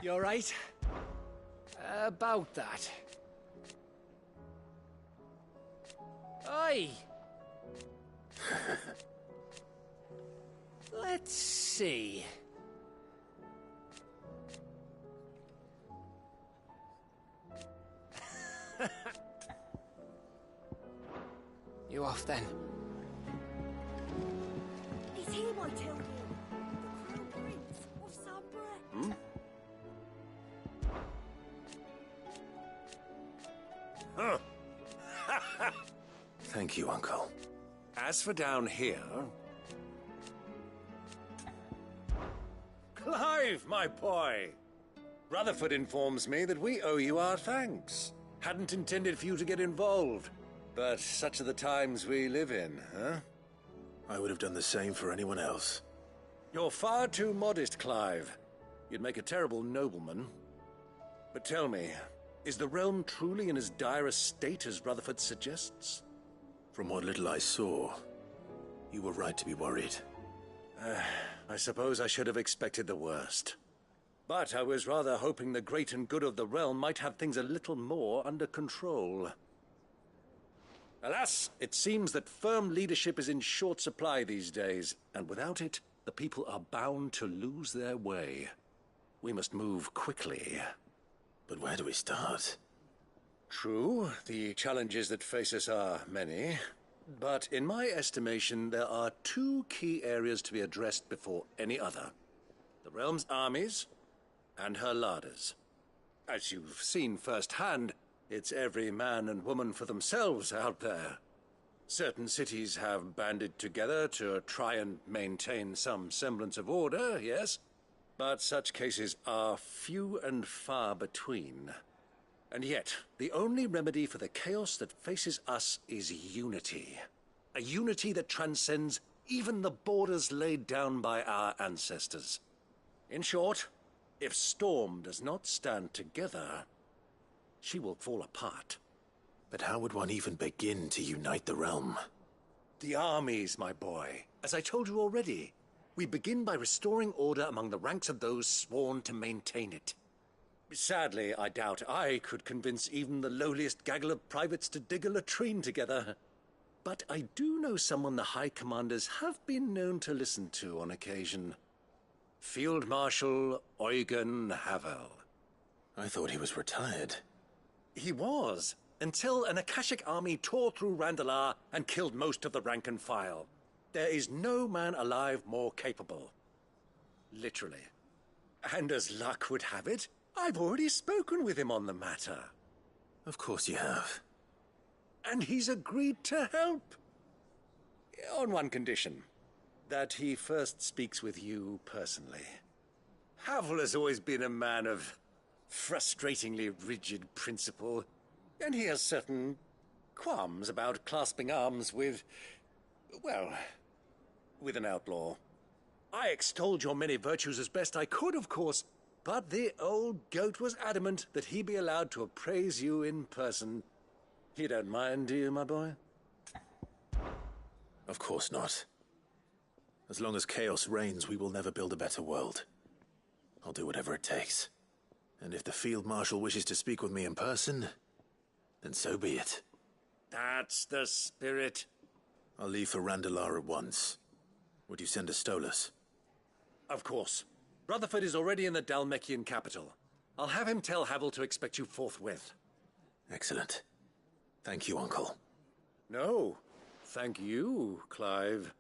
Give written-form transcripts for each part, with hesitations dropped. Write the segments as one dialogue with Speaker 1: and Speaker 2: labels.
Speaker 1: You're right. About that. Oi! Let's see. You off then?
Speaker 2: It's him, I tell you. The Crown Prince of Sunbreath.
Speaker 3: Hmm? Huh.
Speaker 4: Thank you, Uncle.
Speaker 3: As for down here... Clive, my boy! Rutherford informs me that we owe you our thanks. Hadn't intended for you to get involved, but such are the times we live in, huh?
Speaker 4: I would have done the same for anyone else.
Speaker 3: You're far too modest, Clive. You'd make a terrible nobleman. But tell me, is the realm truly in as dire a state as Rutherford suggests?
Speaker 4: From what little I saw, you were right to be worried.
Speaker 3: I suppose I should have expected the worst. But I was rather hoping the great and good of the realm might have things a little more under control. Alas, it seems that firm leadership is in short supply these days, and without it, the people are bound to lose their way. We must move quickly.
Speaker 4: But where do we start?
Speaker 3: True, the challenges that face us are many, but in my estimation, there are two key areas to be addressed before any other. The realm's armies, and her larders. As you've seen firsthand, it's every man and woman for themselves out there. Certain cities have banded together to try and maintain some semblance of order, yes, but such cases are few and far between. And yet, the only remedy for the chaos that faces us is unity. A unity that transcends even the borders laid down by our ancestors. In short, if Storm does not stand together, she will fall apart.
Speaker 4: But how would one even begin to unite the realm?
Speaker 3: The armies, my boy. As I told you already, we begin by restoring order among the ranks of those sworn to maintain it. Sadly, I doubt I could convince even the lowliest gaggle of privates to dig a latrine together. But I do know someone the High Commanders have been known to listen to on occasion. Field Marshal Eugen Havel.
Speaker 4: I thought he was retired.
Speaker 3: He was, until an Akashic army tore through Randalar and killed most of the rank and file. There is no man alive more capable. Literally. And as luck would have it, I've already spoken with him on the matter.
Speaker 4: Of course you have.
Speaker 3: And he's agreed to help. On one condition. That he first speaks with you personally. Havel has always been a man of frustratingly rigid principle, and he has certain qualms about clasping arms with, well, with an outlaw. I extolled your many virtues as best I could, of course, but the old goat was adamant that he be allowed to appraise you in person. You don't mind, do you, my boy?
Speaker 4: Of course not. As long as chaos reigns, we will never build a better world. I'll do whatever it takes. And if the Field Marshal wishes to speak with me in person, then so be it.
Speaker 3: That's the spirit.
Speaker 4: I'll leave for Randalar at once. Would you send a Stolas?
Speaker 3: Of course. Rutherford is already in the Dalmekian capital. I'll have him tell Havel to expect you forthwith.
Speaker 4: Excellent. Thank you, Uncle.
Speaker 3: No, thank you, Clive.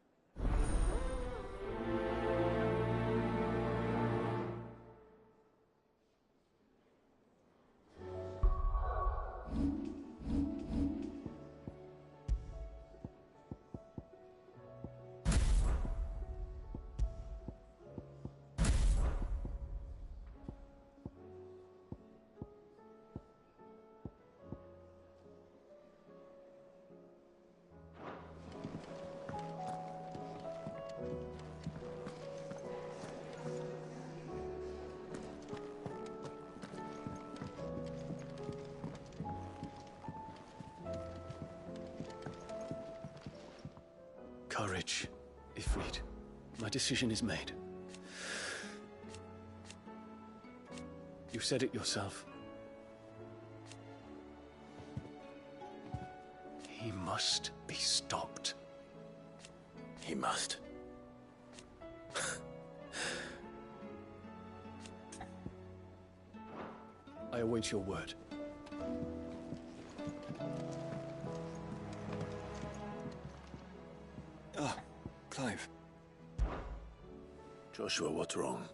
Speaker 1: Courage, Ifrit. My decision is made. You said it yourself. He must be stopped.
Speaker 4: He must.
Speaker 1: I await your word.
Speaker 5: Ah, Clive.
Speaker 4: Joshua, what's wrong?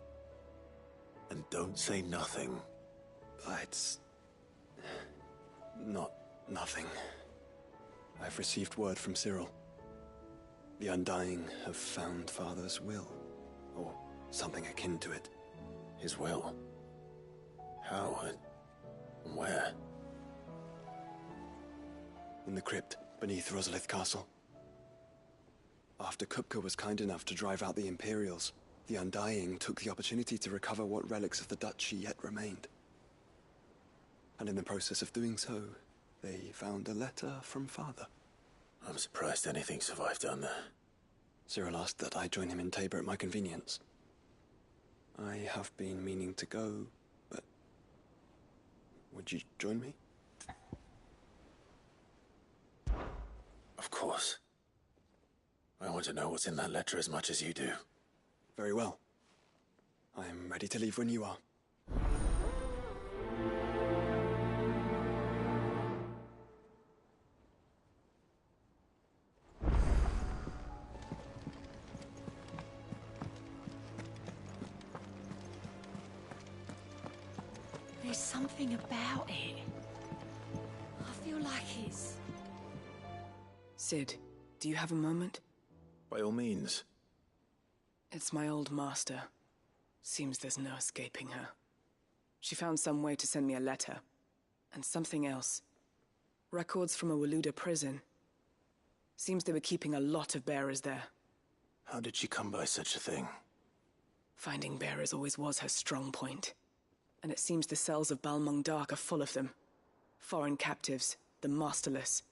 Speaker 4: And don't say nothing.
Speaker 5: It's... not nothing. I've received word from Cyril. The Undying have found Father's will, or something akin to it.
Speaker 4: His will? How and where?
Speaker 5: In the crypt beneath Rosalith Castle. After Kupka was kind enough to drive out the Imperials, the Undying took the opportunity to recover what relics of the Duchy yet remained. And in the process of doing so, they found a letter from Father.
Speaker 4: I'm surprised anything survived down there.
Speaker 5: Cyril asked that I join him in Tabor at my convenience. I have been meaning to go, but... would you join me?
Speaker 4: Of course. I want to know what's in that letter as much as you do.
Speaker 5: Very well. I am ready to leave when you are.
Speaker 2: There's something about it. I feel like it's...
Speaker 6: Sid, do you have a moment?
Speaker 4: By all means.
Speaker 6: It's my old master. Seems there's no escaping her. She found some way to send me a letter. And something else. Records from a Waluda prison. Seems they were keeping a lot of bearers there.
Speaker 4: How did she come by such a thing?
Speaker 6: Finding bearers always was her strong point. And it seems the cells of Balmung Dark are full of them. Foreign captives, the masterless.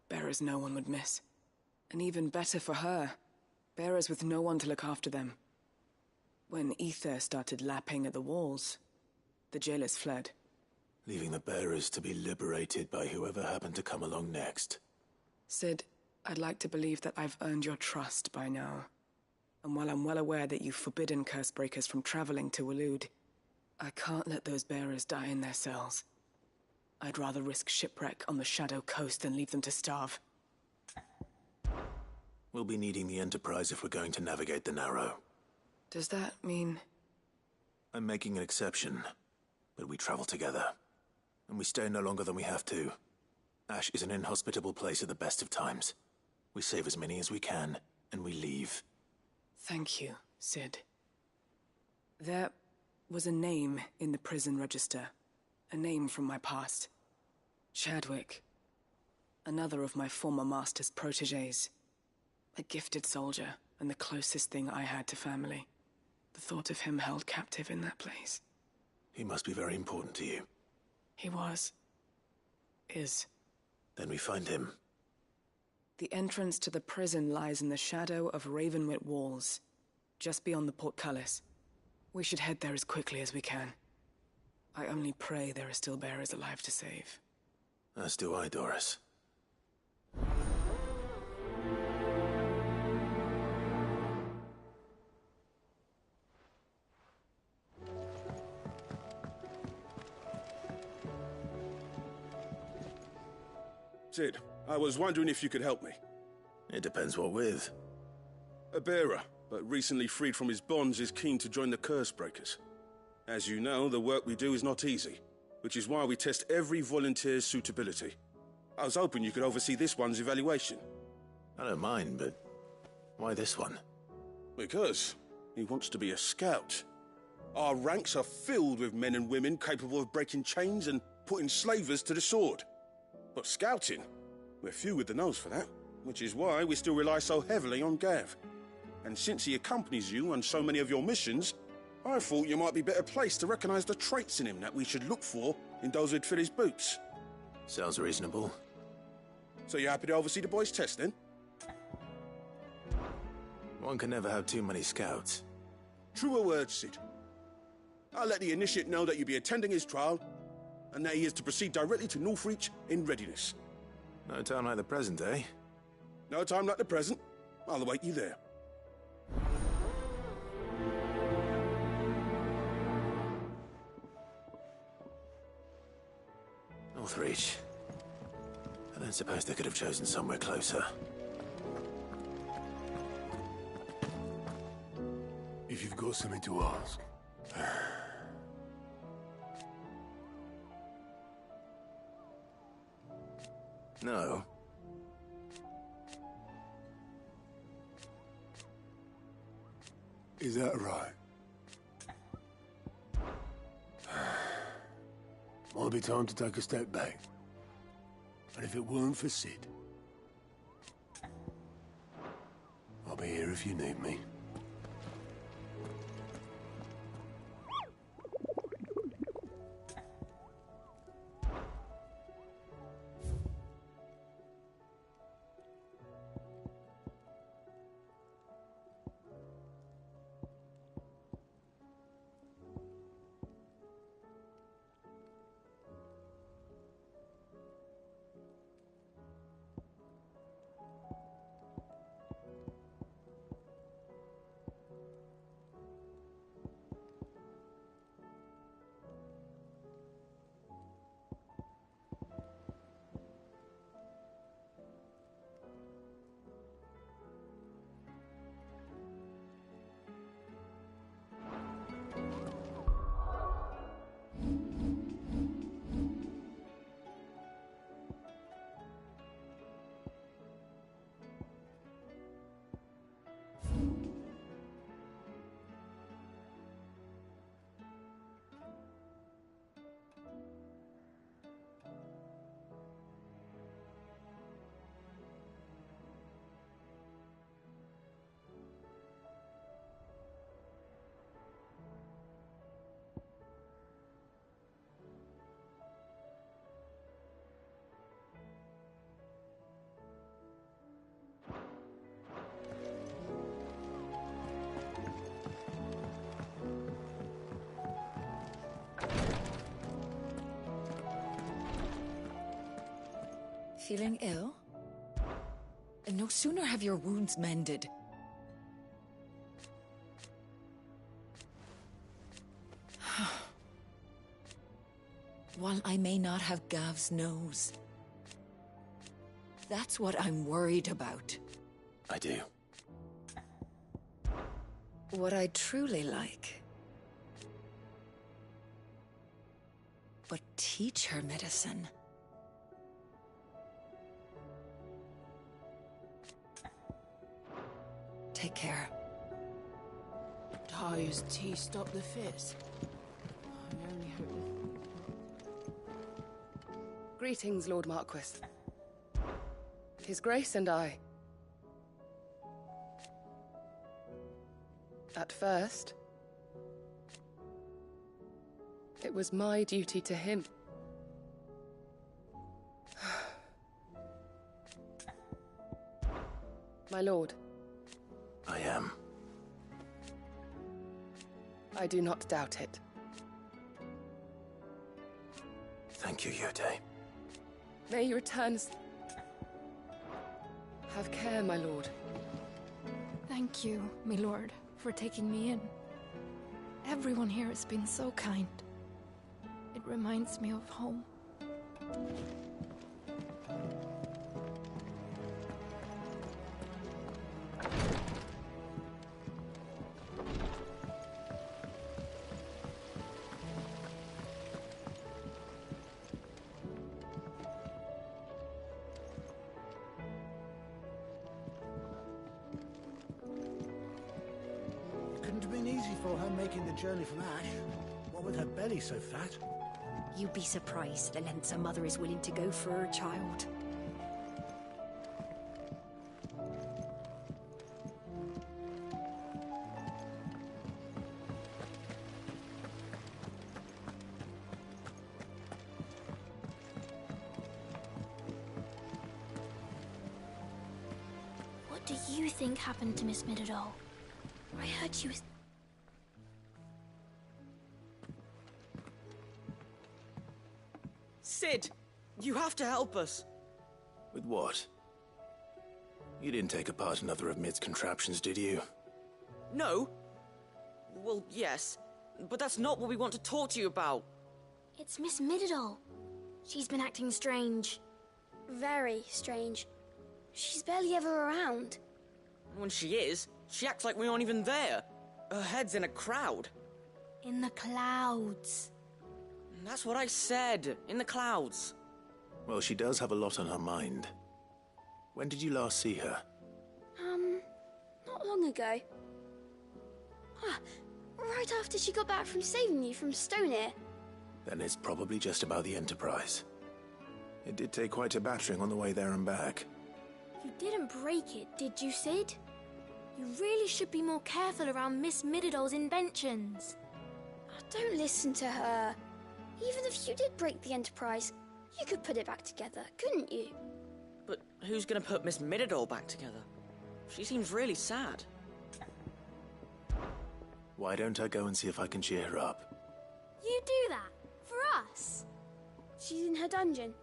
Speaker 6: Bearers no one would miss. And even better for her, bearers with no one to look after them. When ether started lapping at the walls, the jailers fled.
Speaker 4: Leaving the bearers to be liberated by whoever happened to come along next.
Speaker 6: Sid, I'd like to believe that I've earned your trust by now. And while I'm well aware that you've forbidden Cursebreakers from traveling to Waloed, I can't let those bearers die in their cells. I'd rather risk shipwreck on the Shadow Coast than leave them to starve.
Speaker 4: We'll be needing the Enterprise if we're going to navigate the Narrow.
Speaker 6: Does that mean...
Speaker 4: I'm making an exception, but we travel together. And we stay no longer than we have to. Ash is an inhospitable place at the best of times. We save as many as we can, and we leave.
Speaker 6: Thank you, Sid. There was a name in the prison register. A name from my past. Chadwick. Another of my former master's protégés. A gifted soldier, and the closest thing I had to family. The thought of him held captive in that place.
Speaker 4: He must be very important to you.
Speaker 6: He was. Is.
Speaker 4: Then we find him.
Speaker 6: The entrance to the prison lies in the shadow of Ravenwit Walls, just beyond the portcullis. We should head there as quickly as we can. I only pray there are still bearers alive to save.
Speaker 4: As do I, Doris.
Speaker 7: Sid, I was wondering if you could help me.
Speaker 4: It depends what with.
Speaker 7: A bearer, but recently freed from his bonds, is keen to join the Cursebreakers. As you know, the work we do is not easy, which is why we test every volunteer's suitability. I was hoping you could oversee this one's evaluation.
Speaker 4: I don't mind, but why this one?
Speaker 7: Because he wants to be a scout. Our ranks are filled with men and women capable of breaking chains and putting slavers to the sword. But scouting, we're few with the nose for that, which is why we still rely so heavily on Gav. And since he accompanies you on so many of your missions, I thought you might be better placed to recognize the traits in him that we should look for in those who'd fill his boots.
Speaker 4: Sounds reasonable.
Speaker 7: So you're happy to oversee the boys' test, then?
Speaker 4: One can never have too many scouts.
Speaker 7: Truer words, Sid. I'll let the initiate know that you'll be attending his trial, and that he is to proceed directly to Northreach in readiness.
Speaker 4: No time like the present, eh?
Speaker 7: No time like the present. I'll await you there.
Speaker 4: Northreach. I don't suppose they could have chosen somewhere closer.
Speaker 1: If you've got something to ask.
Speaker 4: No.
Speaker 1: Is that right? Might be time to take a step back. And if it weren't for Sid, I'll be here if you need me.
Speaker 8: Feeling ill? No sooner have your wounds mended. While I may not have Gav's nose, that's what I'm worried about.
Speaker 4: I do.
Speaker 8: What I truly like. But teach her medicine. Take care.
Speaker 6: Taya's tea stop the fizz. I only hope.
Speaker 9: Greetings, Lord Marquis. His Grace and I. At first, it was my duty to him. My lord.
Speaker 4: I am.
Speaker 9: I do not doubt it.
Speaker 4: Thank you, Yode.
Speaker 9: May you return. Have care, my lord.
Speaker 10: Thank you, my lord, for taking me in. Everyone here has been so kind. It reminds me of home.
Speaker 11: Couldn't have been easy for her making the journey from Ash. What with her belly so fat?
Speaker 2: You'd be surprised the lengths a mother is willing to go for her child.
Speaker 12: What do you think happened to Miss Midadol? I heard she was...
Speaker 13: Sid, you have to help us.
Speaker 4: With what? You didn't take apart another of Mid's contraptions, did you?
Speaker 13: No. Well, yes, but that's not what we want to talk to you about.
Speaker 12: It's Miss Mididol. She's been acting strange. Very strange. She's barely ever around.
Speaker 13: When she is, she acts like we aren't even there. Her head's in a crowd.
Speaker 12: In the clouds.
Speaker 13: That's what I said. In the clouds.
Speaker 4: Well, she does have a lot on her mind. When did you last see her?
Speaker 12: Not long ago. Ah, right after she got back from saving you from Stonear.
Speaker 4: Then it's probably just about the Enterprise. It did take quite a battering on the way there and back.
Speaker 12: You didn't break it, did you, Sid? You really should be more careful around Miss Mididol's inventions. Oh, don't listen to her. Even if you did break the Enterprise, you could put it back together, couldn't you?
Speaker 13: But who's gonna put Miss Mididol back together? She seems really sad.
Speaker 4: Why don't I go and see if I can cheer her up?
Speaker 12: You do that? For us? She's in her dungeon.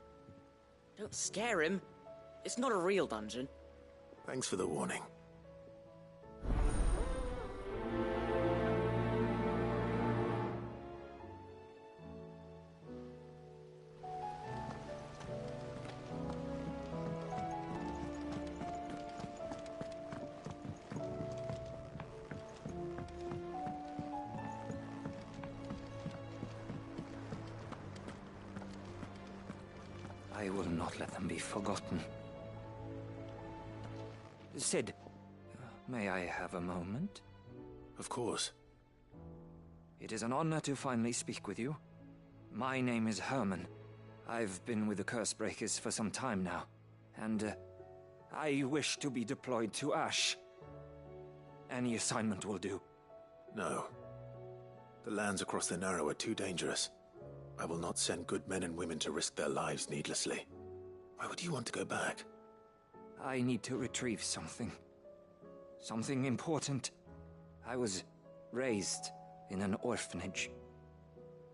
Speaker 13: Don't scare him. It's not a real dungeon.
Speaker 4: Thanks for the warning.
Speaker 14: I will not let them be forgotten. Sid, may I have a moment?
Speaker 4: Of course.
Speaker 14: It is an honor to finally speak with you. My name is Herman. I've been with the Cursebreakers for some time now, and I wish to be deployed to Ash. Any assignment will do.
Speaker 4: No. The lands across the Narrow are too dangerous. I will not send good men and women to risk their lives needlessly. Why would you want to go back?
Speaker 14: I need to retrieve something. Something important. I was raised in an orphanage.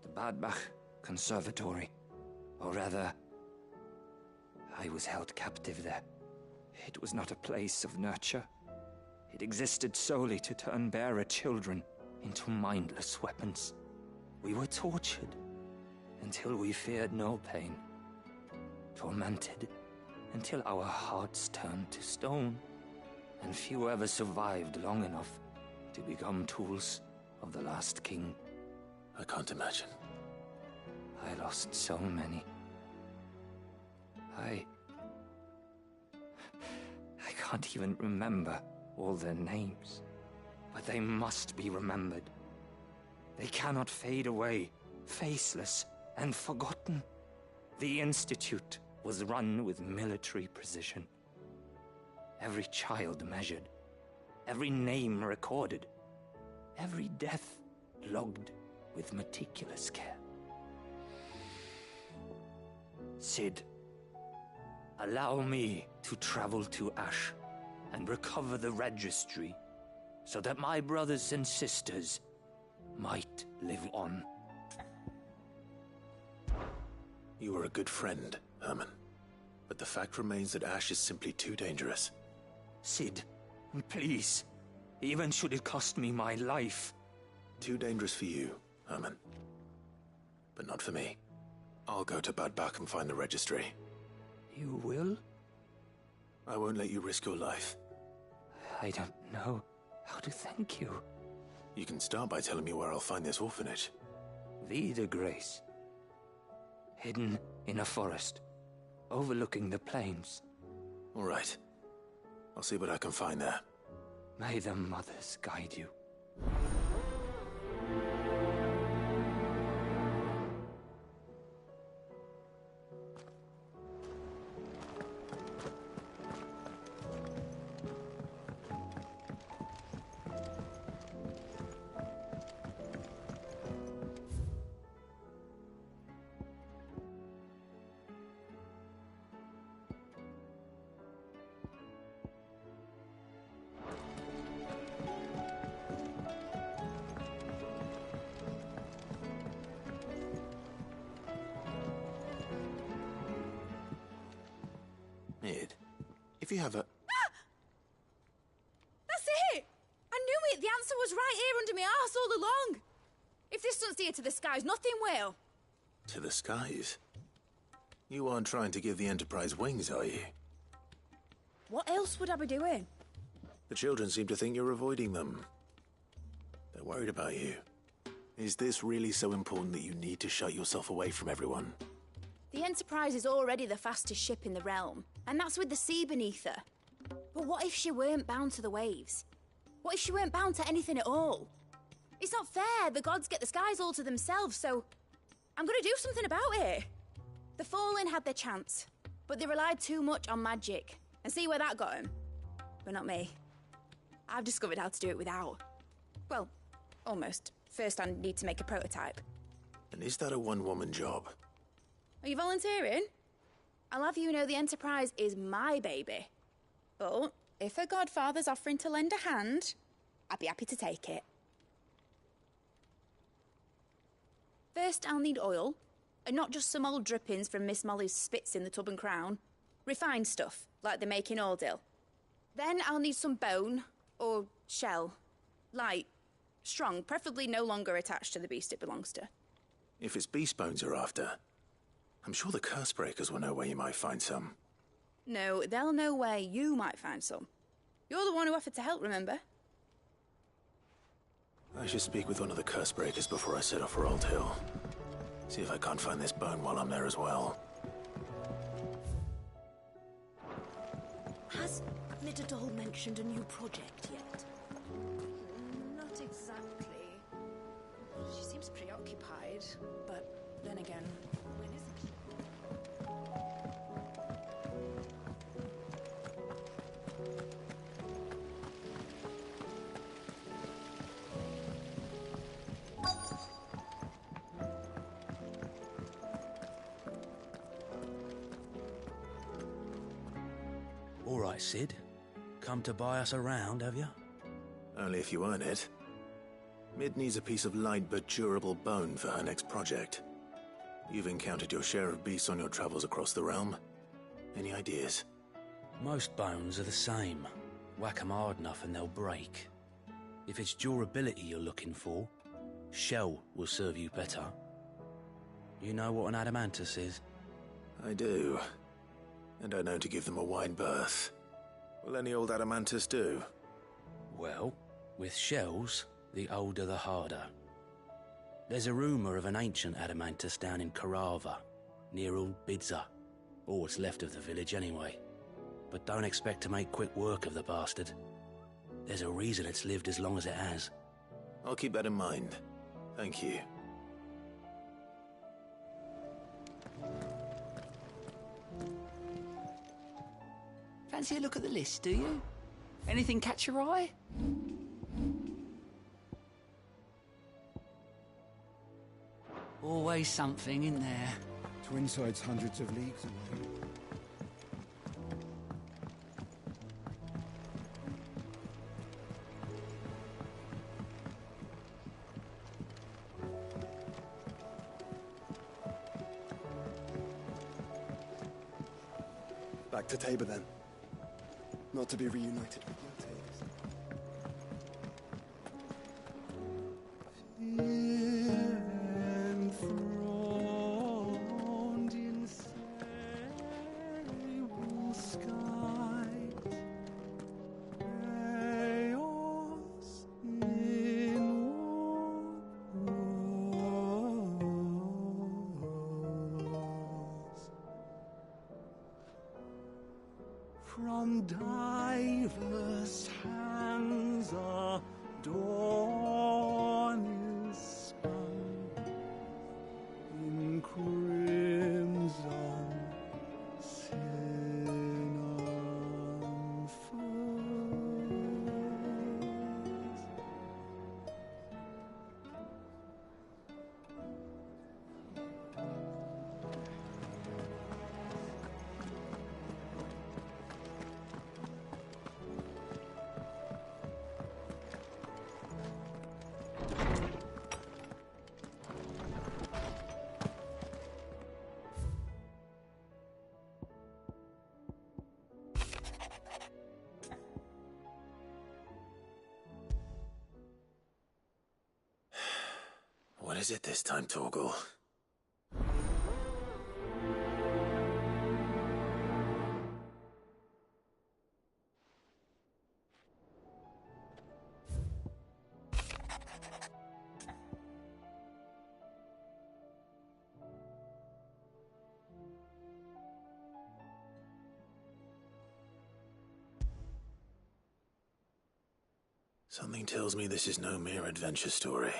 Speaker 14: The Badbach Conservatory. Or rather, I was held captive there. It was not a place of nurture. It existed solely to turn bearer children into mindless weapons. We were tortured until we feared no pain. Tormented until our hearts turned to stone, and few ever survived long enough to become tools of the last king.
Speaker 4: I can't imagine.
Speaker 14: I lost so many. I can't even remember all their names, but they must be remembered. They cannot fade away, faceless and forgotten. The Institute was run with military precision. Every child measured, every name recorded, every death logged with meticulous care. Sid, allow me to travel to Ash and recover the registry so that my brothers and sisters might live on.
Speaker 4: You were a good friend, Herman. But the fact remains that Ash is simply too dangerous.
Speaker 14: Sid, please. Even should it cost me my life.
Speaker 4: Too dangerous for you, Herman. But not for me. I'll go to Bad Bach and find the registry.
Speaker 14: You will?
Speaker 4: I won't let you risk your life.
Speaker 14: I don't know how to thank you.
Speaker 4: You can start by telling me where I'll find this orphanage.
Speaker 14: Vida Grace. Hidden in a forest, overlooking the plains.
Speaker 4: All right. I'll see what I can find there.
Speaker 14: May the mothers guide you.
Speaker 4: Mid, if you have a...
Speaker 15: That's it! I knew it! The answer was right here under my arse all along! If this doesn't steer to the skies, nothing will!
Speaker 4: To the skies? You aren't trying to give the Enterprise wings, are you?
Speaker 15: What else would I be doing?
Speaker 4: The children seem to think you're avoiding them. They're worried about you. Is this really so important that you need to shut yourself away from everyone?
Speaker 15: The Enterprise is already the fastest ship in the realm, and that's with the sea beneath her. But what if she weren't bound to the waves? What if she weren't bound to anything at all? It's not fair. The gods get the skies all to themselves, so I'm gonna do something about it. The Fallen had their chance, but they relied too much on magic. And see where that got them? But not me. I've discovered how to do it without. Well, almost. First, I need to make a prototype.
Speaker 4: And is that a one-woman job?
Speaker 15: Are you volunteering? I'll have you know the Enterprise is my baby. But if a godfather's offering to lend a hand, I'd be happy to take it. First, I'll need oil, and not just some old drippings from Miss Molly's spits in the Tub and Crown. Refined stuff, like they make in Ordil. Then I'll need some bone, or shell. Light, strong, preferably no longer attached to the beast it belongs to.
Speaker 4: If it's beast bones you're after, I'm sure the curse breakers will know where you might find some.
Speaker 15: No, they'll know where you might find some. You're the one who offered to help, remember?
Speaker 4: I should speak with one of the curse breakers before I set off for Old Hill. See if I can't find this bone while I'm there as well.
Speaker 2: Has Midadol mentioned a new project yet?
Speaker 6: Not exactly. She seems preoccupied, but then again, when isn't she?
Speaker 16: All right, Sid. Come to buy us around, have you?
Speaker 4: Only if you earn it. Mid needs a piece of light but durable bone for her next project. You've encountered your share of beasts on your travels across the realm. Any ideas?
Speaker 16: Most bones are the same. Whack 'em hard enough and they'll break. If it's durability you're looking for, shell will serve you better. You know what an adamantus is?
Speaker 4: I do. And I know to give them a wide berth. Will any old adamantus do?
Speaker 16: Well, with shells, the older the harder. There's a rumour of an ancient adamantus down in Karava, near Old Bidza, or what's left of the village anyway. But don't expect to make quick work of the bastard. There's a reason it's lived as long as it has.
Speaker 4: I'll keep that in mind. Thank you.
Speaker 17: Fancy a look at the list, do you? Anything catch your eye? Always something in there.
Speaker 18: Twinside's hundreds of leagues away.
Speaker 5: Back to Tabor then. Not to be reunited with your tapes.
Speaker 18: Enthroned in sable skies, chaos in wars. From diverse hands a dawn is spun in crimson sin unfurls.
Speaker 4: What is it this time, Torgal? Something tells me this is no mere adventure story.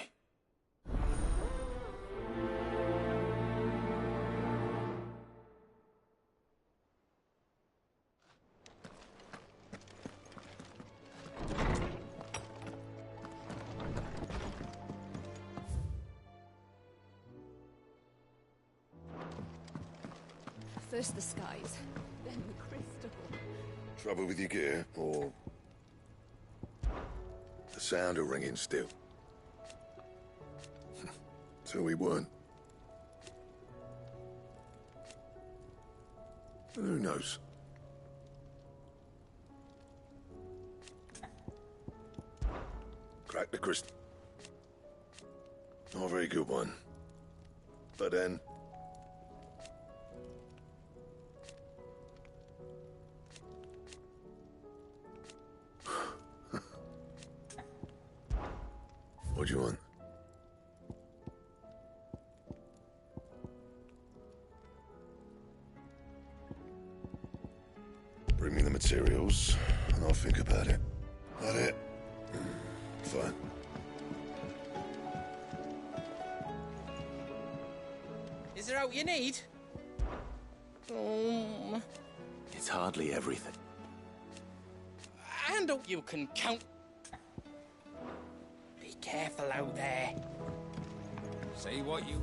Speaker 19: First the skies, then the crystal.
Speaker 1: Trouble with your gear, or the sound of ringing still? So we weren't. Who knows? Crack the crystal. Not a very good one. But then... What do you want? Bring me the materials, and I'll think about it. That it? Fine.
Speaker 17: Is there out you need?
Speaker 4: It's hardly everything.
Speaker 17: And you can count. Be careful out there. Say what you...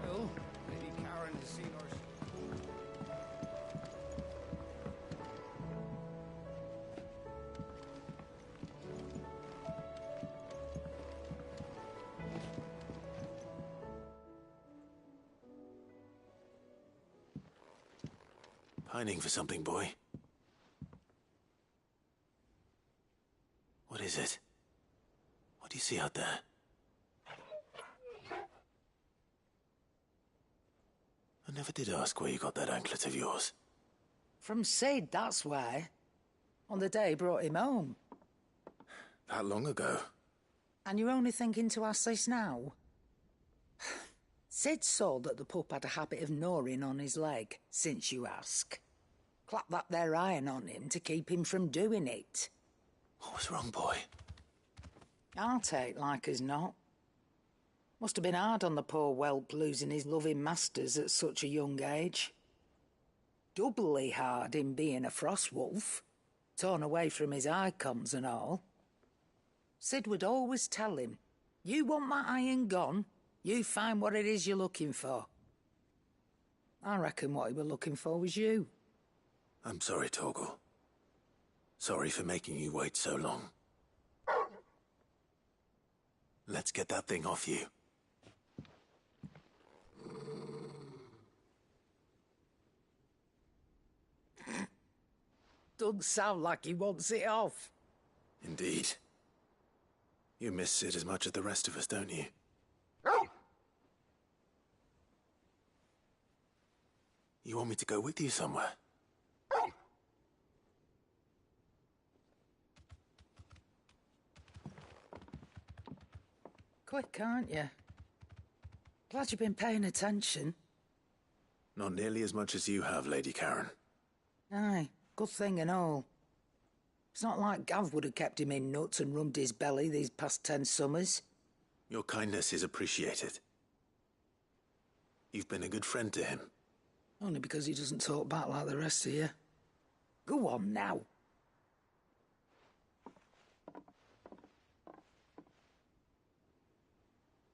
Speaker 17: Well, Lady Karen has seen our...
Speaker 4: Pining for something, boy. What is it? What do you see out there? I never did ask where you got that anklet of yours.
Speaker 20: From Sid, that's why. On the day he brought him home.
Speaker 4: That long ago?
Speaker 20: And you're only thinking to ask this now? Sid saw that the pup had a habit of gnawing on his leg, since you ask. Clap that there iron on him to keep him from doing it.
Speaker 4: What was wrong, boy?
Speaker 20: I'll take like as not. Must have been hard on the poor whelp losing his loving masters at such a young age. Doubly hard in being a frost wolf, torn away from his icons and all. Sid would always tell him, you want that iron gone, you find what it is you're looking for. I reckon what he was looking for was you.
Speaker 4: I'm sorry, Torgal. Sorry for making you wait so long. Let's get that thing off you.
Speaker 20: Doesn't sound like he wants it off.
Speaker 4: Indeed. You miss Sid as much as the rest of us, don't you? You want me to go with you somewhere?
Speaker 20: Quick, aren't you? Glad you've been paying attention.
Speaker 4: Not nearly as much as you have, Lady Karen.
Speaker 20: Aye, good thing and all. It's not like Gav would have kept him in nuts and rubbed his belly these past 10 summers.
Speaker 4: Your kindness is appreciated. You've been a good friend to him.
Speaker 20: Only because he doesn't talk back like the rest of you. Go on now.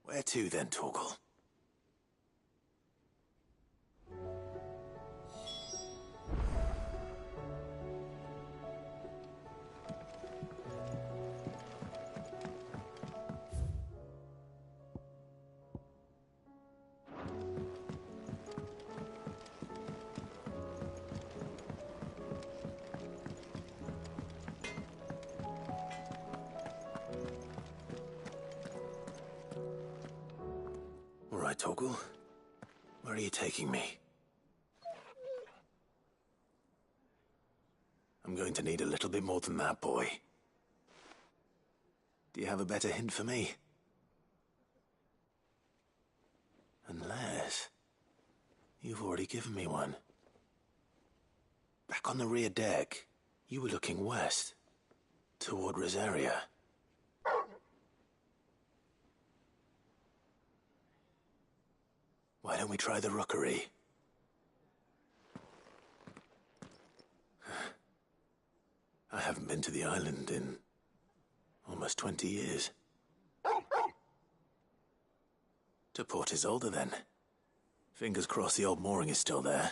Speaker 4: Where to then, Torgal? Torgal. Where are you taking me? I'm going to need a little bit more than that, boy. Do you have a better hint for me? Unless... you've already given me one. Back on the rear deck, you were looking west, toward Rosaria. Why don't we try the rookery? I haven't been to the island in almost 20 years. To Port Isolde, then. Fingers crossed the old mooring is still there.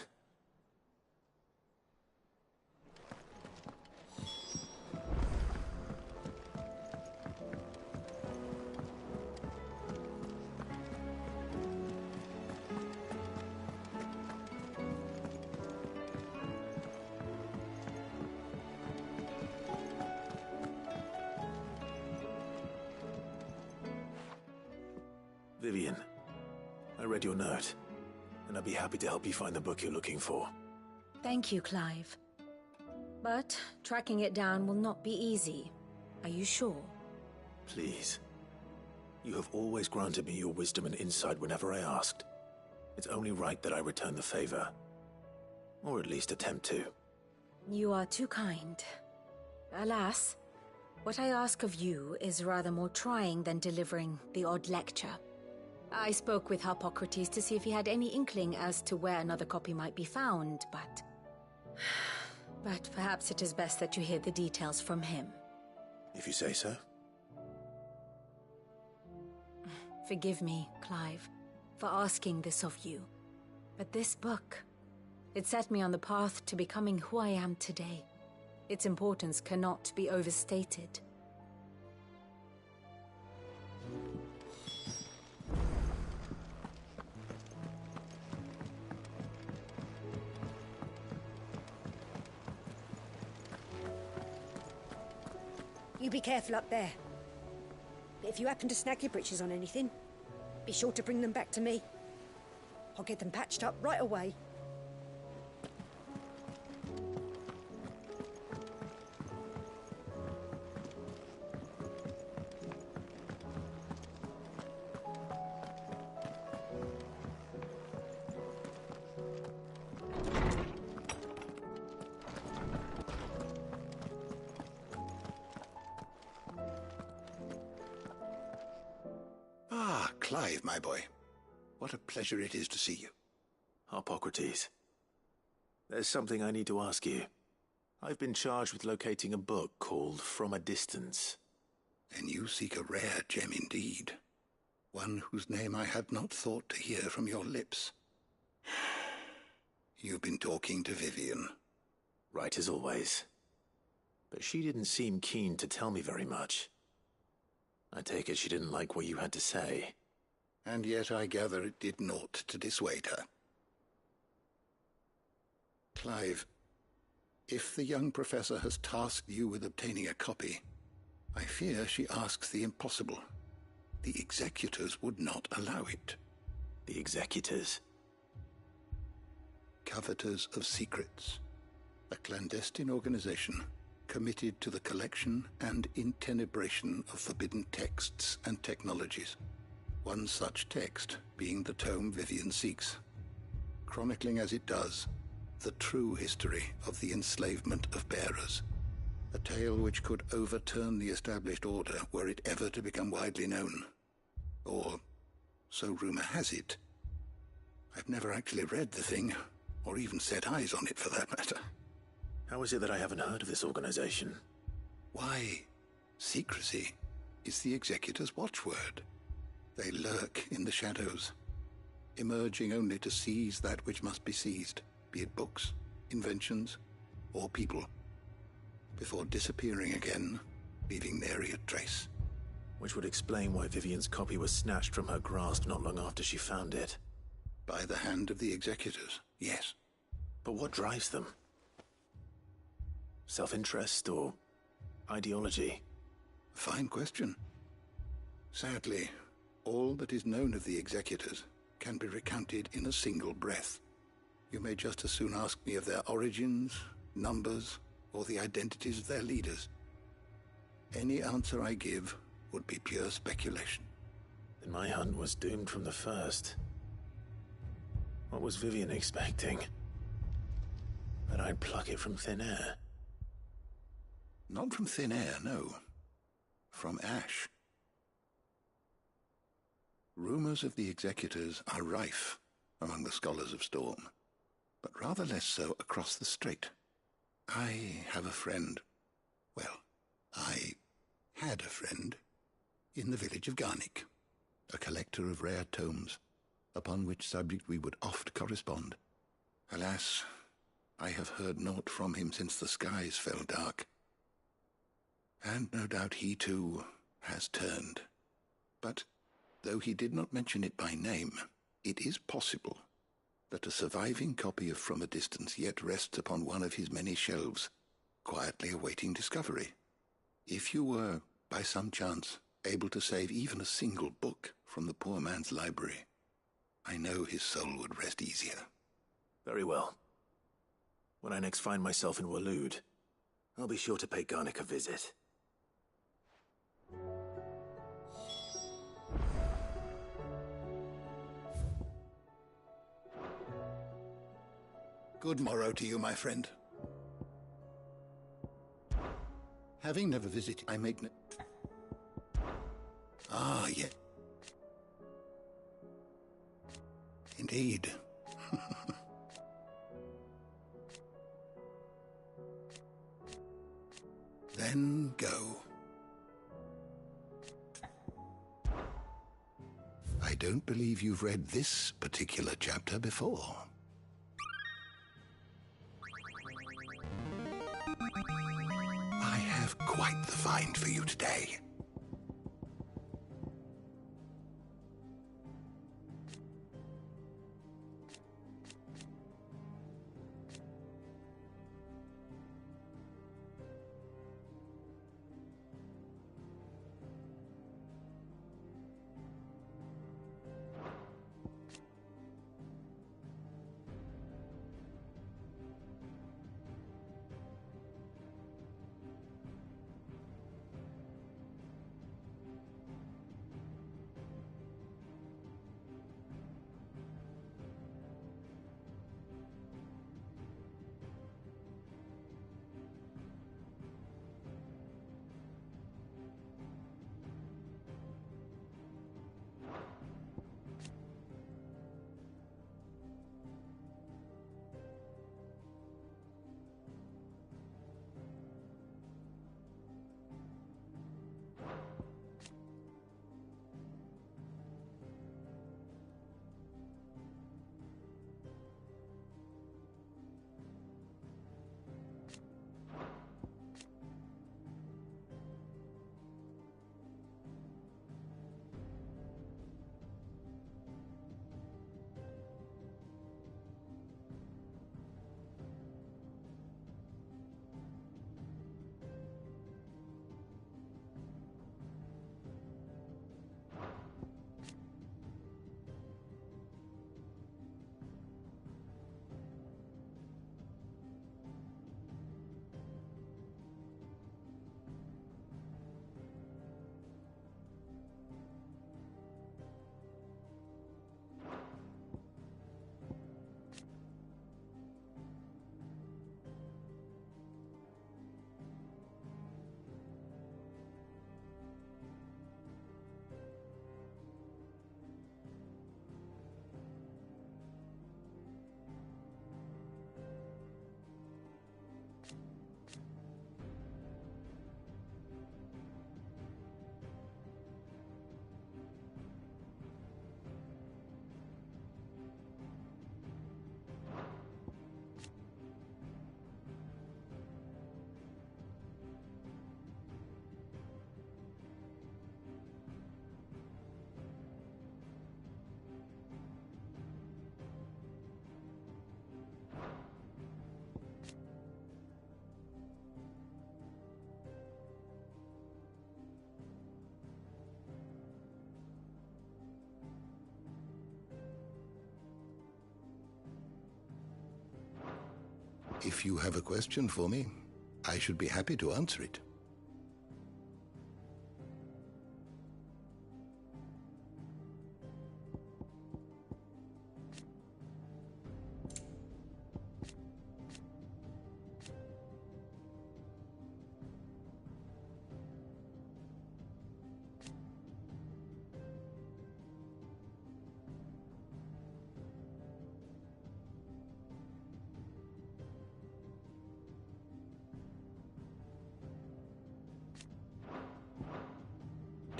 Speaker 4: Vivian, I read your note, and I'd be happy to help you find the book you're looking for.
Speaker 21: Thank you, Clive. But tracking it down will not be easy. Are you sure?
Speaker 4: Please. You have always granted me your wisdom and insight whenever I asked. It's only right that I return the favor. Or at least attempt to.
Speaker 21: You are too kind. Alas, what I ask of you is rather more trying than delivering the odd lecture. I spoke with Harpocrates to see if he had any inkling as to where another copy might be found, but... But perhaps it is best that you hear the details from him.
Speaker 4: If you say so.
Speaker 21: Forgive me, Clive, for asking this of you. But this book, it set me on the path to becoming who I am today. Its importance cannot be overstated.
Speaker 2: You be careful up there. But if you happen to snag your britches on anything, be sure to bring them back to me. I'll get them patched up right away.
Speaker 1: Clive, my boy. What a pleasure it is to see you.
Speaker 4: Harpocrates. There's something I need to ask you. I've been charged with locating a book called From a Distance.
Speaker 1: Then you seek a rare gem indeed. One whose name I had not thought to hear from your lips. You've been talking to Vivian.
Speaker 4: Right as always. But she didn't seem keen to tell me very much. I take it she didn't like what you had to say.
Speaker 1: And yet I gather it did naught to dissuade her. Clive, if the young professor has tasked you with obtaining a copy, I fear she asks the impossible. The executors would not allow it.
Speaker 4: The executors?
Speaker 1: Coveters of Secrets. A clandestine organization committed to the collection and intenebration of forbidden texts and technologies. One such text being the tome Vivian seeks, chronicling as it does the true history of the enslavement of bearers, a tale which could overturn the established order were it ever to become widely known. Or, so rumor has it. I've never actually read the thing, or even set eyes on it for that matter.
Speaker 4: How is it that I haven't heard of this organization?
Speaker 1: Why, secrecy is the executor's watchword. They lurk in the shadows, emerging only to seize that which must be seized, be it books, inventions, or people, before disappearing again, leaving nary a trace.
Speaker 4: Which would explain why Vivian's copy was snatched from her grasp not long after she found it.
Speaker 1: By the hand of the executors, yes.
Speaker 4: But what drives them? Self-interest or ideology?
Speaker 1: Fine question. Sadly, all that is known of the executors can be recounted in a single breath. You may just as soon ask me of their origins, numbers, or the identities of their leaders. Any answer I give would be pure speculation.
Speaker 4: Then my hunt was doomed from the first. What was Vivian expecting? That I'd pluck it from thin air?
Speaker 1: Not from thin air, no. From ash. Rumors of the executors are rife among the scholars of Storm, but rather less so across the strait. I have a friend. Well, I had a friend in the village of Garnick, a collector of rare tomes, upon which subject we would oft correspond. Alas, I have heard naught from him since the skies fell dark. And no doubt he too has turned. But though he did not mention it by name, it is possible that a surviving copy of From a Distance yet rests upon one of his many shelves, quietly awaiting discovery. If you were, by some chance, able to save even a single book from the poor man's library, I know his soul would rest easier.
Speaker 4: Very well. When I next find myself in Waloed, I'll be sure to pay Garnick a visit.
Speaker 1: Good morrow to you, my friend. Having never visited, I make no... Ah, yes. Indeed. Then go. I don't believe you've read this particular chapter before. I have quite the find for you today. If you have a question for me, I should be happy to answer it.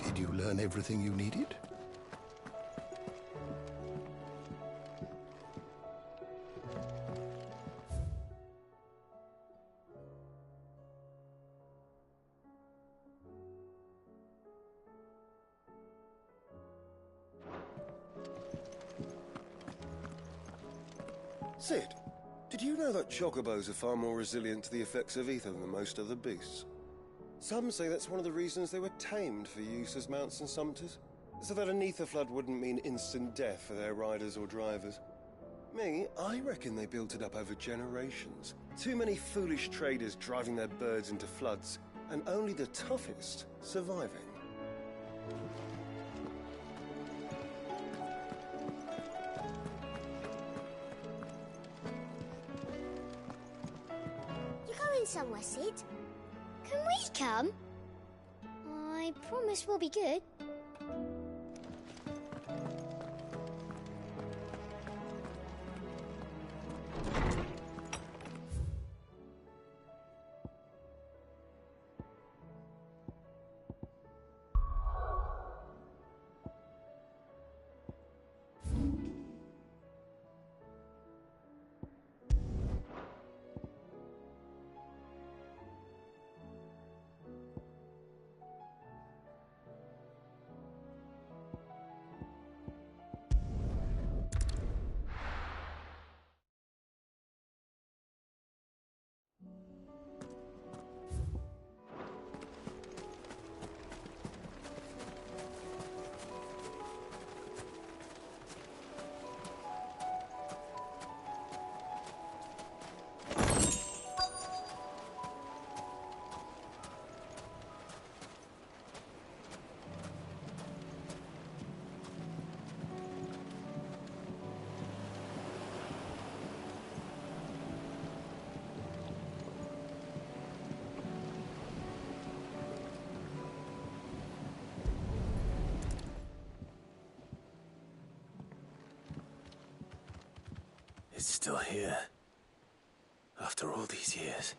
Speaker 1: Did you learn everything you needed?
Speaker 7: Sid, did you know that chocobos are far more resilient to the effects of ether than most other beasts? Some say that's one of the reasons they were tamed for use as mounts and sumpters, so that an ether flood wouldn't mean instant death for their riders or drivers. Me, I reckon they built it up over generations. Too many foolish traders driving their birds into floods, and only the toughest surviving.
Speaker 12: You're going somewhere, Sid? Can we come? I promise we'll be good.
Speaker 4: It's still here. After all these years.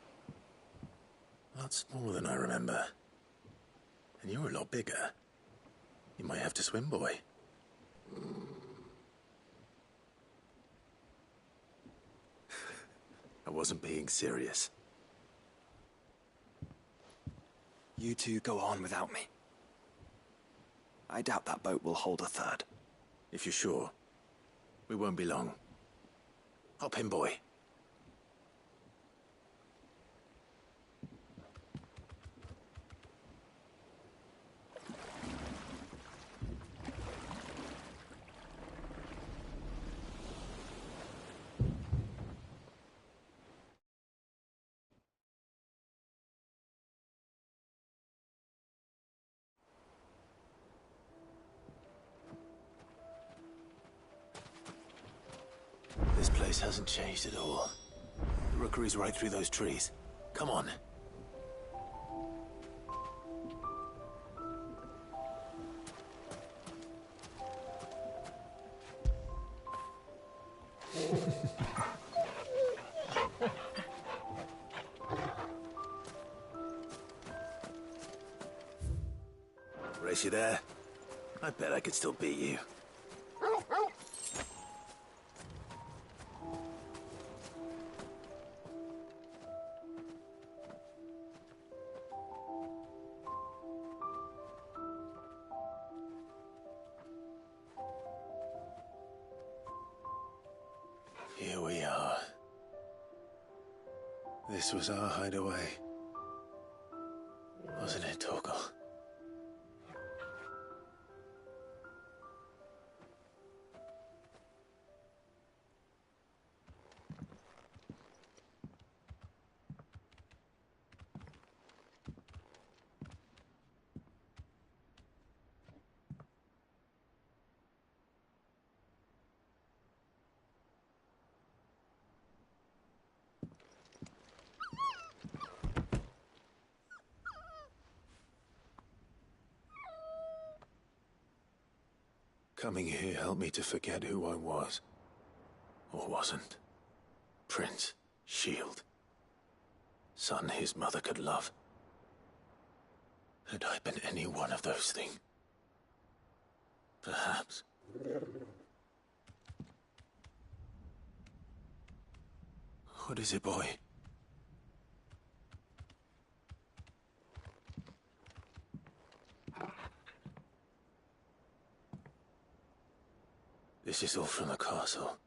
Speaker 4: Lots more than I remember. And you're a lot bigger. You might have to swim, boy. I wasn't being serious.
Speaker 5: You two go on without me. I doubt that boat will hold a third.
Speaker 4: If you're sure, we won't be long. Hop in, boy. This place hasn't changed at all. The rookery's right through those trees. Come on. Race you there? I bet I could still beat you. Here we are. This was our hideaway. Wasn't it, Torgal? Coming here helped me to forget who I was. Or wasn't. Prince, shield. Son his mother could love. Had I been any one of those things? Perhaps. What is it, boy? This is all from the castle.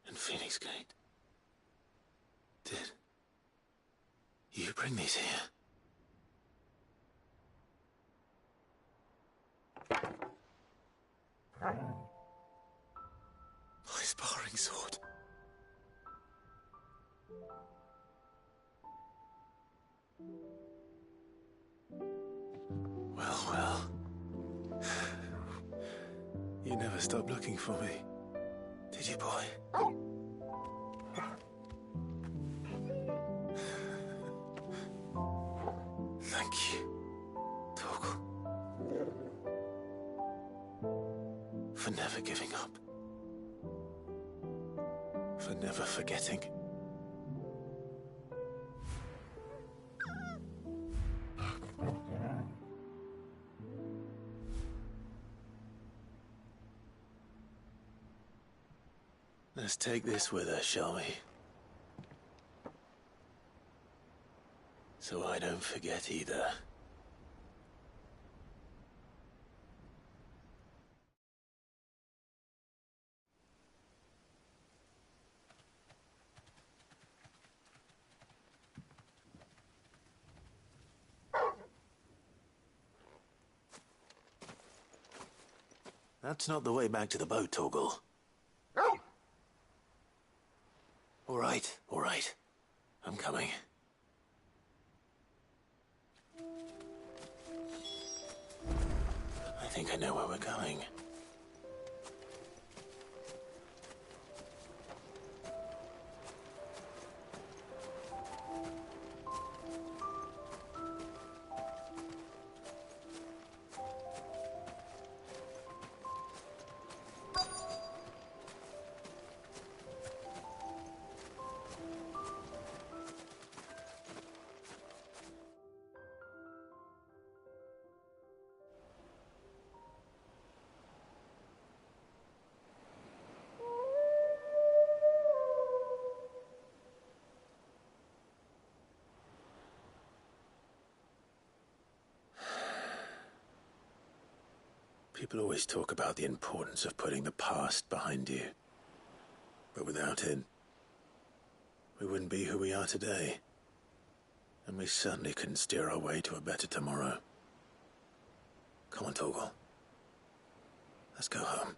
Speaker 4: And Phoenix Gate. Did you bring these here? My sparring sword. Well, well. You never stopped looking for me, did you, boy? Thank you, Torgal. For never giving up. For never forgetting. Let's take this with us, shall we? So I don't forget either. That's not the way back to the boat, Torgal. All right. I'm coming. I think I know where we're going. People always talk about the importance of putting the past behind you. But without it, we wouldn't be who we are today. And we certainly couldn't steer our way to a better tomorrow. Come on, Torgal. Let's go home.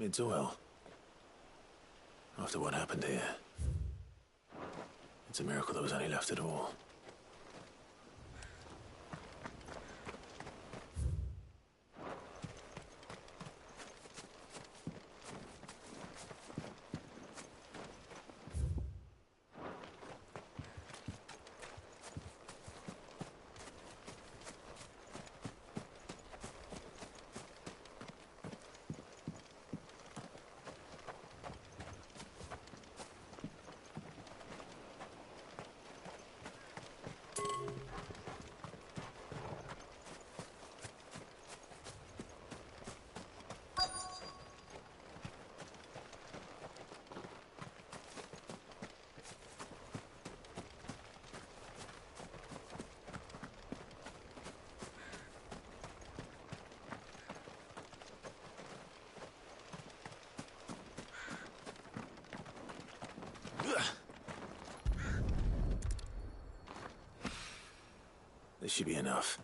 Speaker 4: It's oil. After what happened here, it's a miracle there was any left at all. This should be enough.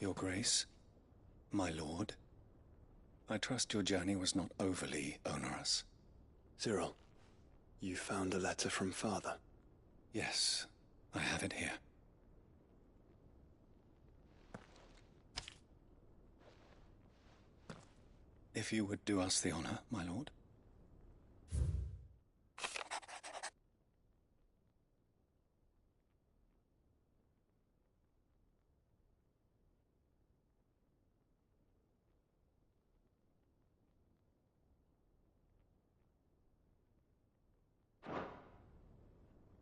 Speaker 5: Your Grace, my lord, I trust your journey was not overly onerous.
Speaker 4: Cyril,
Speaker 5: you found a letter from Father? Yes, I have it here. If you would do us the honor, my lord.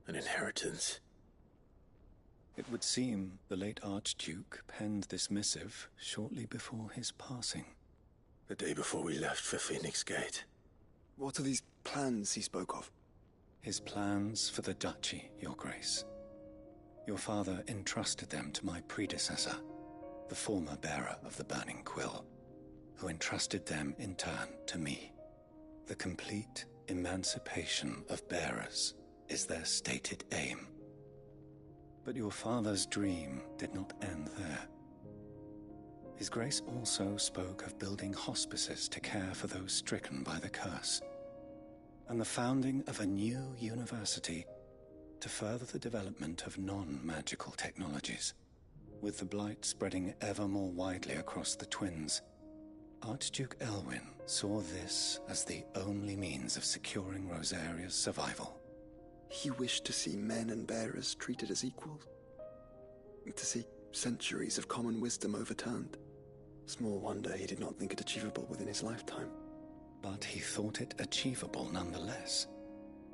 Speaker 4: An inheritance.
Speaker 5: It would seem the late Archduke penned this missive shortly before his passing.
Speaker 4: The day before we left for Phoenix Gate.
Speaker 5: What are these plans he spoke of? His plans for the duchy, Your Grace. Your father entrusted them to my predecessor, the former bearer of the Burning Quill, who entrusted them in turn to me. The complete emancipation of bearers is their stated aim. But your father's dream did not end there. His Grace also spoke of building hospices to care for those stricken by the curse, and the founding of a new university to further the development of non-magical technologies. With the blight spreading ever more widely across the Twins,
Speaker 3: Archduke Elwyn saw this as the only means of securing Rosaria's survival.
Speaker 5: He wished to see men and bearers treated as equals. To see centuries of common wisdom overturned. Small wonder he did not think it achievable within his lifetime.
Speaker 3: But he thought it achievable nonetheless.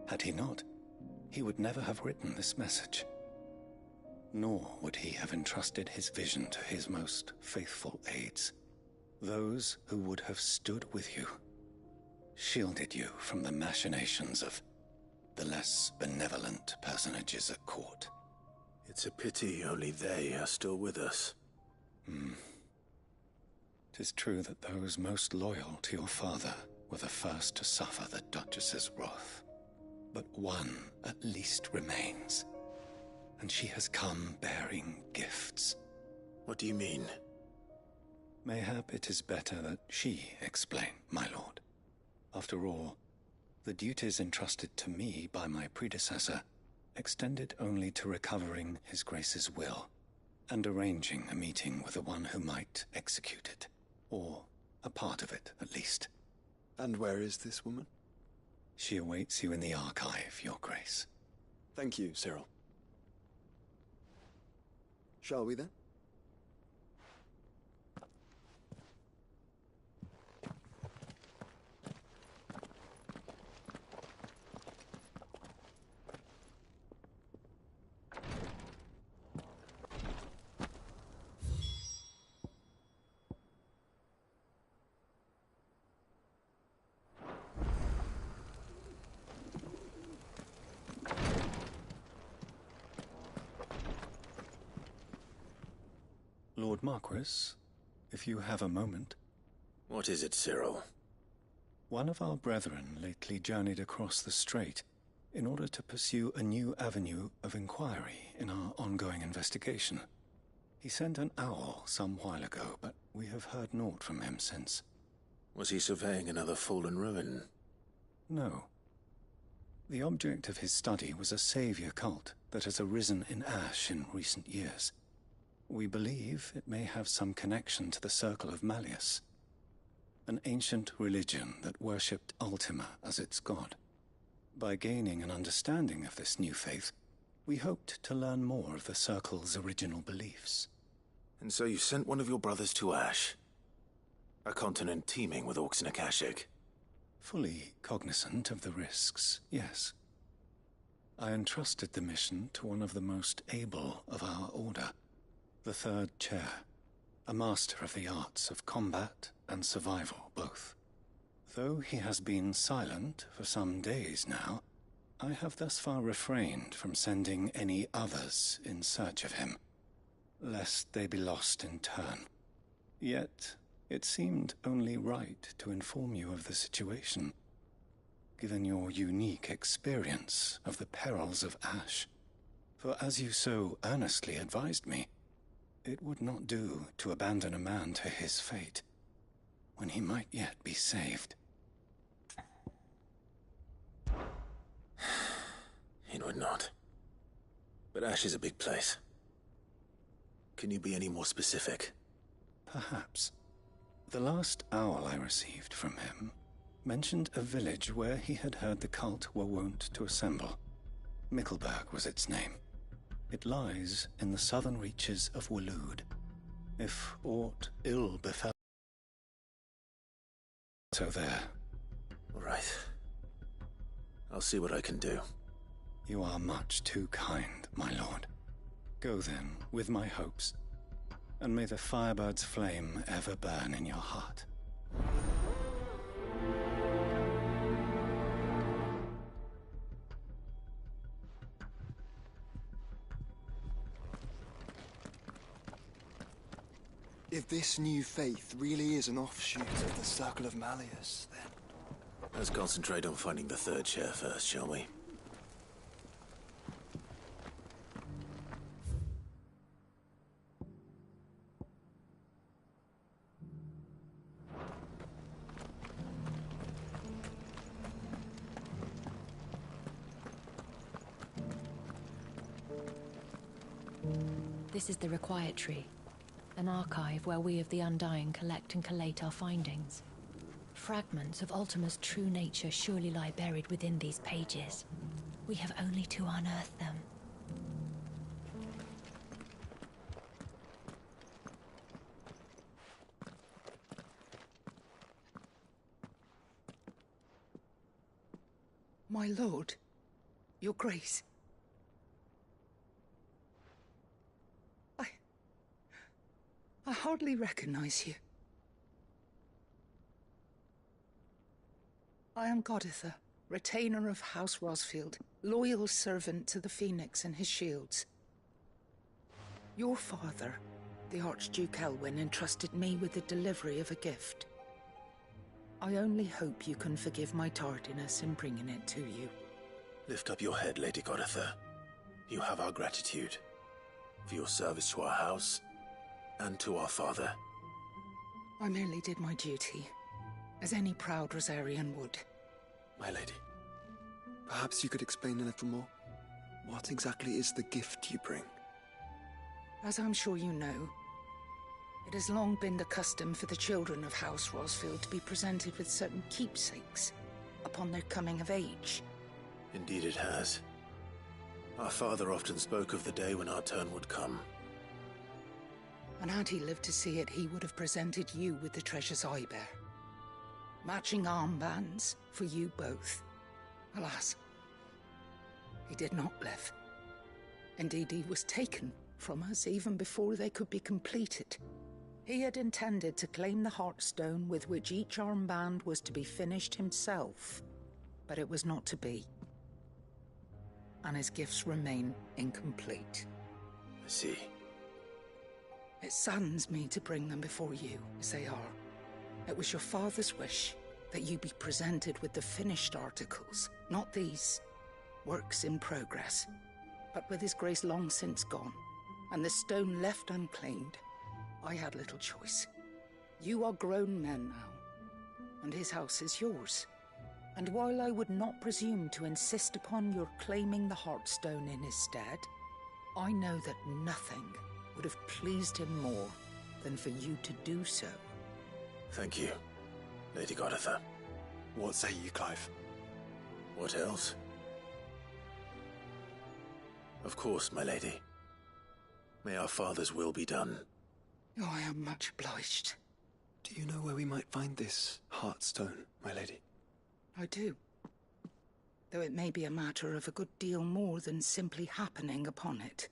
Speaker 3: Had he not, he would never have written this message. Nor would he have entrusted his vision to his most faithful aides. Those who would have stood with you, shielded you from the machinations of the less benevolent personages at court.
Speaker 4: It's a pity only they are still with us.
Speaker 3: 'Tis true that those most loyal to your father were the first to suffer the Duchess's wrath. But one at least remains, and she has come bearing gifts.
Speaker 4: What do you mean?
Speaker 3: Mayhap it is better that she explain, my lord. After all, the duties entrusted to me by my predecessor extended only to recovering His Grace's will and arranging a meeting with the one who might execute it, or a part of it at least.
Speaker 5: And where is this woman?
Speaker 3: She awaits you in the archive, Your Grace.
Speaker 5: Thank you, Cyril. Shall we then?
Speaker 3: Lord Marquis, if you have a moment.
Speaker 4: What is it, Cyril?
Speaker 3: One of our brethren lately journeyed across the strait in order to pursue a new avenue of inquiry in our ongoing investigation. He sent an owl some while ago, but we have heard naught from him since.
Speaker 4: Was he surveying another fallen ruin?
Speaker 3: No. The object of his study was a savior cult that has arisen in Ash in recent years. We believe it may have some connection to the Circle of Malleus, an ancient religion that worshipped Ultima as its god. By gaining an understanding of this new faith, we hoped to learn more of the Circle's original beliefs.
Speaker 4: And so you sent one of your brothers to Ash, a continent teeming with orcs and Akashic.
Speaker 3: Fully cognizant of the risks, yes. I entrusted the mission to one of the most able of our order, the Third Chair, a master of the arts of combat and survival both. Though he has been silent for some days now, I have thus far refrained from sending any others in search of him, lest they be lost in turn. Yet, it seemed only right to inform you of the situation, given your unique experience of the perils of Ash. For as you so earnestly advised me, it would not do to abandon a man to his fate, when he might yet be saved.
Speaker 4: It would not. But Ash is a big place. Can you be any more specific?
Speaker 3: Perhaps. The last owl I received from him mentioned a village where he had heard the cult were wont to assemble. Mickleburg was its name. It lies in the southern reaches of Waloed. If aught ill befell... So there.
Speaker 4: All right. I'll see what I can do.
Speaker 3: You are much too kind, my lord. Go then, with my hopes, and may the Firebird's flame ever burn in your heart.
Speaker 5: If this new faith really is an offshoot of the Circle of Malleus, then...
Speaker 4: Let's concentrate on finding the Third Chair first, shall we?
Speaker 21: This is the required tree.
Speaker 10: An archive where we of the Undying collect and collate our findings. Fragments of Ultima's true nature surely lie buried within these pages. We have only to unearth them.
Speaker 20: My lord, your grace. I hardly recognize you. I am Goditha, retainer of House Rosfield, loyal servant to the Phoenix and his shields. Your father, the Archduke Elwyn, entrusted me with the delivery of a gift. I only hope you can forgive my tardiness in bringing it to you.
Speaker 4: Lift up your head, Lady Goditha. You have our gratitude for your service to our house and to our father.
Speaker 20: I merely did my duty, as any proud Rosarian would.
Speaker 5: My lady, perhaps you could explain a little more? What exactly is the gift you bring?
Speaker 20: As I'm sure you know, it has long been the custom for the children of House Rosfield to be presented with certain keepsakes upon their coming of age.
Speaker 4: Indeed it has. Our father often spoke of the day when our turn would come.
Speaker 20: And had he lived to see it, he would have presented you with the treasures I bear. Matching armbands for you both. Alas, he did not live. Indeed, he was taken from us even before they could be completed. He had intended to claim the Heartstone with which each armband was to be finished himself, but it was not to be. And his gifts remain incomplete.
Speaker 4: I see.
Speaker 20: It saddens me to bring them before you, as they are. It was your father's wish that you be presented with the finished articles, not these, works in progress. But with his grace long since gone, and the stone left unclaimed, I had little choice. You are grown men now, and his house is yours. And while I would not presume to insist upon your claiming the Heartstone in his stead, I know that nothing would have pleased him more than for you to do so.
Speaker 4: Thank you, Lady Goditha.
Speaker 5: What say you, Clive?
Speaker 4: What else? Of course, my lady. May our father's will be done.
Speaker 20: Oh, I am much obliged.
Speaker 5: Do you know where we might find this Heartstone, my lady?
Speaker 20: I do. Though it may be a matter of a good deal more than simply happening upon it.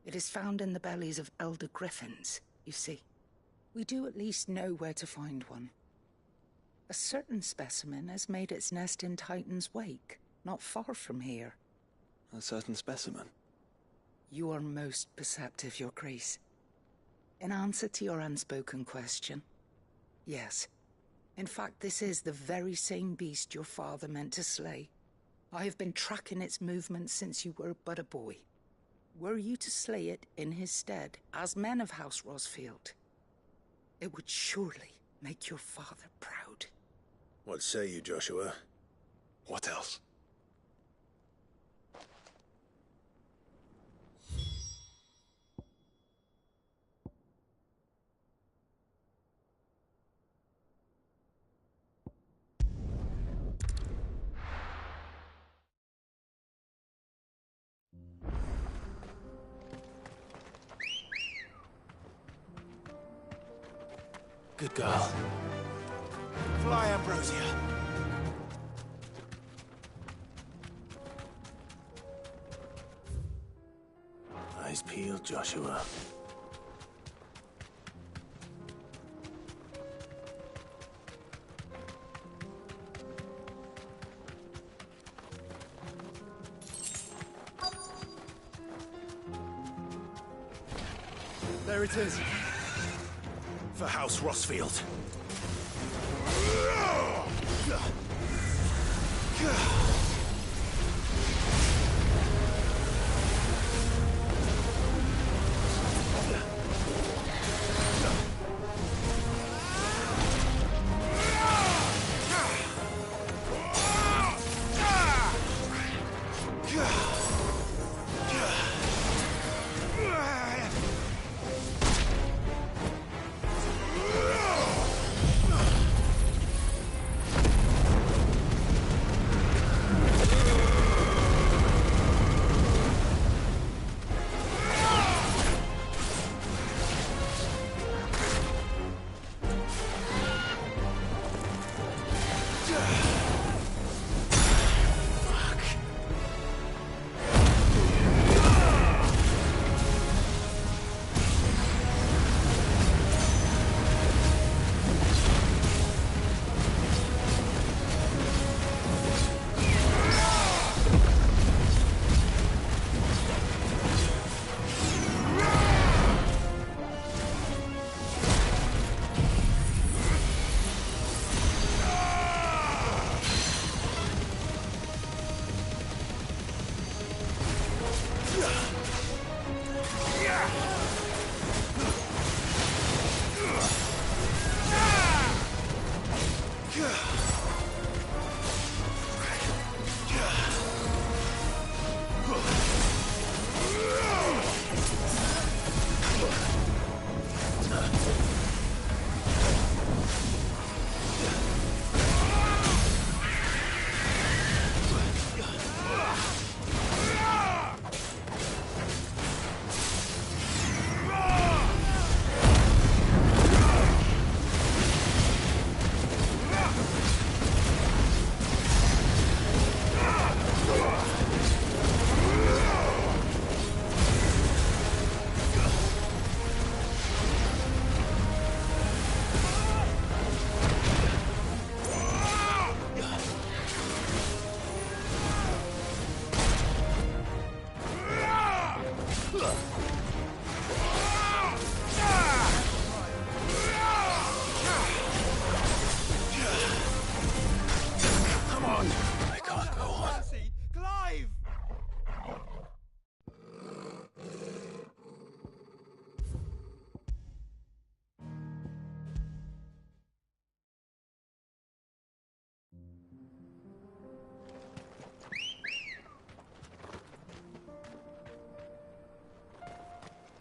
Speaker 20: It is found in the bellies of elder griffins, you see. We do at least know where to find one. A certain specimen has made its nest in Titan's Wake, not far from here.
Speaker 5: A certain specimen?
Speaker 20: You are most perceptive, Your Grace. In answer to your unspoken question, yes. In fact, this is the very same beast your father meant to slay. I have been tracking its movements since you were but a boy. Were you to slay it in his stead, as men of House Rosfield, it would surely make your father proud.
Speaker 4: What say you, Joshua?
Speaker 5: What else?
Speaker 4: Good girl.
Speaker 17: Fly, Ambrosia.
Speaker 4: Eyes peeled, Joshua.
Speaker 17: There it is.
Speaker 4: For House Rosfield.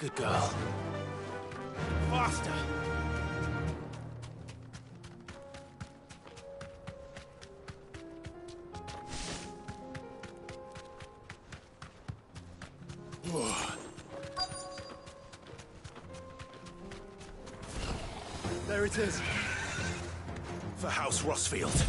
Speaker 4: Good girl. Faster!
Speaker 5: There it is.
Speaker 4: For House Rossfield.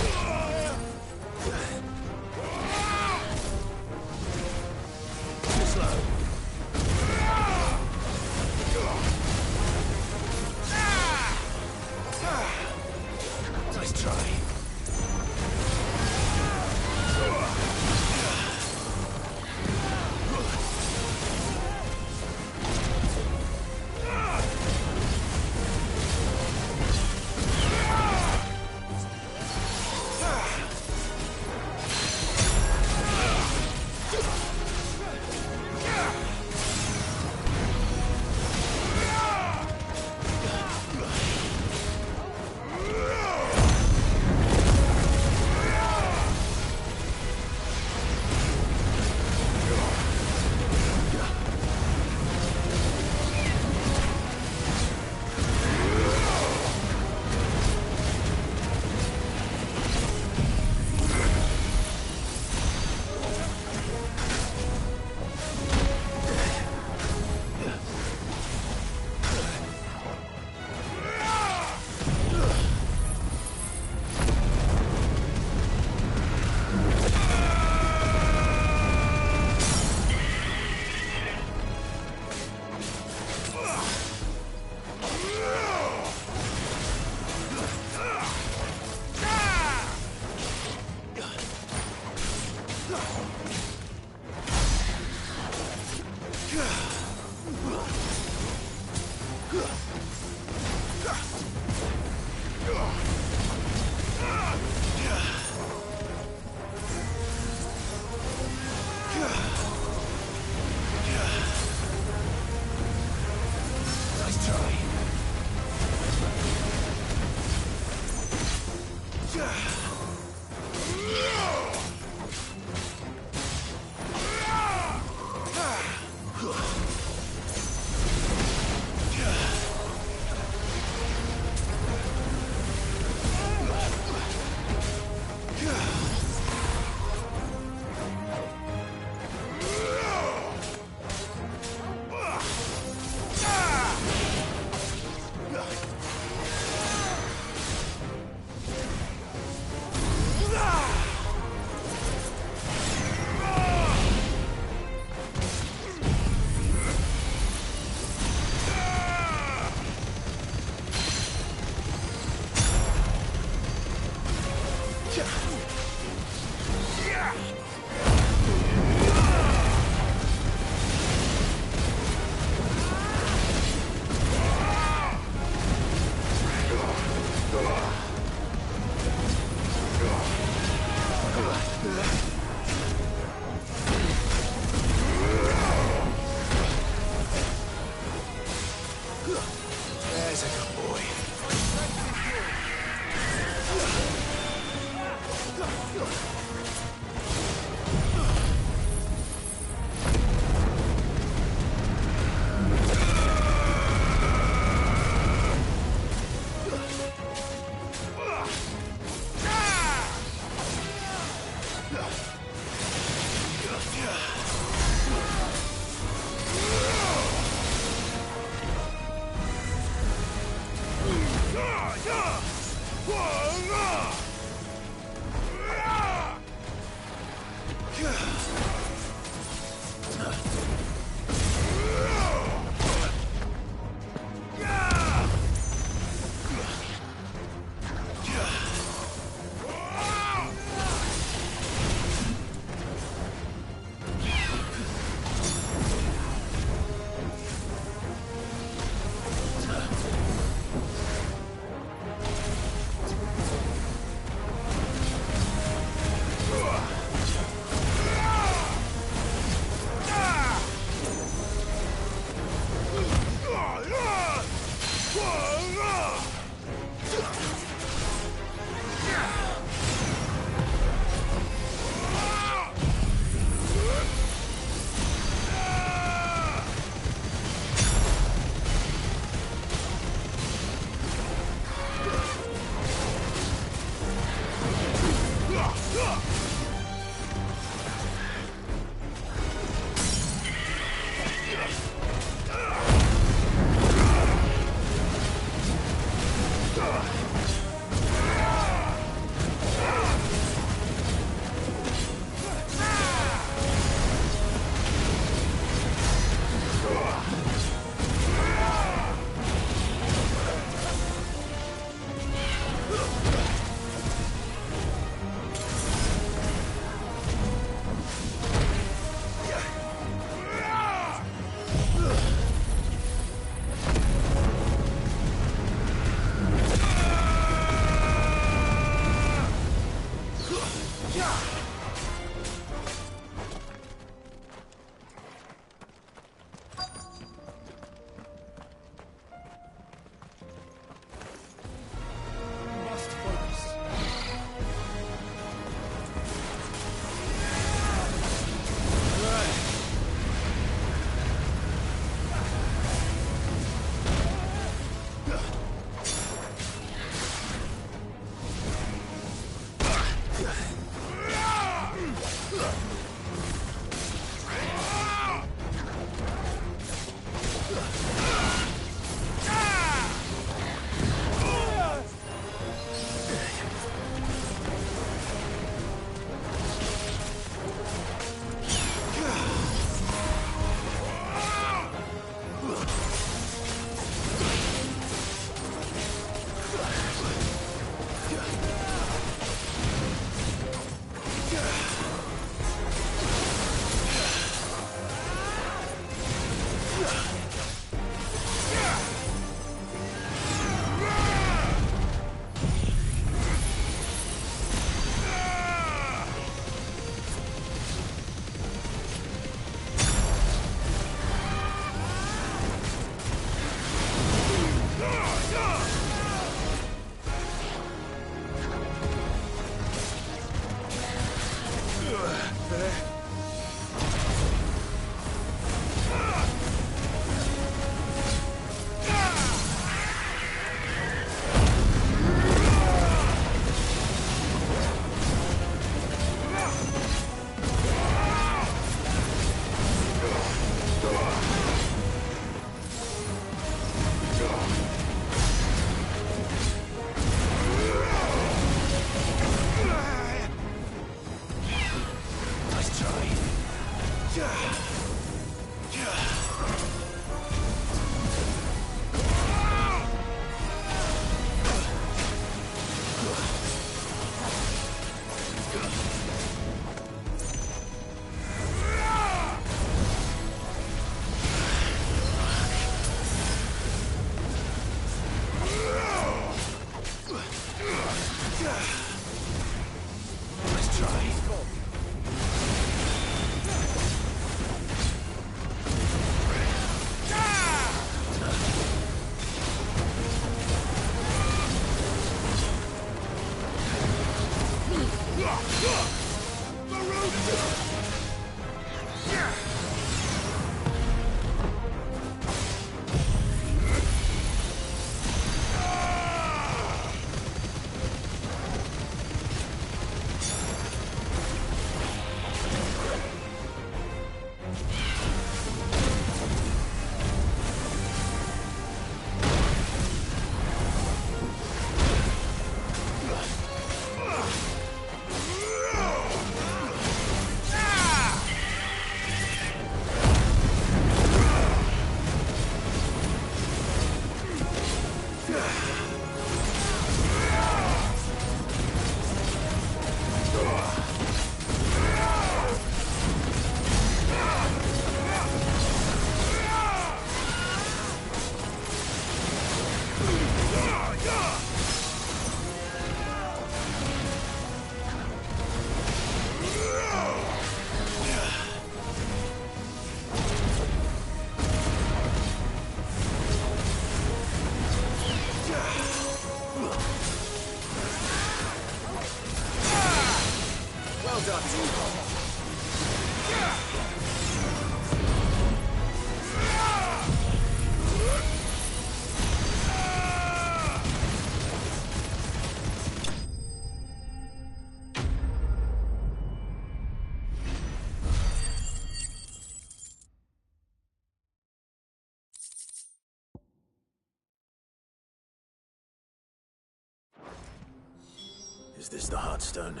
Speaker 4: Is this the Heartstone?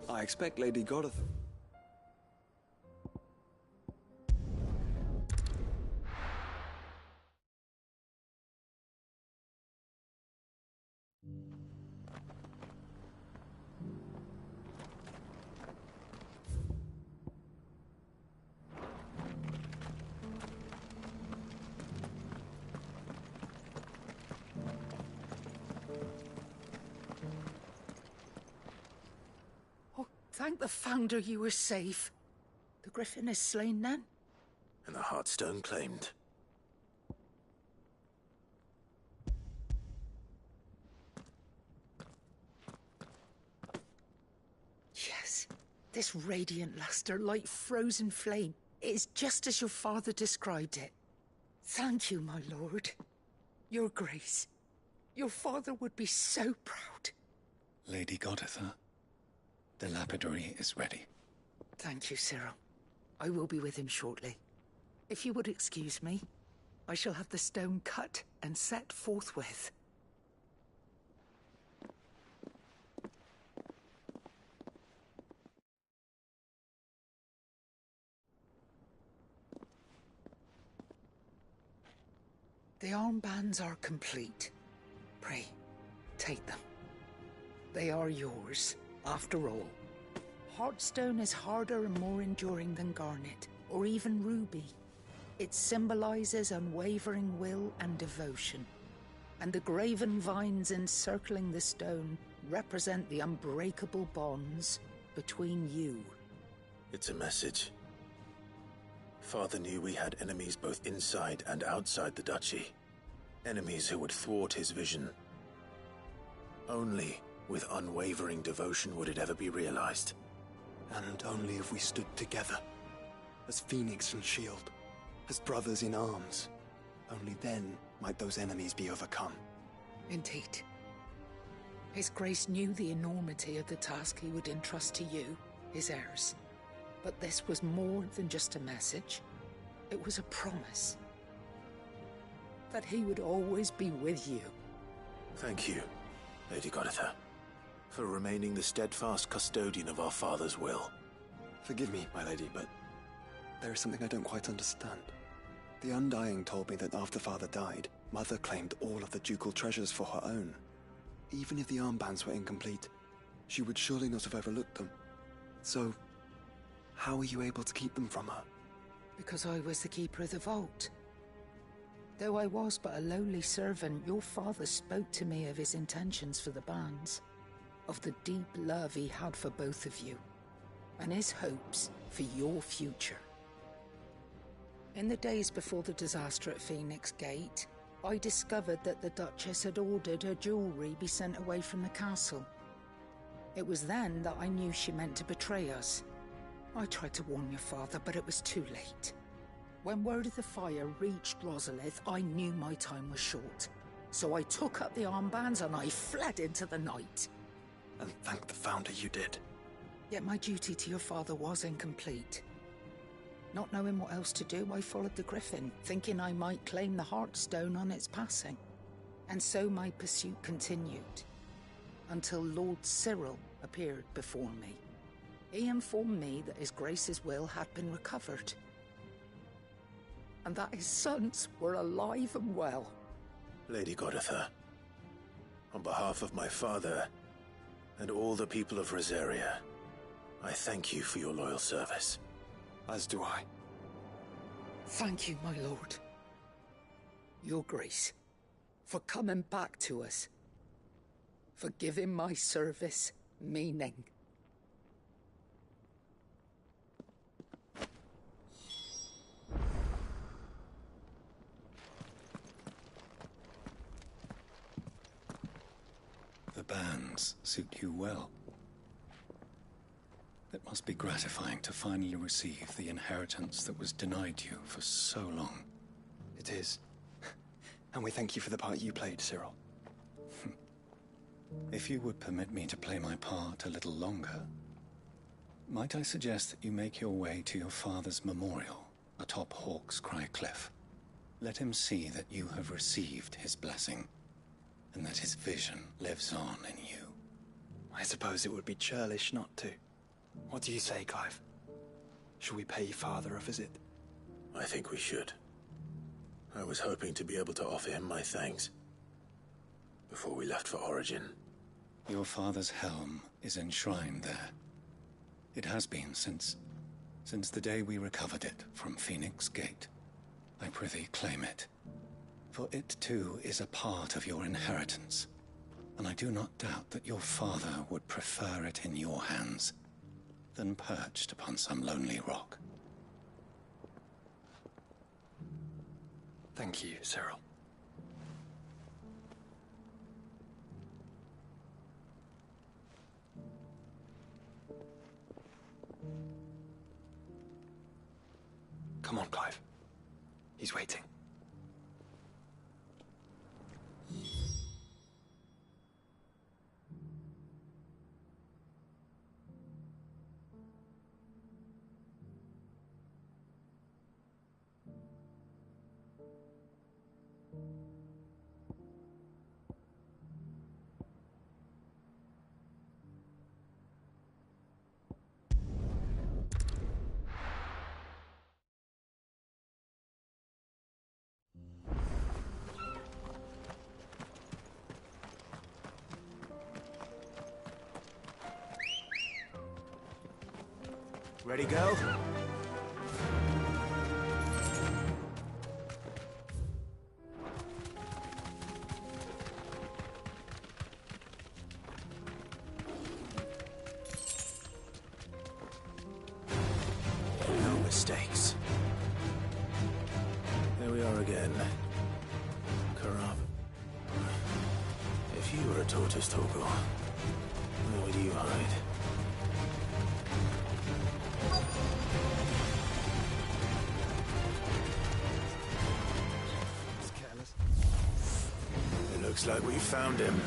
Speaker 5: I expect Lady Godeth.
Speaker 20: Thank the Founder you were safe. The Griffin is slain then?
Speaker 4: And the Heartstone claimed.
Speaker 20: Yes. This radiant luster, like frozen flame, it is just as your father described it. Thank you, my lord. Your Grace. Your father would be so proud.
Speaker 3: Lady Godetha, the lapidary is ready.
Speaker 20: Thank you, Cyril. I will be with him shortly. If you would excuse me, I shall have the stone cut and set forthwith. The armbands are complete. Pray, take them. They are yours, after all. Heartstone is harder and more enduring than garnet, or even ruby. It symbolizes unwavering will and devotion. And the graven vines encircling the stone represent the unbreakable bonds between you.
Speaker 4: It's a message. Father knew we had enemies both inside and outside the duchy. Enemies who would thwart his vision. Only with unwavering devotion would it ever be realized.
Speaker 5: And only if we stood together, as Phoenix and Shield, as brothers in arms. Only then might those enemies be overcome.
Speaker 20: Indeed. His Grace knew the enormity of the task he would entrust to you, his heirs. But this was more than just a message. It was a promise. That he would always be with you.
Speaker 4: Thank you, Lady Godetha, for remaining the steadfast custodian of our father's will.
Speaker 5: Forgive me, my lady, but there is something I don't quite understand. The Undying told me that after Father died, Mother claimed all of the ducal treasures for her own. Even if the armbands were incomplete, she would surely not have overlooked them. So, how were you able to keep them from her?
Speaker 20: Because I was the keeper of the vault. Though I was but a lowly servant, your father spoke to me of his intentions for the bands, of the deep love he had for both of you, and his hopes for your future. In the days before the disaster at Phoenix Gate, I discovered that the Duchess had ordered her jewelry be sent away from the castle. It was then that I knew she meant to betray us. I tried to warn your father, but it was too late. When word of the fire reached Rosalith, I knew my time was short. So I took up the armbands and I fled into the night.
Speaker 5: And thank the Founder you did.
Speaker 20: Yet my duty to your father was incomplete. Not knowing what else to do, I followed the Griffin, thinking I might claim the Heartstone on its passing. And so my pursuit continued, until Lord Cyril appeared before me. He informed me that His Grace's will had been recovered, and that his sons were alive and well.
Speaker 4: Lady Godetha, on behalf of my father and all the people of Rosaria, I thank you for your loyal service.
Speaker 5: As do I.
Speaker 20: Thank you, my lord. Your Grace, for coming back to us, for giving my service meaning.
Speaker 3: The bands suit you well. It must be gratifying to finally receive the inheritance that was denied you for so long.
Speaker 5: It is. And we thank you for the part you played, Cyril.
Speaker 3: If you would permit me to play my part a little longer, might I suggest that you make your way to your father's memorial atop Hawk's Cry Cliff? Let him see that you have received his blessing. and that his vision lives on in you.
Speaker 5: I suppose it would be churlish not to. What do you say, Clive? Shall we pay Father a visit?
Speaker 4: I think we should. I was hoping to be able to offer him my thanks before we left for Origin.
Speaker 3: Your father's helm is enshrined there. It has been since the day we recovered it from Phoenix Gate. I prithee claim it, for it too is a part of your inheritance, and I do not doubt that your father would prefer it in your hands than perched upon some lonely rock.
Speaker 5: Thank you, Cyril. Come on, Clive. He's waiting.
Speaker 8: Ready, go?
Speaker 4: No mistakes. There we are again. Karab. If you were a tortoise, Torgal, where would you hide? Looks like we found him.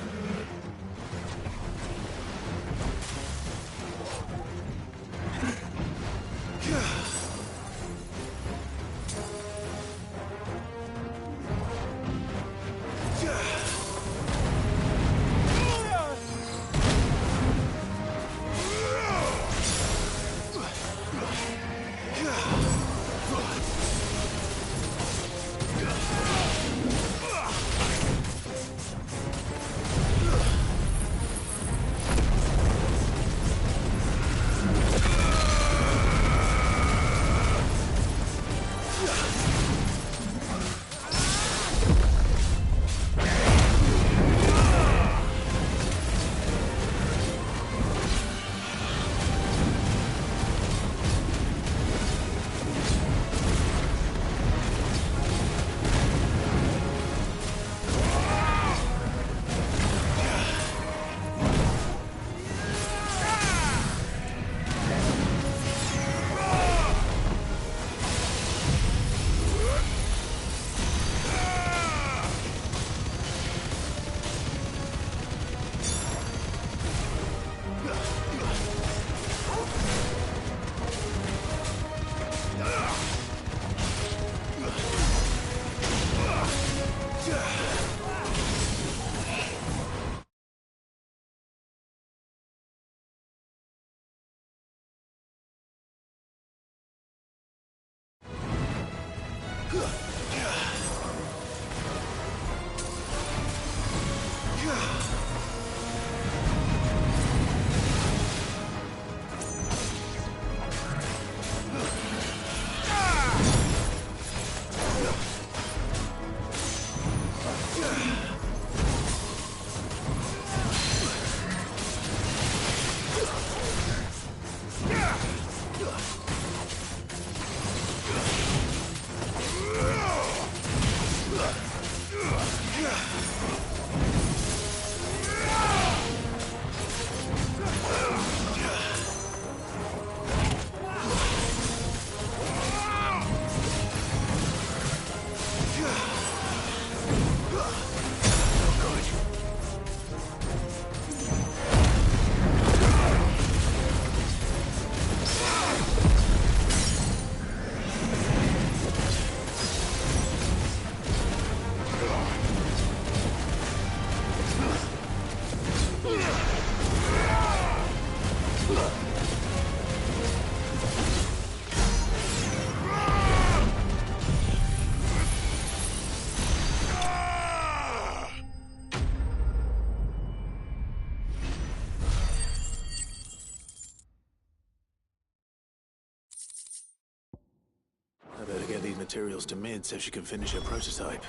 Speaker 4: materials to Mid so she can finish her prototype.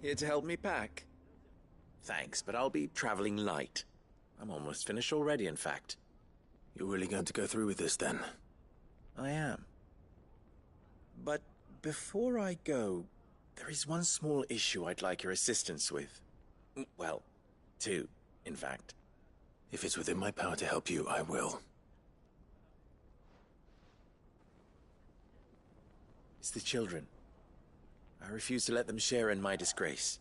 Speaker 8: Here to help me pack? Thanks, but I'll be traveling light. I'm almost finished already, in fact.
Speaker 4: You're really going to go through with this, then?
Speaker 8: I am. But before I go, there is one small issue I'd like your assistance with. Well, two, in fact.
Speaker 4: If it's within my power to help you, I will.
Speaker 8: It's the children. I refuse to let them share in my disgrace.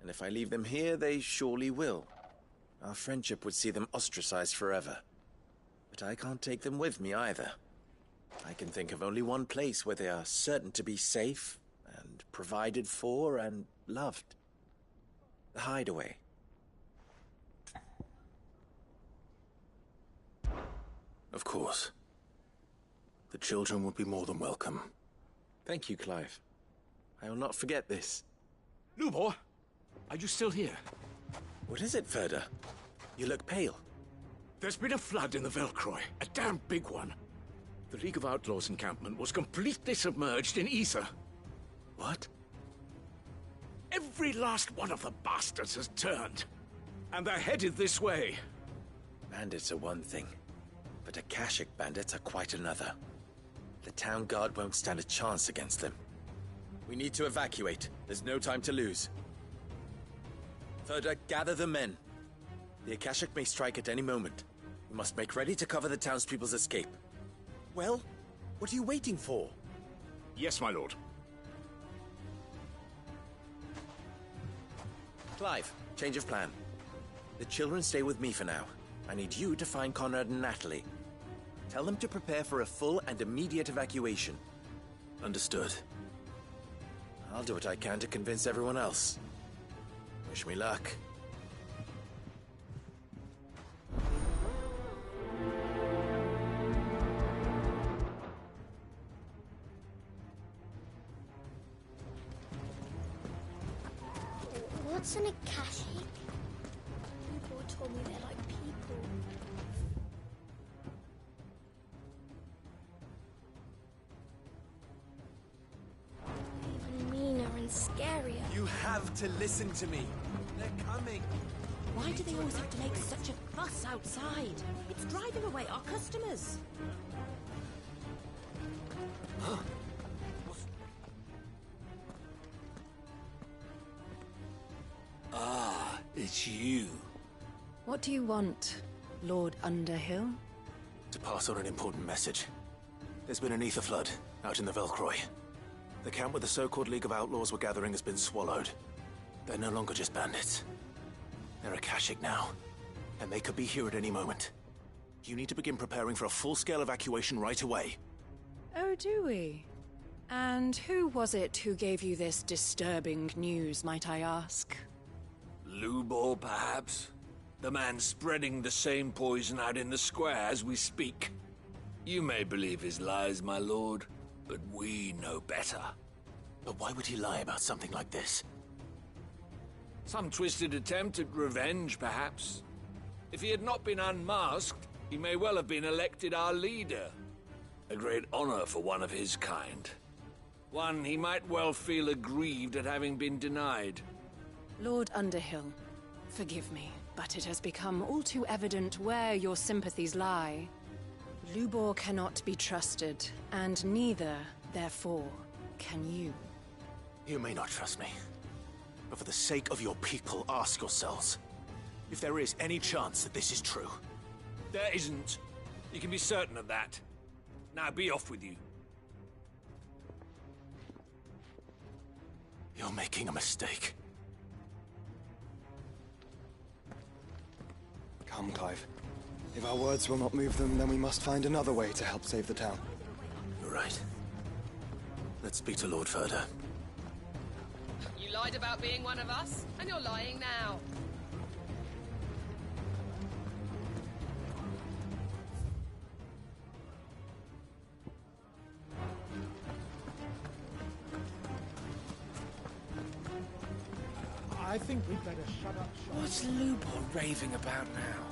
Speaker 8: And if I leave them here, they surely will. Our friendship would see them ostracized forever. But I can't take them with me either. I can think of only one place where they are certain to be safe, and provided for, and loved. The Hideaway.
Speaker 4: Of course. The children would be more than welcome.
Speaker 8: Thank you, Clive. I will not forget this.
Speaker 22: Lubor, are you still here?
Speaker 8: What is it, Ferda? You look pale.
Speaker 22: There's been a flood in the Velcroy, a damn big one. The League of Outlaws encampment was completely submerged in ether.
Speaker 8: What?
Speaker 22: Every last one of the bastards has turned, and they're headed this way.
Speaker 8: Bandits are one thing, but Akashic bandits are quite another. The town guard won't stand a chance against them. We need to evacuate. There's no time to lose. Ferda, gather the men. The Akashic may strike at any moment. We must make ready to cover the townspeople's escape. Well, what are you waiting for?
Speaker 22: Yes, my lord.
Speaker 8: Clive, change of plan. The children stay with me for now. I need you to find Conrad and Natalie. Tell them to prepare for a full and immediate evacuation.
Speaker 4: Understood.
Speaker 8: I'll do what I can to convince everyone else. Wish me luck.
Speaker 12: What's an Akashic? People told me they're like people. Even meaner and scarier.
Speaker 8: You have to listen to me. They're coming.
Speaker 23: Why do they always have to make such a fuss outside? It's driving away our customers.
Speaker 17: Ah, it's you.
Speaker 21: What do you want, Lord Underhill?
Speaker 4: To pass on an important message. There's been an ether flood out in the Velcroy. The camp where the so-called League of Outlaws were gathering has been swallowed. They're no longer just bandits. They're Akashic now, and they could be here at any moment. You need to begin preparing for a full-scale evacuation right away.
Speaker 6: Oh, do we? And who was it who gave you this disturbing news, might I ask?
Speaker 17: Lubor, perhaps? The man spreading the same poison out in the square as we speak. You may believe his lies, my lord, but we know better.
Speaker 4: But why would he lie about something like this?
Speaker 17: Some twisted attempt at revenge, perhaps. If he had not been unmasked, he may well have been elected our leader. A great honor for one of his kind. One he might well feel aggrieved at having been denied.
Speaker 6: Lord Underhill, forgive me, but it has become all too evident where your sympathies lie. Lubor cannot be trusted, and neither, therefore, can you.
Speaker 4: You may not trust me, but for the sake of your people, ask yourselves if there is any chance that this is true.
Speaker 17: There isn't. You can be certain of that. Now be off with you.
Speaker 4: You're making a mistake.
Speaker 5: Come, Clive. If our words will not move them, then we must find another way to help save the town.
Speaker 4: You're right. Let's speak to Lord Ferda.
Speaker 9: You lied about being one of us, and you're lying now.
Speaker 11: I think we'd better shut up shop.
Speaker 17: What's Lubor raving about now?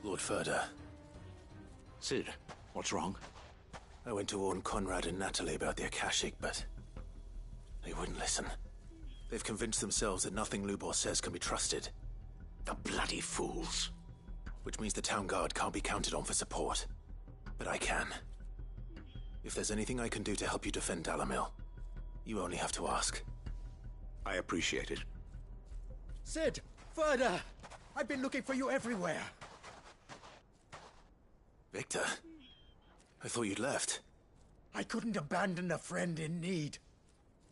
Speaker 4: Lord Ferda.
Speaker 22: Sid, what's wrong?
Speaker 4: I went to warn Conrad and Natalie about the Akashic, but they wouldn't listen. They've convinced themselves that nothing Lubor says can be trusted.
Speaker 22: The bloody fools.
Speaker 4: Which means the town guard can't be counted on for support. But I can. If there's anything I can do to help you defend Dalamil, you only have to ask.
Speaker 22: I appreciate it.
Speaker 11: Sid! Ferda! I've been looking for you everywhere.
Speaker 4: Victor? I thought you'd left.
Speaker 11: I couldn't abandon a friend in need.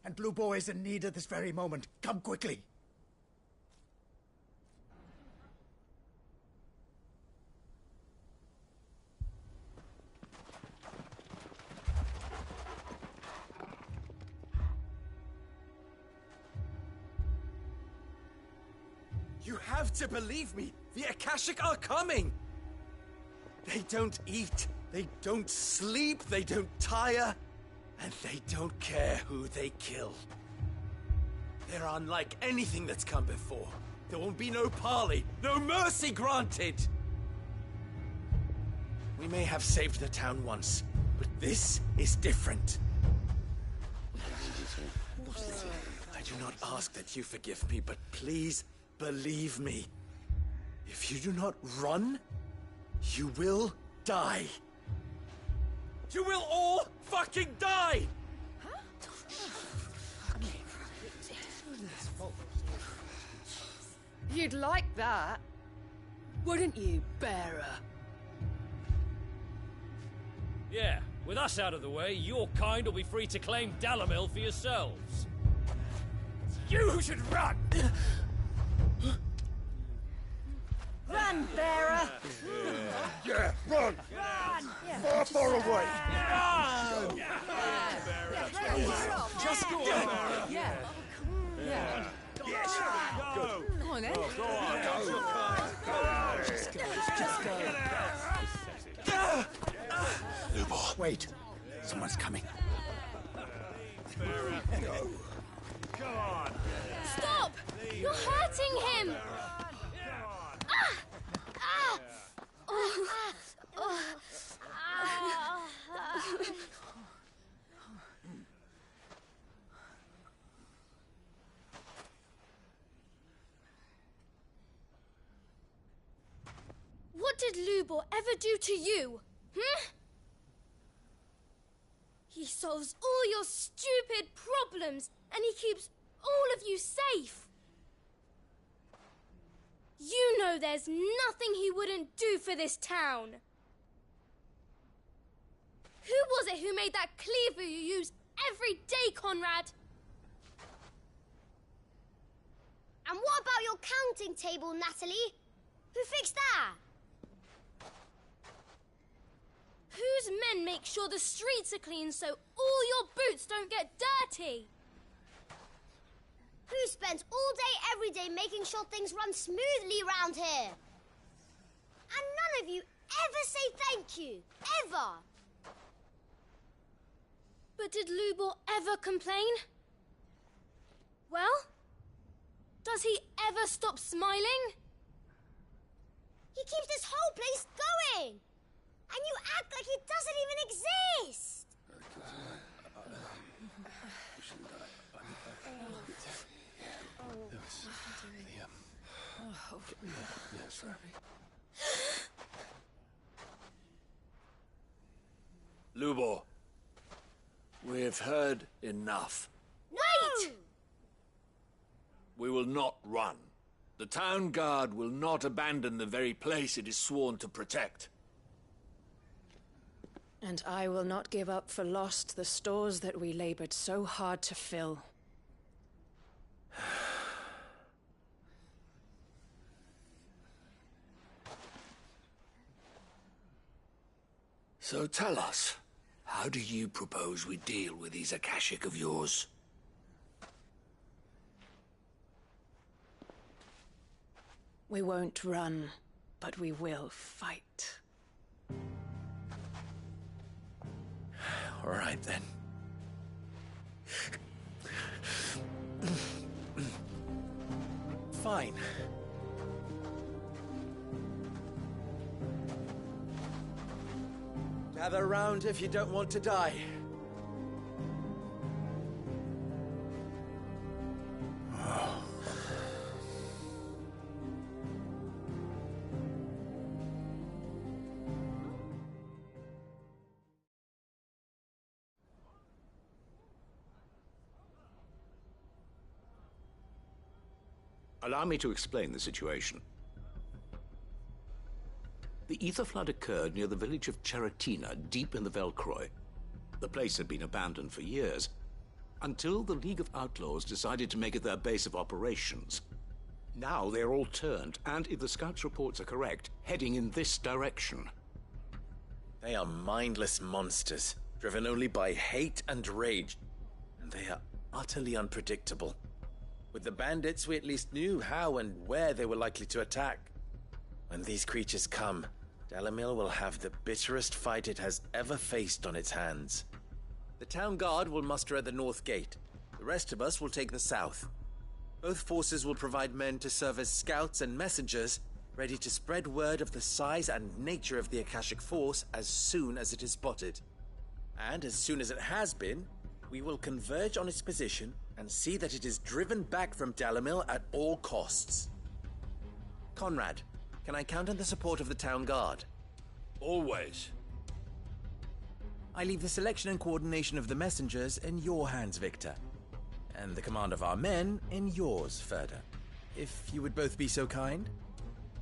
Speaker 11: And Lubor is in need at this very moment. Come quickly.
Speaker 8: You have to believe me! The Akashic are coming! They don't eat, they don't sleep, they don't tire, and they don't care who they kill. They're unlike anything that's come before. There won't be no parley, no mercy granted! We may have saved the town once, but this is different. I do not ask that you forgive me, but please believe me. If you do not run, you will die. You will all fucking die!
Speaker 9: You'd like that, wouldn't you, bearer?
Speaker 13: Yeah, with us out of the way, your kind will be free to claim Dalamil for yourselves.
Speaker 11: You who should run!
Speaker 9: Run, bearer!
Speaker 11: Yeah, run!
Speaker 9: Run!
Speaker 11: Far away!
Speaker 9: Run!
Speaker 11: Just go on!
Speaker 9: Yeah. Yeah.
Speaker 11: Yes!
Speaker 9: Go! Come on, then.
Speaker 11: Go on!
Speaker 9: Go! Just go. Just go.
Speaker 11: Lubor. Wait. Someone's coming.
Speaker 13: Go. Come on.
Speaker 12: Stop! You're hurting him! What did Lubor ever do to you? He solves all your stupid problems and he keeps all of you safe. You know there's nothing he wouldn't do for this town. Who was it who made that cleaver you use every day, Conrad?
Speaker 24: And what about your counting table, Natalie? Who fixed that?
Speaker 12: Whose men make sure the streets are clean so all your boots don't get dirty?
Speaker 24: Who spends all day, every day making sure things run smoothly round here? And none of you ever say thank you. Ever.
Speaker 12: But did Lubor ever complain? Well, does he ever stop smiling?
Speaker 24: He keeps this whole place going. And you act like he doesn't even exist.
Speaker 17: Lubor, we've heard enough.
Speaker 24: Wait!
Speaker 17: We will not run. The town guard will not abandon the very place it is sworn to protect.
Speaker 6: And I will not give up for lost the stores that we labored so hard to fill.
Speaker 17: So tell us, how do you propose we deal with these Akashic of yours?
Speaker 6: We won't run, but we will fight.
Speaker 8: All right, then. Fine. Gather round if you don't want to die.
Speaker 22: Allow me to explain the situation. The ether flood occurred near the village of Cheratina, deep in the Velcroy. The place had been abandoned for years, until the League of Outlaws decided to make it their base of operations. Now they're all turned, and if the Scouts' reports are correct, heading in this direction.
Speaker 8: They are mindless monsters, driven only by hate and rage, and they are utterly unpredictable. With the bandits, we at least knew how and where they were likely to attack. When these creatures come, Dalamil will have the bitterest fight it has ever faced on its hands. The town guard will muster at the north gate. The rest of us will take the south. Both forces will provide men to serve as scouts and messengers, ready to spread word of the size and nature of the Akashic force as soon as it is spotted. And as soon as it has been, we will converge on its position and see that it is driven back from Dalamil at all costs. Conrad, can I count on the support of the town guard?
Speaker 17: Always.
Speaker 8: I leave the selection and coordination of the messengers in your hands, Victor. And the command of our men in yours, Ferda. If you would both be so kind.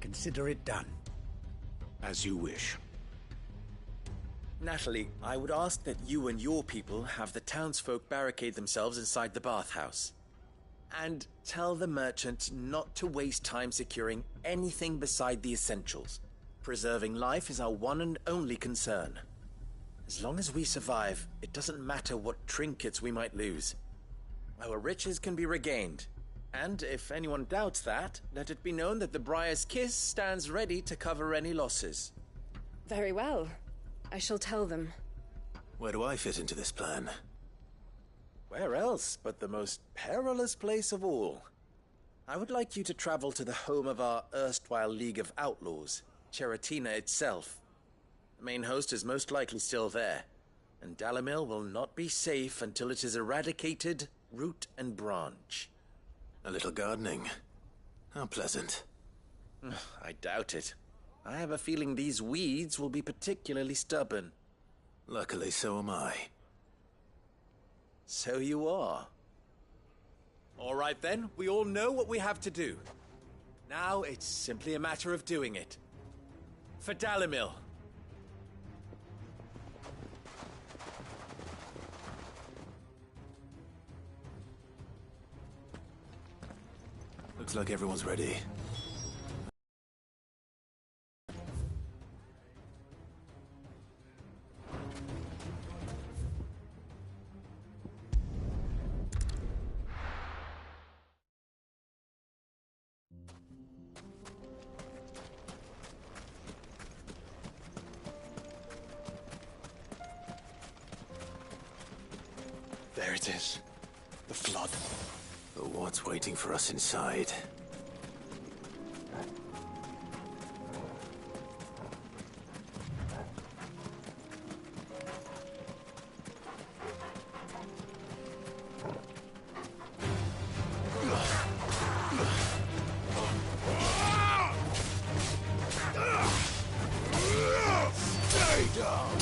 Speaker 11: Consider it done.
Speaker 22: As you wish.
Speaker 8: Natalie, I would ask that you and your people have the townsfolk barricade themselves inside the bathhouse. And tell the merchant not to waste time securing anything beside the essentials. Preserving life is our one and only concern. As long as we survive, it doesn't matter what trinkets we might lose. Our riches can be regained. And if anyone doubts that, let it be known that the Briar's Kiss stands ready to cover any losses.
Speaker 6: Very well. I shall tell them.
Speaker 4: Where do I fit into this plan?
Speaker 8: Where else but the most perilous place of all? I would like you to travel to the home of our erstwhile League of Outlaws, Cheratina itself. The main host is most likely still there, and Dalamil will not be safe until it is eradicated, root and branch.
Speaker 4: A little gardening. How pleasant.
Speaker 8: I doubt it. I have a feeling these weeds will be particularly stubborn.
Speaker 4: Luckily, so am I.
Speaker 8: So you are. All right then, we all know what we have to do. Now it's simply a matter of doing it. For Dalamil.
Speaker 4: Looks like everyone's ready.
Speaker 5: There it is. The flood.
Speaker 4: But what's waiting for us inside?
Speaker 17: Stay down!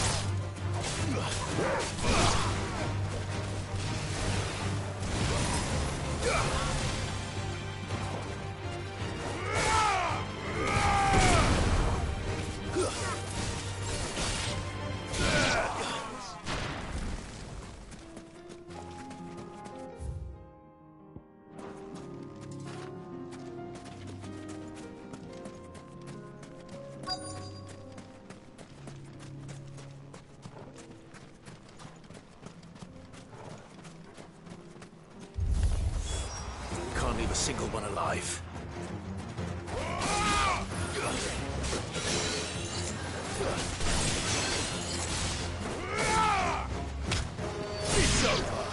Speaker 17: can't leave a single one alive. It's over.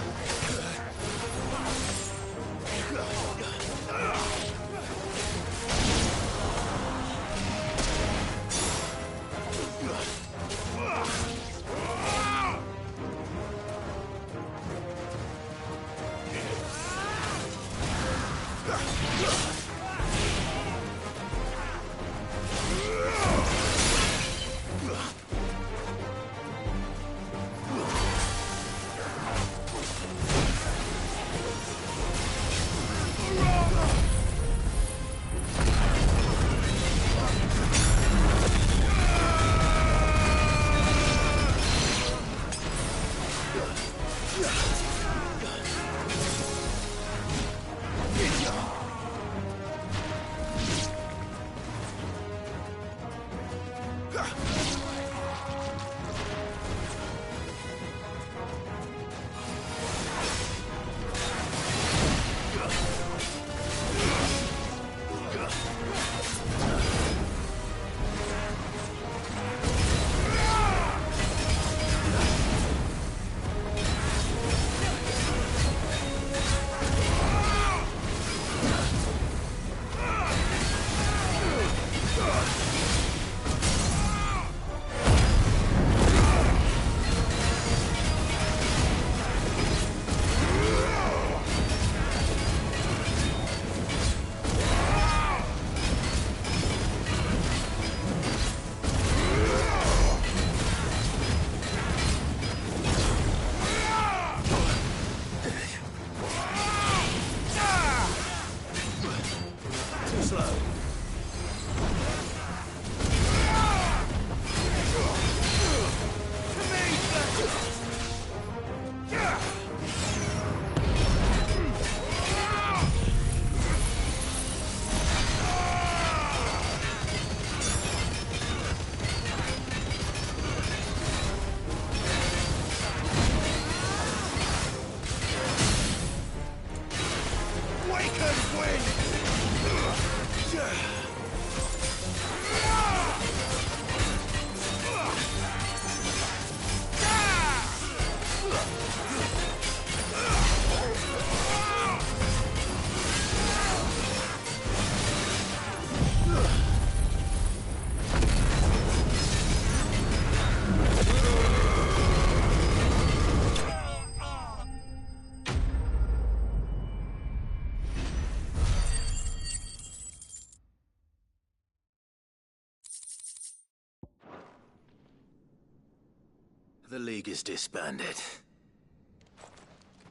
Speaker 17: The League is disbanded.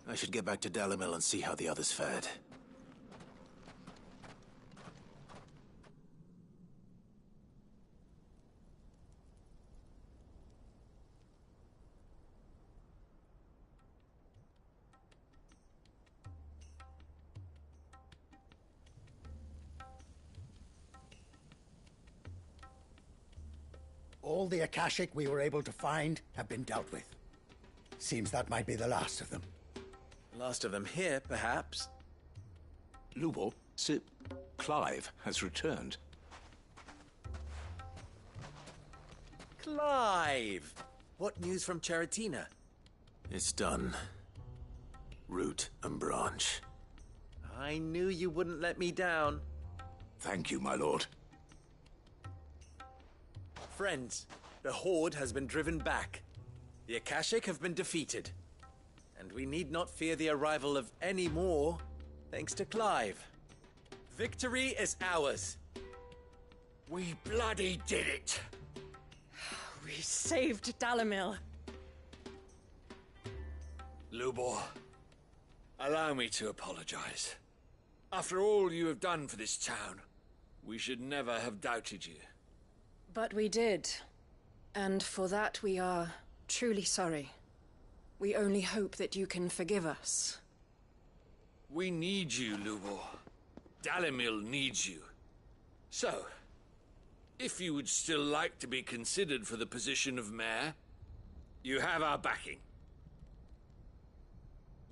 Speaker 17: I should get back to Dalimil and see how the others fared.
Speaker 11: All the Akashic we were able to find have been dealt with. Seems that might be the last of them.
Speaker 8: Last of them here, perhaps.
Speaker 22: Lubo, Sir Clive has returned.
Speaker 8: Clive! What news from Charatina?
Speaker 4: It's done. Root and branch.
Speaker 8: I knew you wouldn't let me down.
Speaker 22: Thank you, my lord.
Speaker 8: Friends, the Horde has been driven back. The Akashic have been defeated. And we need not fear the arrival of any more, thanks to Clive. Victory is ours.
Speaker 17: We bloody did it!
Speaker 19: We saved Dalimil.
Speaker 17: Lubor, allow me to apologize. After all you have done for this town, we should never have doubted you.
Speaker 6: But we did. And for that we are truly sorry. We only hope that you can forgive us.
Speaker 17: We need you, Lubor. Dalimil needs you. So, if you would still like to be considered for the position of mayor, you have our backing.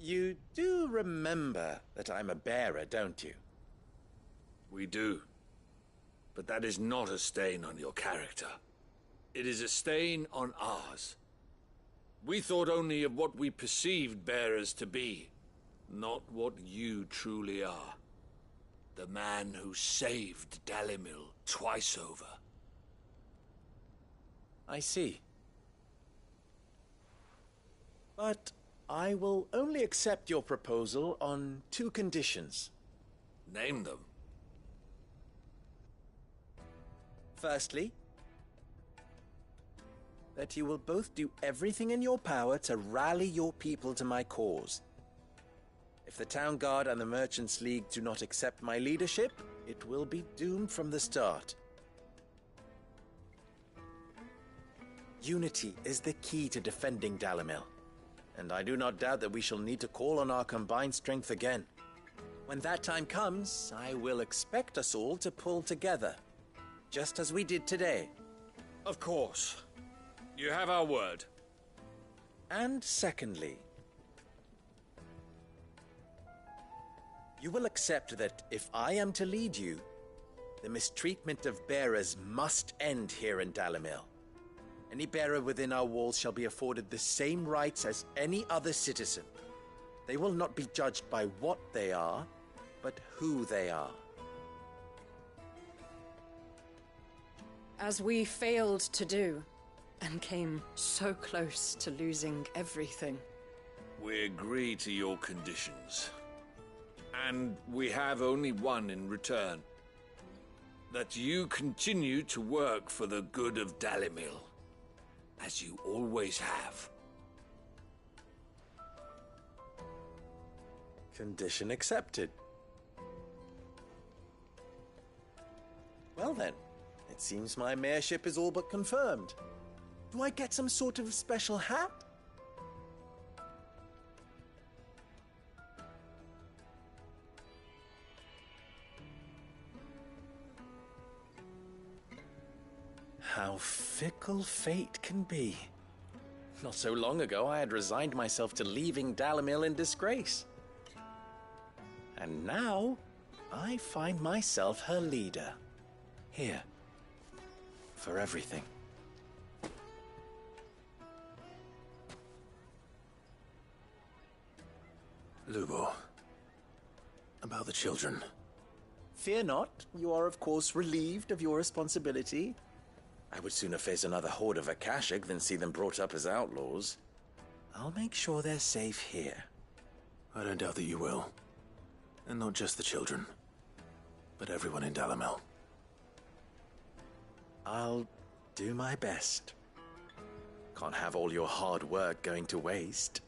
Speaker 8: You do remember that I'm a bearer, don't you?
Speaker 17: We do. But that is not a stain on your character. It is a stain on ours. We thought only of what we perceived bearers to be, not what you truly are. The man who saved Dalimil twice over.
Speaker 8: I see. But I will only accept your proposal on 2 conditions.
Speaker 17: Name them.
Speaker 8: Firstly, that you will both do everything in your power to rally your people to my cause. If the Town Guard and the Merchants League do not accept my leadership, it will be doomed from the start. Unity is the key to defending Dalimil, and I do not doubt that we shall need to call on our combined strength again. When that time comes, I will expect us all to pull together, just as we did today.
Speaker 17: Of course. You have our word.
Speaker 8: And secondly, you will accept that if I am to lead you, the mistreatment of bearers must end here in Dalimil. Any bearer within our walls shall be afforded the same rights as any other citizen. They will not be judged by what they are, but who they are.
Speaker 6: As we failed to do, and came so close to losing everything.
Speaker 17: We agree to your conditions. And we have only one in return. That you continue to work for the good of Dalimil, as you always have.
Speaker 8: Condition accepted. Well then, it seems my mayorship is all but confirmed. Do I get some sort of special hat? How fickle fate can be. Not so long ago, I had resigned myself to leaving Dalimil in disgrace. And now, I find myself her leader. Here. For everything.
Speaker 4: Lubo, about the children.
Speaker 8: Fear not, you are of course relieved of your responsibility. I would sooner face another horde of Akashic than see them brought up as outlaws. I'll make sure they're safe here.
Speaker 4: I don't doubt that you will. And not just the children, but everyone in Dalimil.
Speaker 8: I'll do my best. Can't have all your hard work going to waste.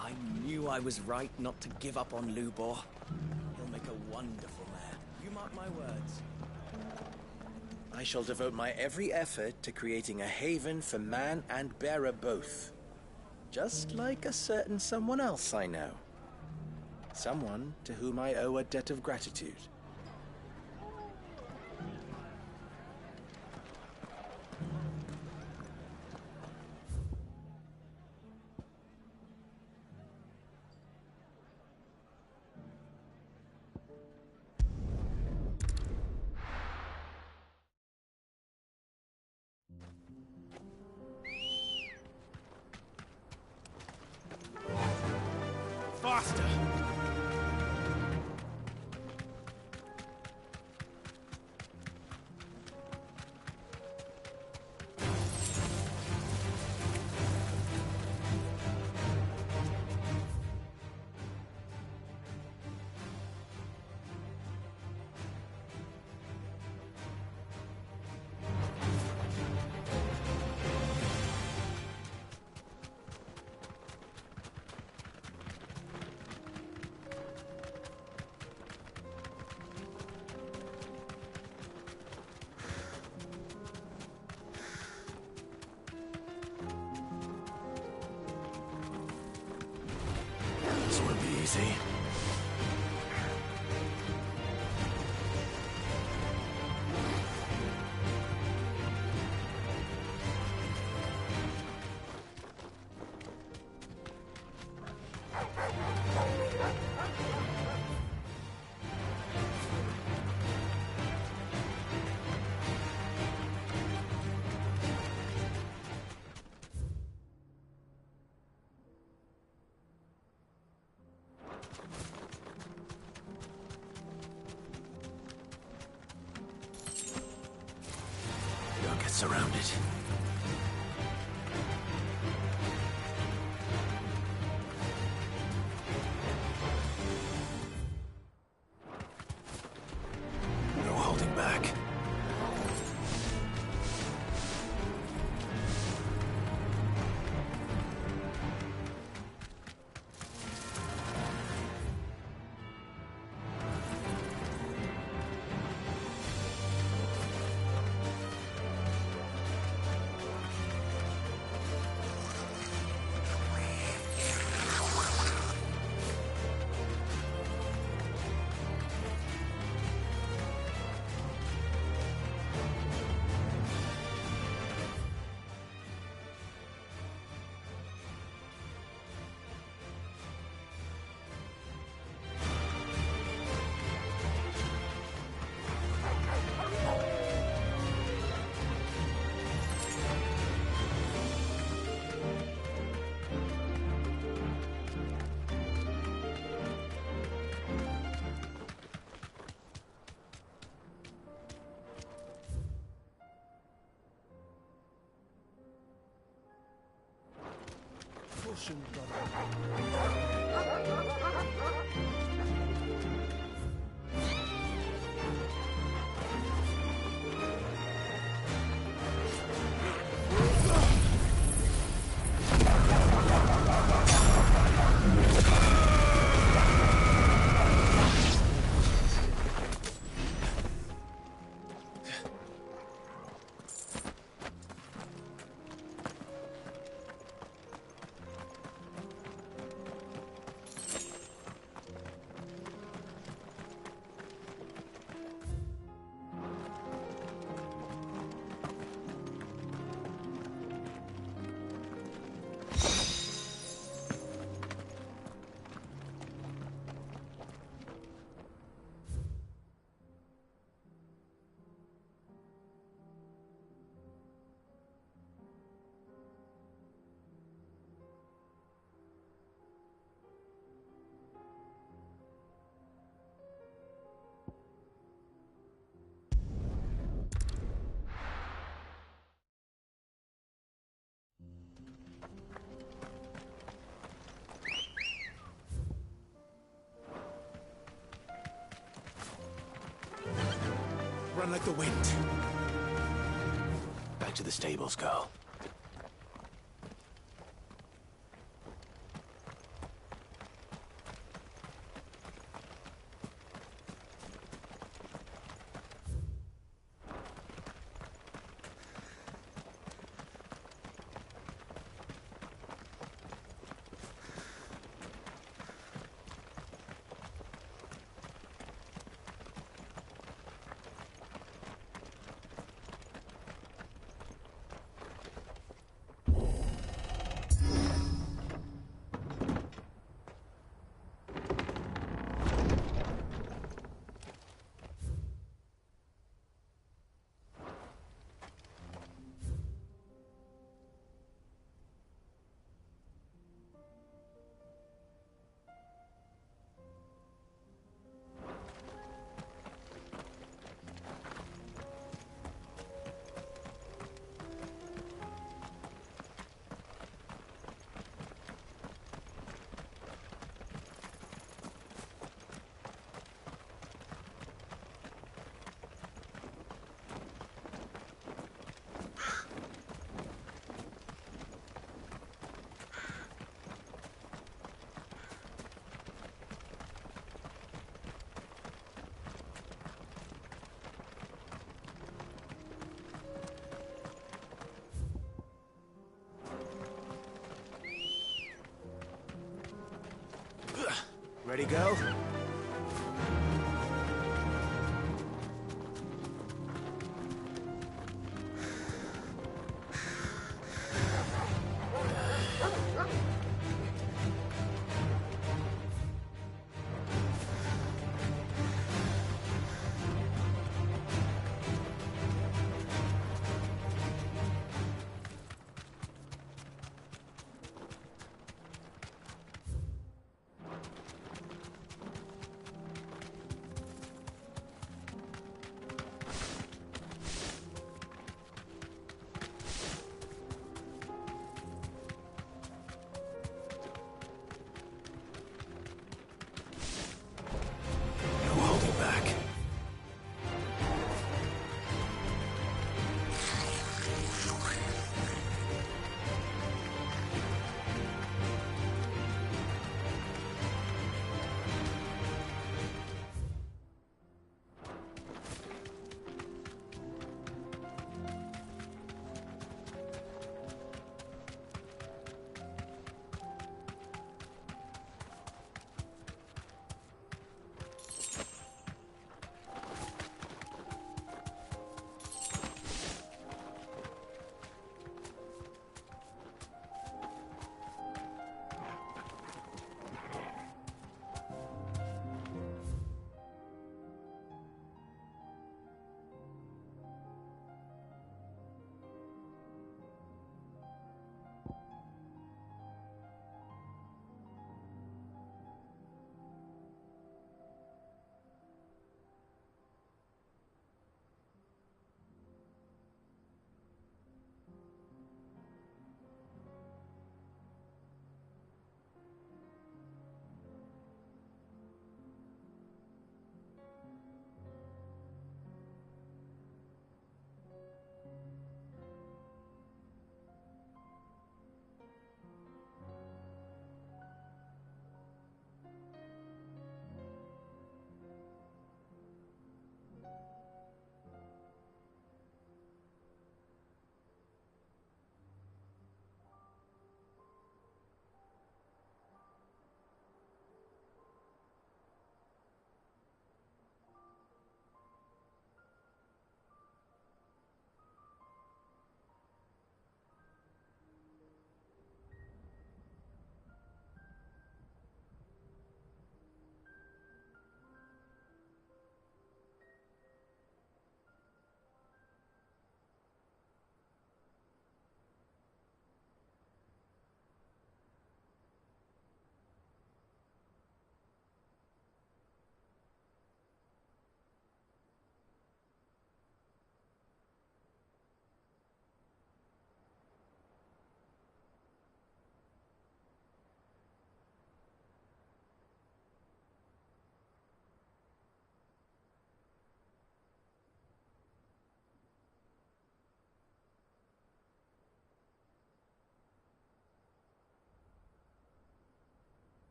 Speaker 14: I knew I was right not to give up on Lubor. He'll make a wonderful mayor. You mark my words.
Speaker 8: I shall devote my every effort to creating a haven for man and bearer both. Just like a certain someone else I know. Someone to whom I owe a debt of gratitude.
Speaker 14: Faster!
Speaker 4: surrounded. No holding back. Run like the wind. Back to the stables, girl. Ready, go?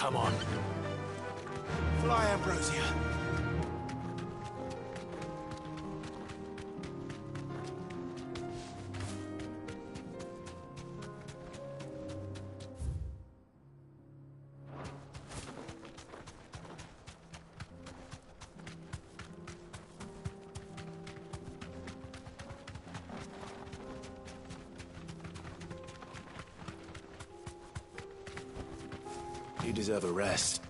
Speaker 4: Come on.
Speaker 7: Fly, Ambrosia.
Speaker 4: You deserve a rest.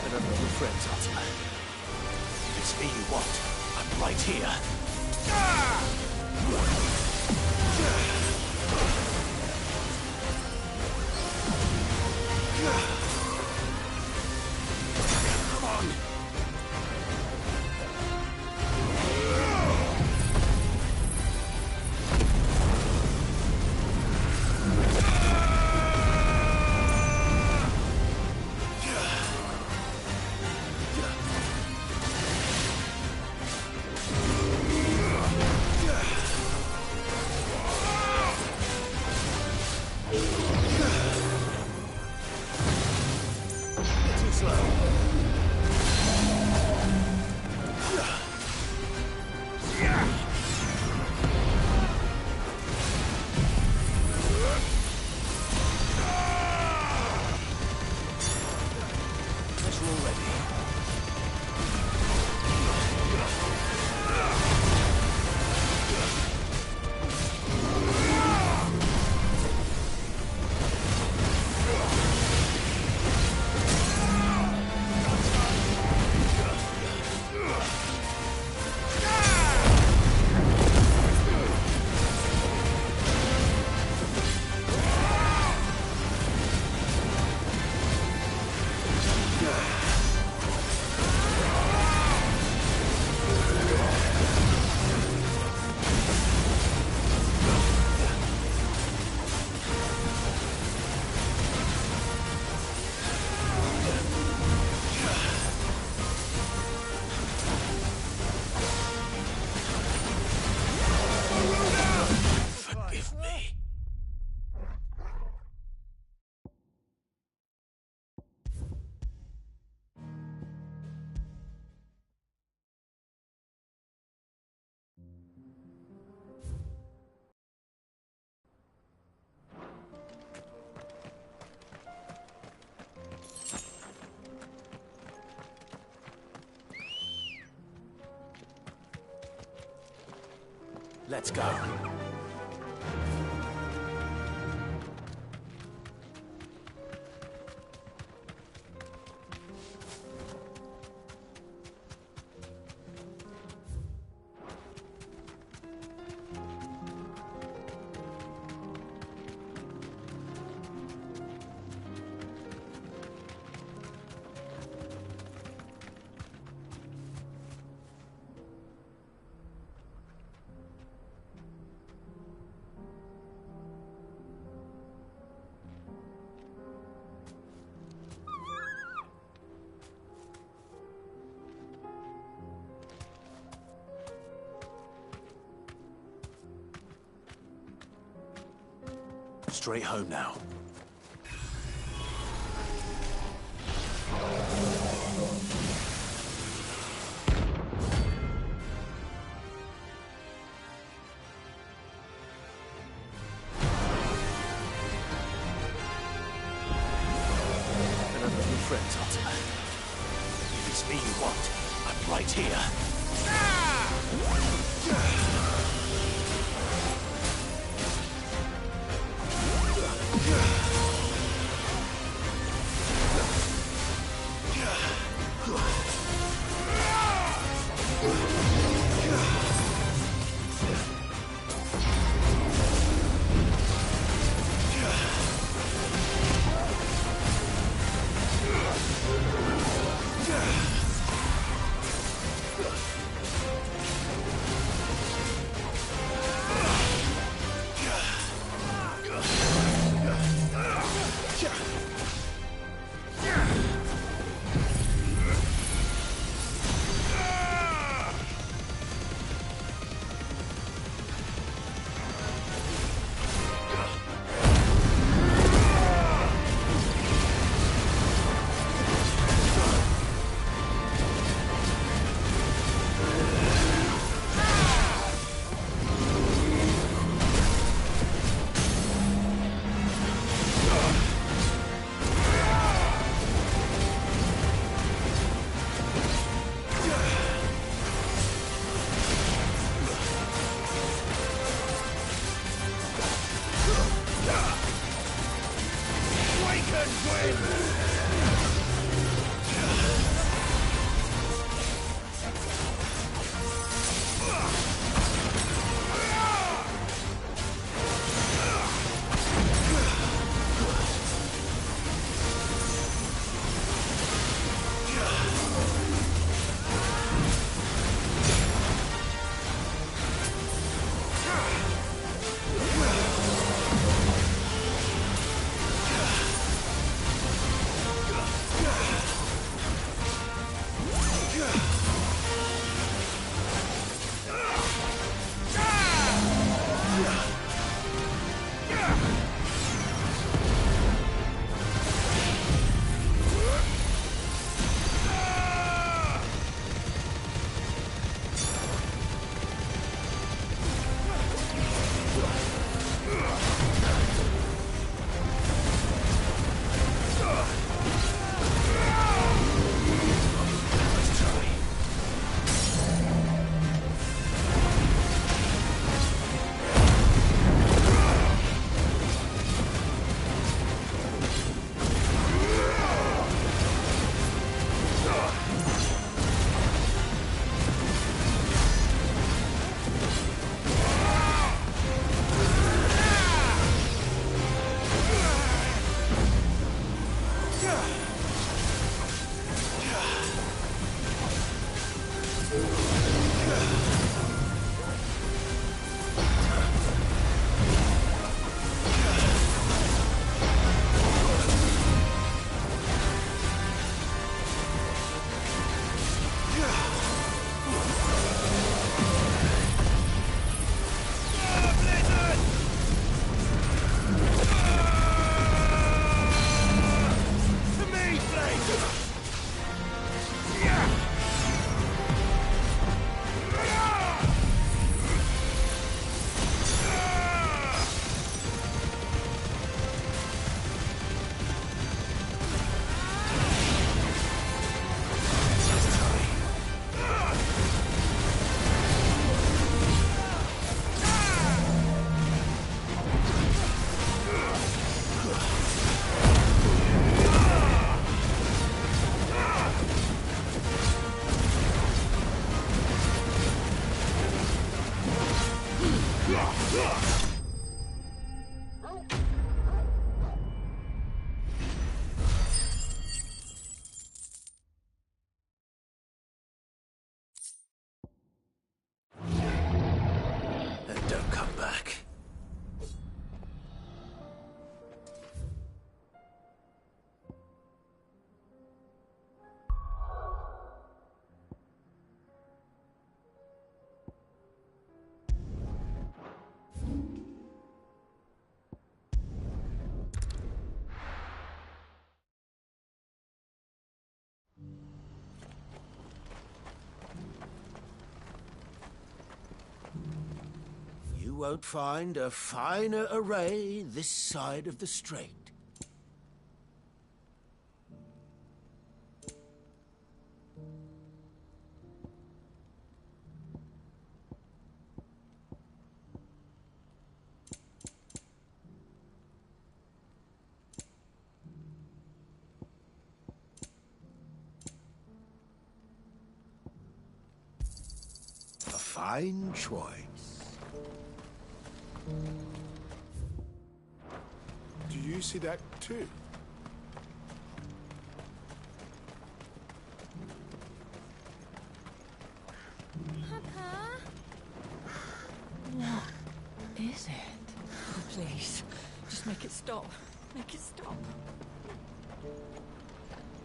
Speaker 17: Another of your friends, Ultima. If it's me you want, I'm right here. Come on! Too slow. Guess we're all ready. Forgive me. Let's go. Straight home now. Another of your friends, Ultima. If it's me you want, I'm right here.
Speaker 4: And don't come back.
Speaker 2: You won't find a finer array this side of the strait. A fine choice.
Speaker 15: Do you see that too?
Speaker 12: Papa?
Speaker 10: What is it? Oh, please, just make it stop. Make it stop.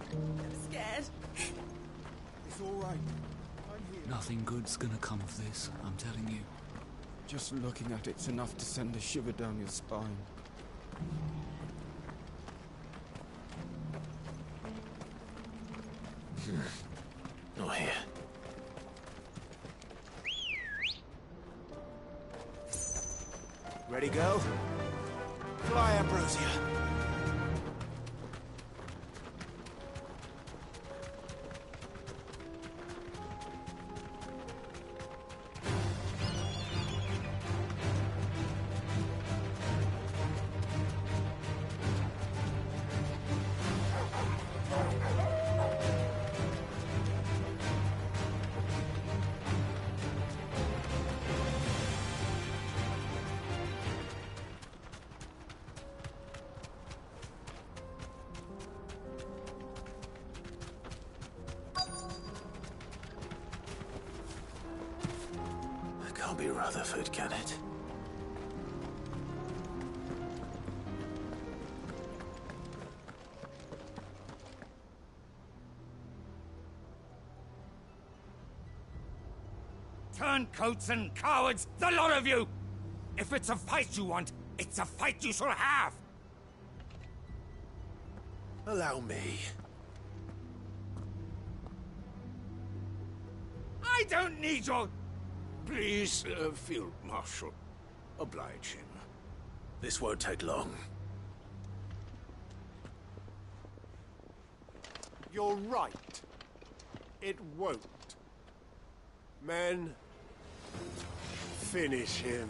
Speaker 23: I'm scared.
Speaker 15: It's all right. I'm here.
Speaker 16: Nothing good's gonna come of this, I'm telling you.
Speaker 5: Just looking at it's enough to send a shiver down your spine.
Speaker 4: Not here.
Speaker 2: Ready, go? Fly, Ambrosia.
Speaker 4: Can't be Rutherford, can it?
Speaker 11: Turncoats and cowards, the lot of you! If it's a fight you want, it's a fight you shall have!
Speaker 4: Allow me.
Speaker 11: I don't need your...
Speaker 17: Please, Field Marshal, oblige him.
Speaker 4: This won't take long.
Speaker 15: You're right. It won't. Men, finish him.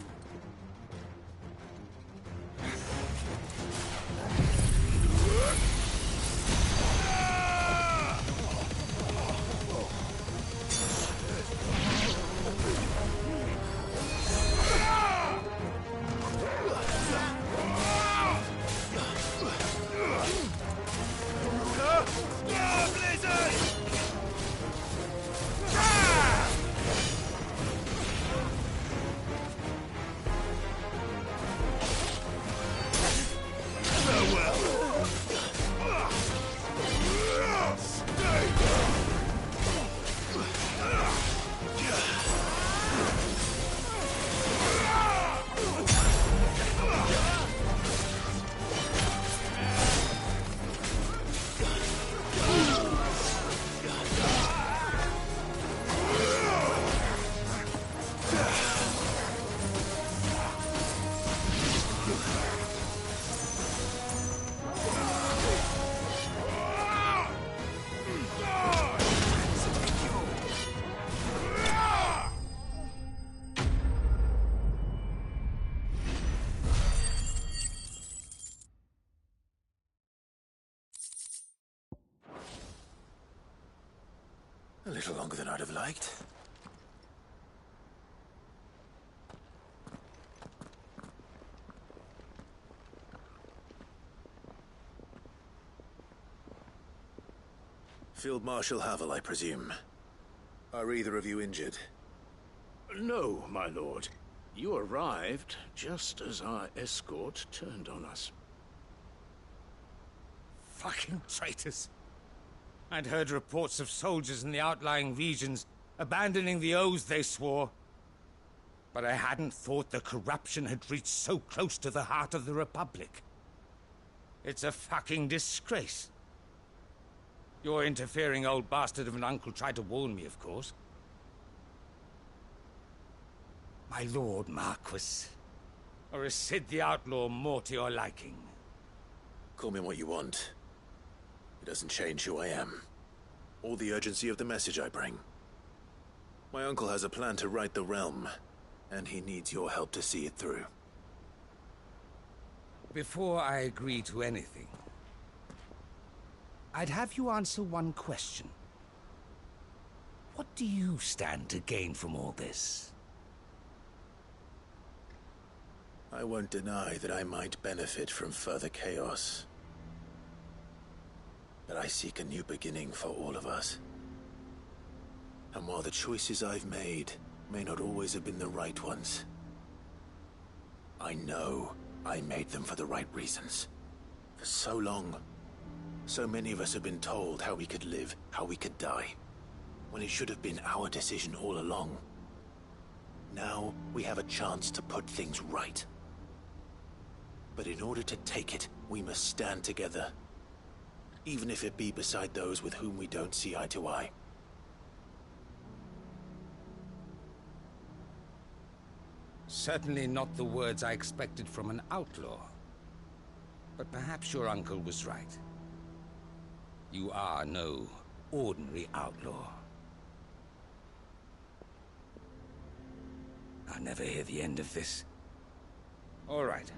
Speaker 4: A little longer than I'd have liked. Field Marshal Havel, I presume. Are either of you injured?
Speaker 22: No, my lord. You arrived just as our escort turned on us.
Speaker 1: Fucking traitors. I'd heard reports of soldiers in the outlying regions abandoning the oaths they swore. But I hadn't thought the corruption had reached so close to the heart of the Republic. It's a fucking disgrace. Your interfering old bastard of an uncle tried to warn me, of course. My lord Marquis. Or is Sid the Outlaw more to your liking?
Speaker 4: Call me what you want. It doesn't change who I am, or the urgency of the message I bring. My uncle has a plan to right the realm, and he needs your help to see it through.
Speaker 1: Before I agree to anything, I'd have you answer one question. What do you stand to gain from all this?
Speaker 4: I won't deny that I might benefit from further chaos. But I seek a new beginning for all of us. And while the choices I've made may not always have been the right ones, I know I made them for the right reasons. For so long, so many of us have been told how we could live, how we could die, when it should have been our decision all along. Now we have a chance to put things right. But in order to take it, we must stand together. Even if it be beside those with whom we don't see eye to eye.
Speaker 1: Certainly not the words I expected from an outlaw. But perhaps your uncle was right. You are no ordinary outlaw. I'll never hear the end of this. All right.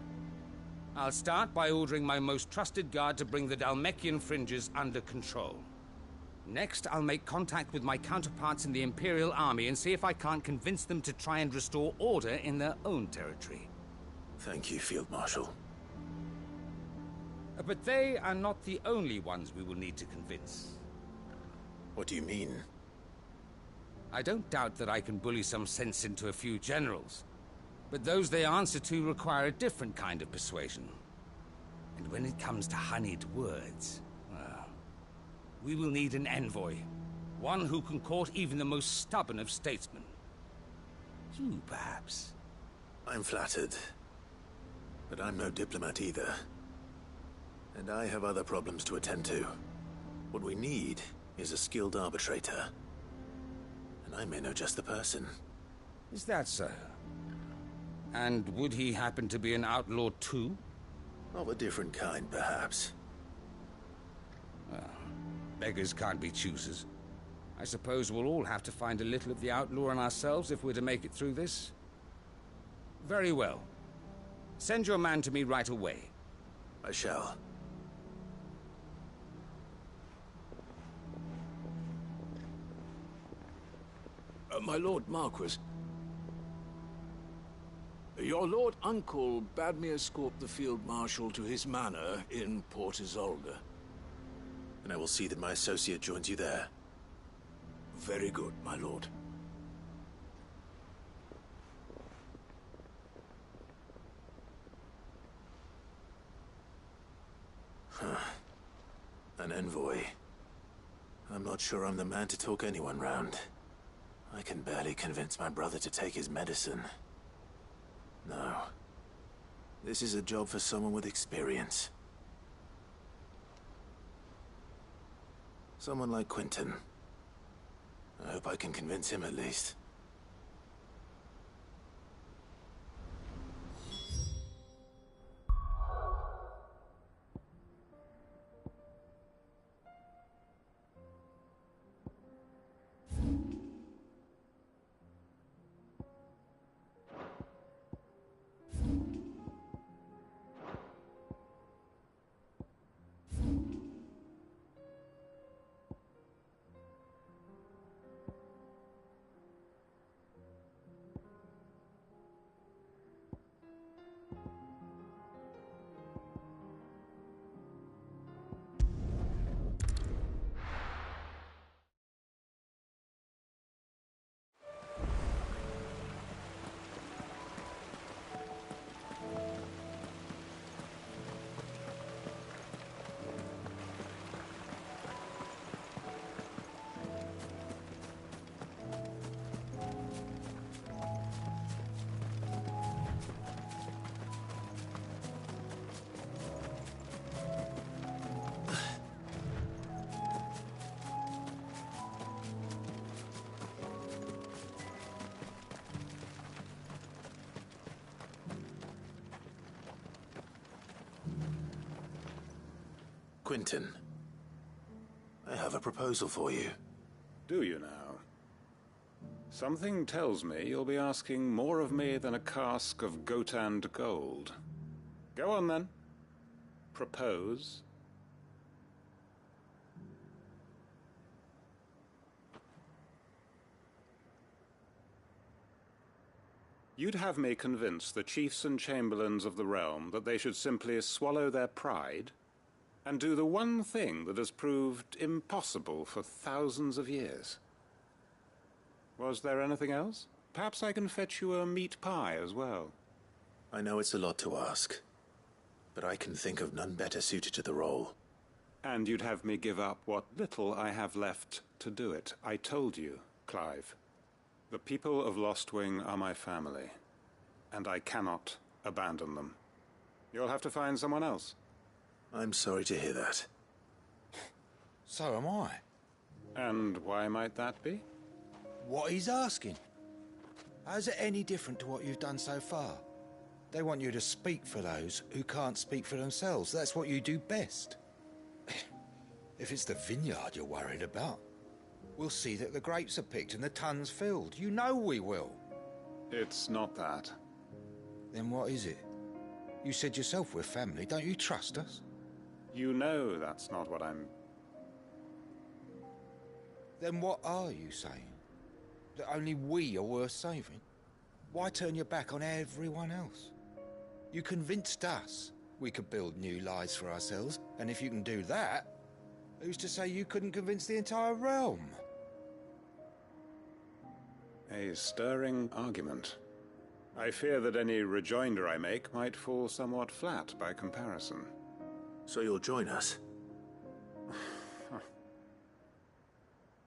Speaker 1: I'll start by ordering my most trusted guard to bring the Dhalmekian fringes under control. Next, I'll make contact with my counterparts in the Imperial Army and see if I can't convince them to try and restore order in their own territory.
Speaker 4: Thank you, Field Marshal.
Speaker 1: But they are not the only ones we will need to convince.
Speaker 4: What do you mean?
Speaker 1: I don't doubt that I can bully some sense into a few generals. But those they answer to require a different kind of persuasion. And when it comes to honeyed words, well, we will need an envoy. One who can court even the most stubborn of statesmen. You, perhaps.
Speaker 4: I'm flattered. But I'm no diplomat either. And I have other problems to attend to. What we need is a skilled arbitrator. And I may know just the person.
Speaker 1: Is that so? And would he happen to be an outlaw too?
Speaker 4: Of a different kind, perhaps.
Speaker 1: Well, beggars can't be choosers. I suppose we'll all have to find a little of the outlaw in ourselves if we're to make it through this. Very well. Send your man to me right away.
Speaker 4: I shall.
Speaker 22: My Lord Marquis, your Lord Uncle bade me escort the Field Marshal to his manor in Port Isolde.
Speaker 4: And I will see that my associate joins you there.
Speaker 22: Very good, my lord.
Speaker 4: An envoy. I'm not sure I'm the man to talk anyone round. I can barely convince my brother to take his medicine. No. This is a job for someone with experience. Someone like Quentin. I hope I can convince him at least. Quentin, I have a proposal for you.
Speaker 3: Do you now? Something tells me you'll be asking more of me than a cask of Gotand gold. Go on then. Propose. You'd have me convince the chiefs and chamberlains of the realm that they should simply swallow their pride and do the one thing that has proved impossible for thousands of years. Was there anything else? Perhaps I can fetch you a meat pie as well.
Speaker 4: I know it's a lot to ask, but I can think of none better suited to the role.
Speaker 3: And you'd have me give up what little I have left to do it. I told you, Clive. The people of Lostwing are my family, and I cannot abandon them. You'll have to find someone else.
Speaker 4: I'm sorry to hear that.
Speaker 18: So am I.
Speaker 3: And why might that be?
Speaker 18: What he's asking. How's it any different to what you've done so far? They want you to speak for those who can't speak for themselves. That's what you do best. If it's the vineyard you're worried about, we'll see that the grapes are picked and the tons filled. You know we will.
Speaker 3: It's not that.
Speaker 18: Then what is it? You said yourself we're family. Don't you trust us?
Speaker 3: You know that's not what I'm...
Speaker 18: Then what are you saying? That only we are worth saving? Why turn your back on everyone else? You convinced us we could build new lives for ourselves, and if you can do that, who's to say you couldn't convince the entire realm?
Speaker 3: A stirring argument. I fear that any rejoinder I make might fall somewhat flat by comparison.
Speaker 4: So you'll join us?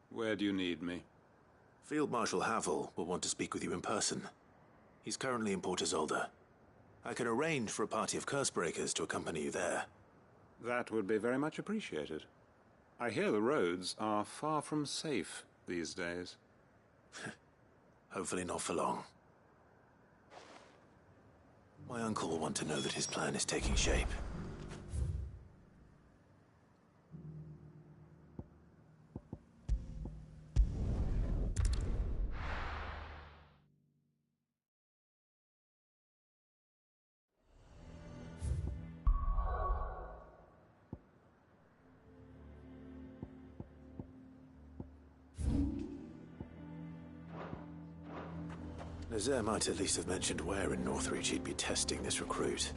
Speaker 3: Where do you need me?
Speaker 4: Field Marshal Havel will want to speak with you in person. He's currently in Port Isolde. I can arrange for a party of Cursebreakers to accompany you there.
Speaker 3: That would be very much appreciated. I hear the roads are far from safe these days.
Speaker 4: Hopefully not for long. My uncle will want to know that his plan is taking shape. Nazaire might at least have mentioned where in Northreach he'd be testing this recruit.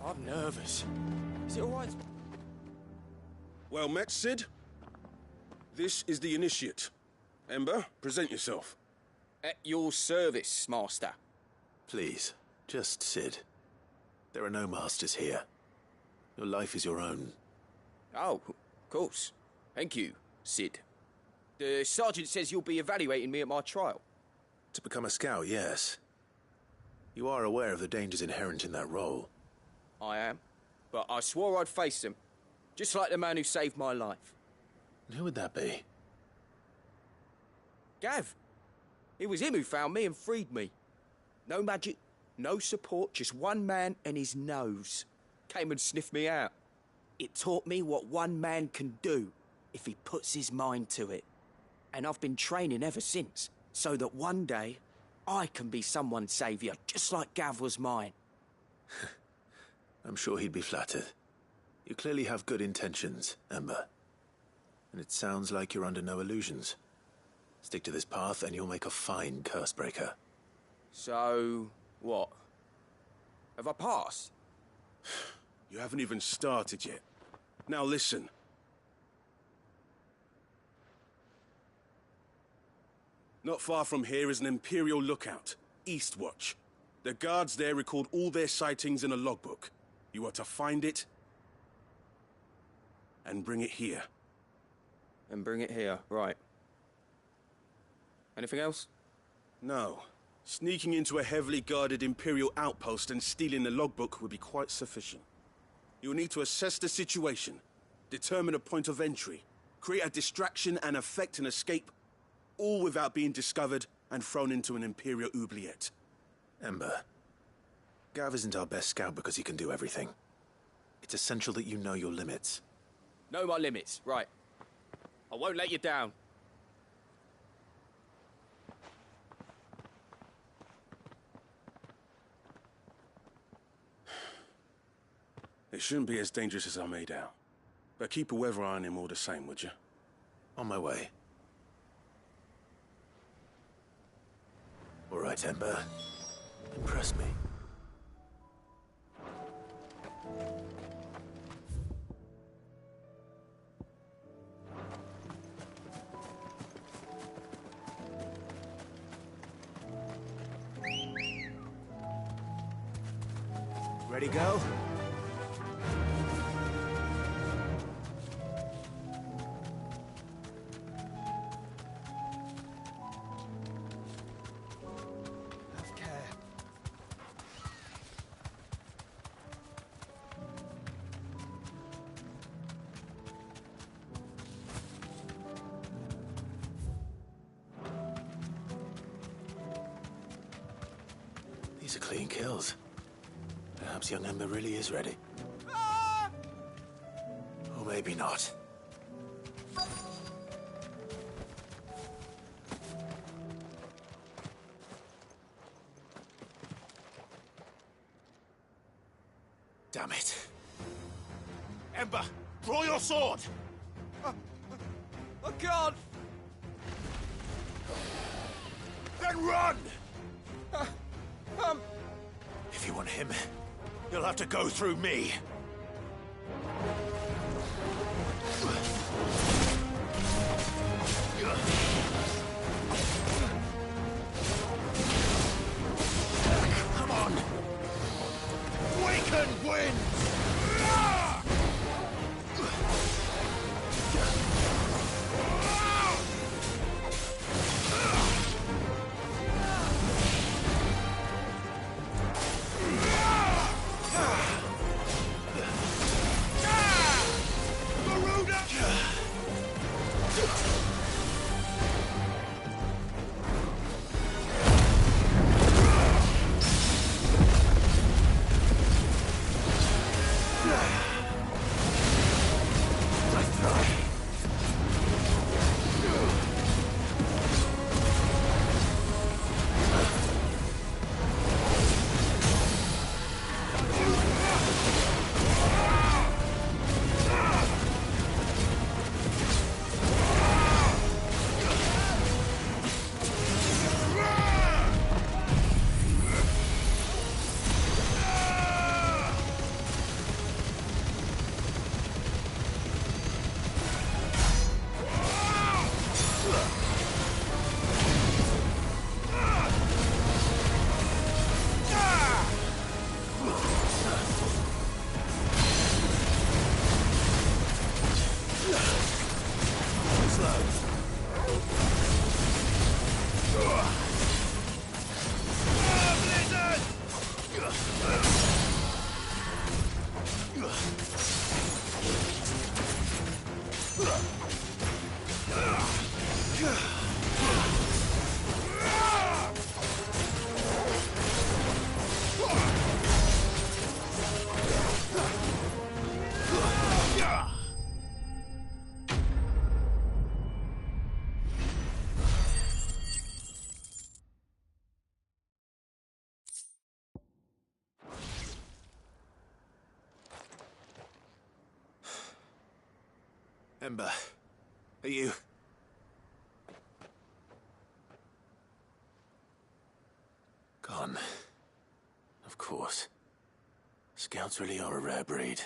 Speaker 14: I'm nervous. Is it all right?
Speaker 7: Well met, Sid. This is the initiate. Ember, present yourself.
Speaker 14: At your service, Master.
Speaker 4: Please, just Sid. There are no masters here. Your life is your own.
Speaker 14: Oh, of course. Thank you, Sid. The sergeant says you'll be evaluating me at my trial.
Speaker 4: To become a scout, yes. You are aware of the dangers inherent in that role.
Speaker 14: I am. But I swore I'd face them. Just like the man who saved my life.
Speaker 4: And who would that be?
Speaker 14: Gav. It was him who found me and freed me. No magic, no support, just one man and his nose. Came and sniffed me out. It taught me what one man can do if he puts his mind to it. And I've been training ever since, so that one day I can be someone's saviour, just like Gav was mine.
Speaker 4: I'm sure he'd be flattered. You clearly have good intentions, Ember. And it sounds like you're under no illusions. Stick to this path and you'll make a fine Cursebreaker.
Speaker 14: So, what? Have I passed?
Speaker 7: You haven't even started yet. Now listen. Not far from here is an Imperial lookout, Eastwatch. The guards there record all their sightings in a logbook. You are to find it and bring it here.
Speaker 14: And bring it here, right. Anything else?
Speaker 7: No. Sneaking into a heavily guarded Imperial outpost and stealing the logbook would be quite sufficient. You'll need to assess the situation, determine a point of entry, create a distraction and effect an escape, all without being discovered and thrown into an Imperial oubliette.
Speaker 4: Ember, Gav isn't our best scout because he can do everything. It's essential that you know your limits.
Speaker 14: Know my limits, right. I won't let you down.
Speaker 7: It shouldn't be as dangerous as I made out. But keep a weather eye on him all the same, would you?
Speaker 4: On my way. All right, Ember. Impress me.
Speaker 2: Ready, go?
Speaker 11: Have care.
Speaker 4: These are clean kills. Perhaps young Ember really is ready. Or maybe not. Damn it. Ember, draw your sword!
Speaker 14: I can't!
Speaker 4: Then run! If you want him, you'll have to go through me. Come on! Waken winds! Ember, are you... Gone. Of course. Scouts really are a rare breed.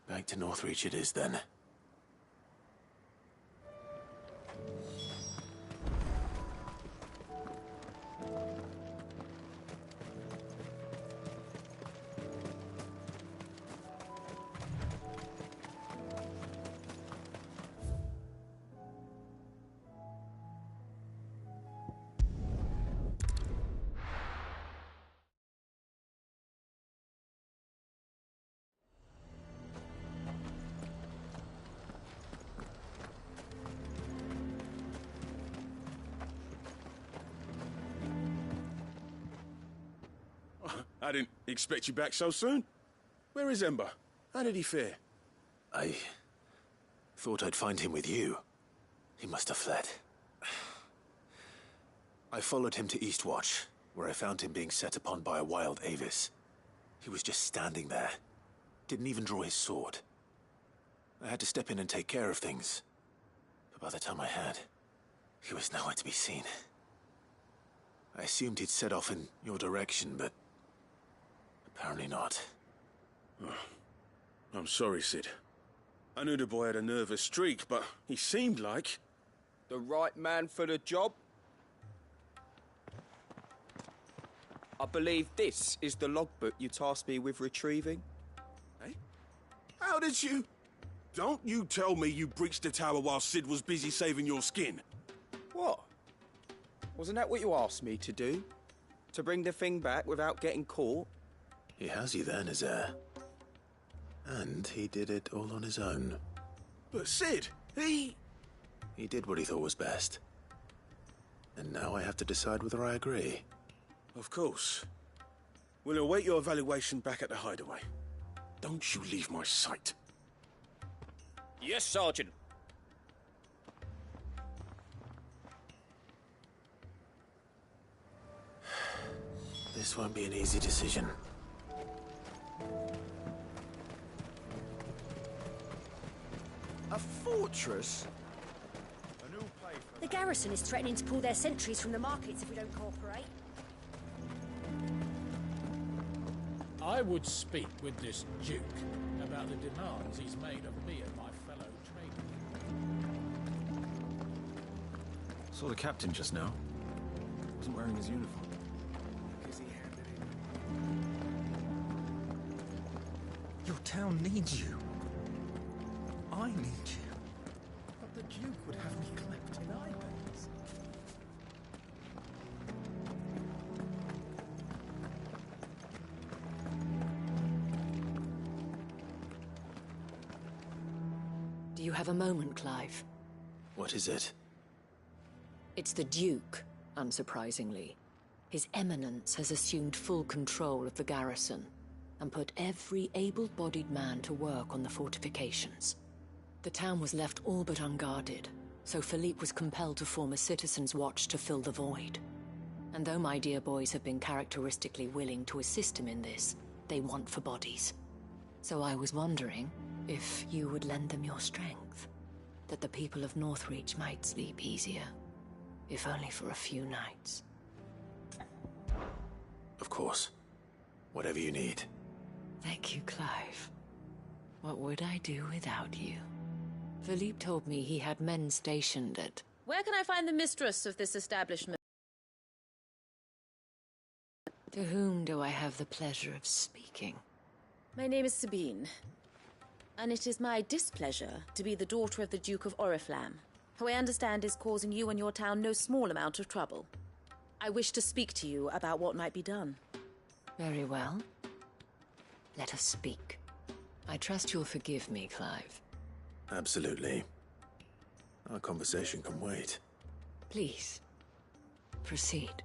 Speaker 4: Back to Northreach it is, then.
Speaker 7: I didn't expect you back so soon. Where is Ember? How did he fare?
Speaker 4: I thought I'd find him with you. He must have fled. I followed him to Eastwatch, where I found him being set upon by a wild Avis. He was just standing there. Didn't even draw his sword. I had to step in and take care of things. But by the time I had, he was nowhere to be seen. I assumed he'd set off in your direction, but apparently not.
Speaker 7: Oh, I'm sorry, Sid. I knew the boy had a nervous streak, but he seemed like...
Speaker 14: The right man for the job? I believe this is the logbook you tasked me with retrieving.
Speaker 7: Eh? How did you... Don't you tell me you breached the tower while Sid was busy saving your skin.
Speaker 14: What? Wasn't that what you asked me to do? To bring the thing back without getting caught?
Speaker 4: He has you there, Nazaire. And he did it all on his own.
Speaker 7: But Sid, he
Speaker 4: did what he thought was best. And now I have to decide whether I agree.
Speaker 7: Of course. We'll await your evaluation back at the hideaway. Don't you leave my sight.
Speaker 14: Yes, Sergeant.
Speaker 4: This won't be an easy decision.
Speaker 2: A fortress?
Speaker 23: The garrison is threatening to pull their sentries from the markets if we don't cooperate.
Speaker 9: I would speak with this Duke about the demands he's made of me and my fellow traders.
Speaker 13: Saw the captain just now. Wasn't wearing his uniform.
Speaker 16: Your town needs you. I need you.
Speaker 11: But the Duke would have me clapped in irons.
Speaker 10: Do you have a moment, Clive?
Speaker 4: What is it?
Speaker 10: It's the Duke, unsurprisingly. His Eminence has assumed full control of the garrison and put every able-bodied man to work on the fortifications. The town was left all but unguarded, so Philippe was compelled to form a citizens' watch to fill the void. And though my dear boys have been characteristically willing to assist him in this, they want for bodies. So I was wondering if you would lend them your strength, that the people of Northreach might sleep easier, if only for a few nights.
Speaker 4: Of course. Whatever you need.
Speaker 10: Thank you, Clive. What would I do without you? Philippe told me he had men stationed at...
Speaker 23: Where can I find the mistress of this establishment?
Speaker 10: To whom do I have the pleasure of speaking?
Speaker 23: My name is Sabine, and it is my displeasure to be the daughter of the Duke of Oriflamme, who I understand is causing you and your town no small amount of trouble. I wish to speak to you about what might be done.
Speaker 10: Very well. Let us speak. I trust you'll forgive me, Clive.
Speaker 4: Absolutely. Our conversation can wait.
Speaker 10: Please, proceed.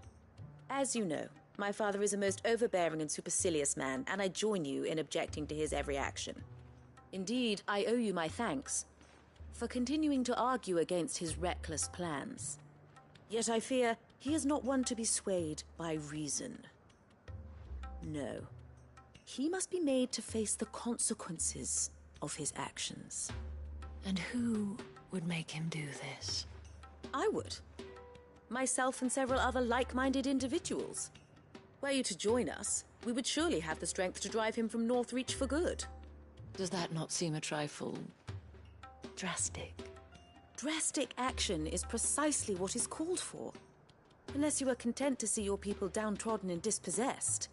Speaker 23: As you know, my father is a most overbearing and supercilious man, and I join you in objecting to his every action. Indeed, I owe you my thanks for continuing to argue against his reckless plans. Yet I fear he is not one to be swayed by reason. No. He must be made to face the consequences of his actions.
Speaker 10: And who would make him do this?
Speaker 23: I would. Myself and several other like-minded individuals. Were you to join us, we would surely have the strength to drive him from Northreach for good.
Speaker 10: Does that not seem a trifle... drastic?
Speaker 23: Drastic action is precisely what is called for. Unless you are content to see your people downtrodden and dispossessed.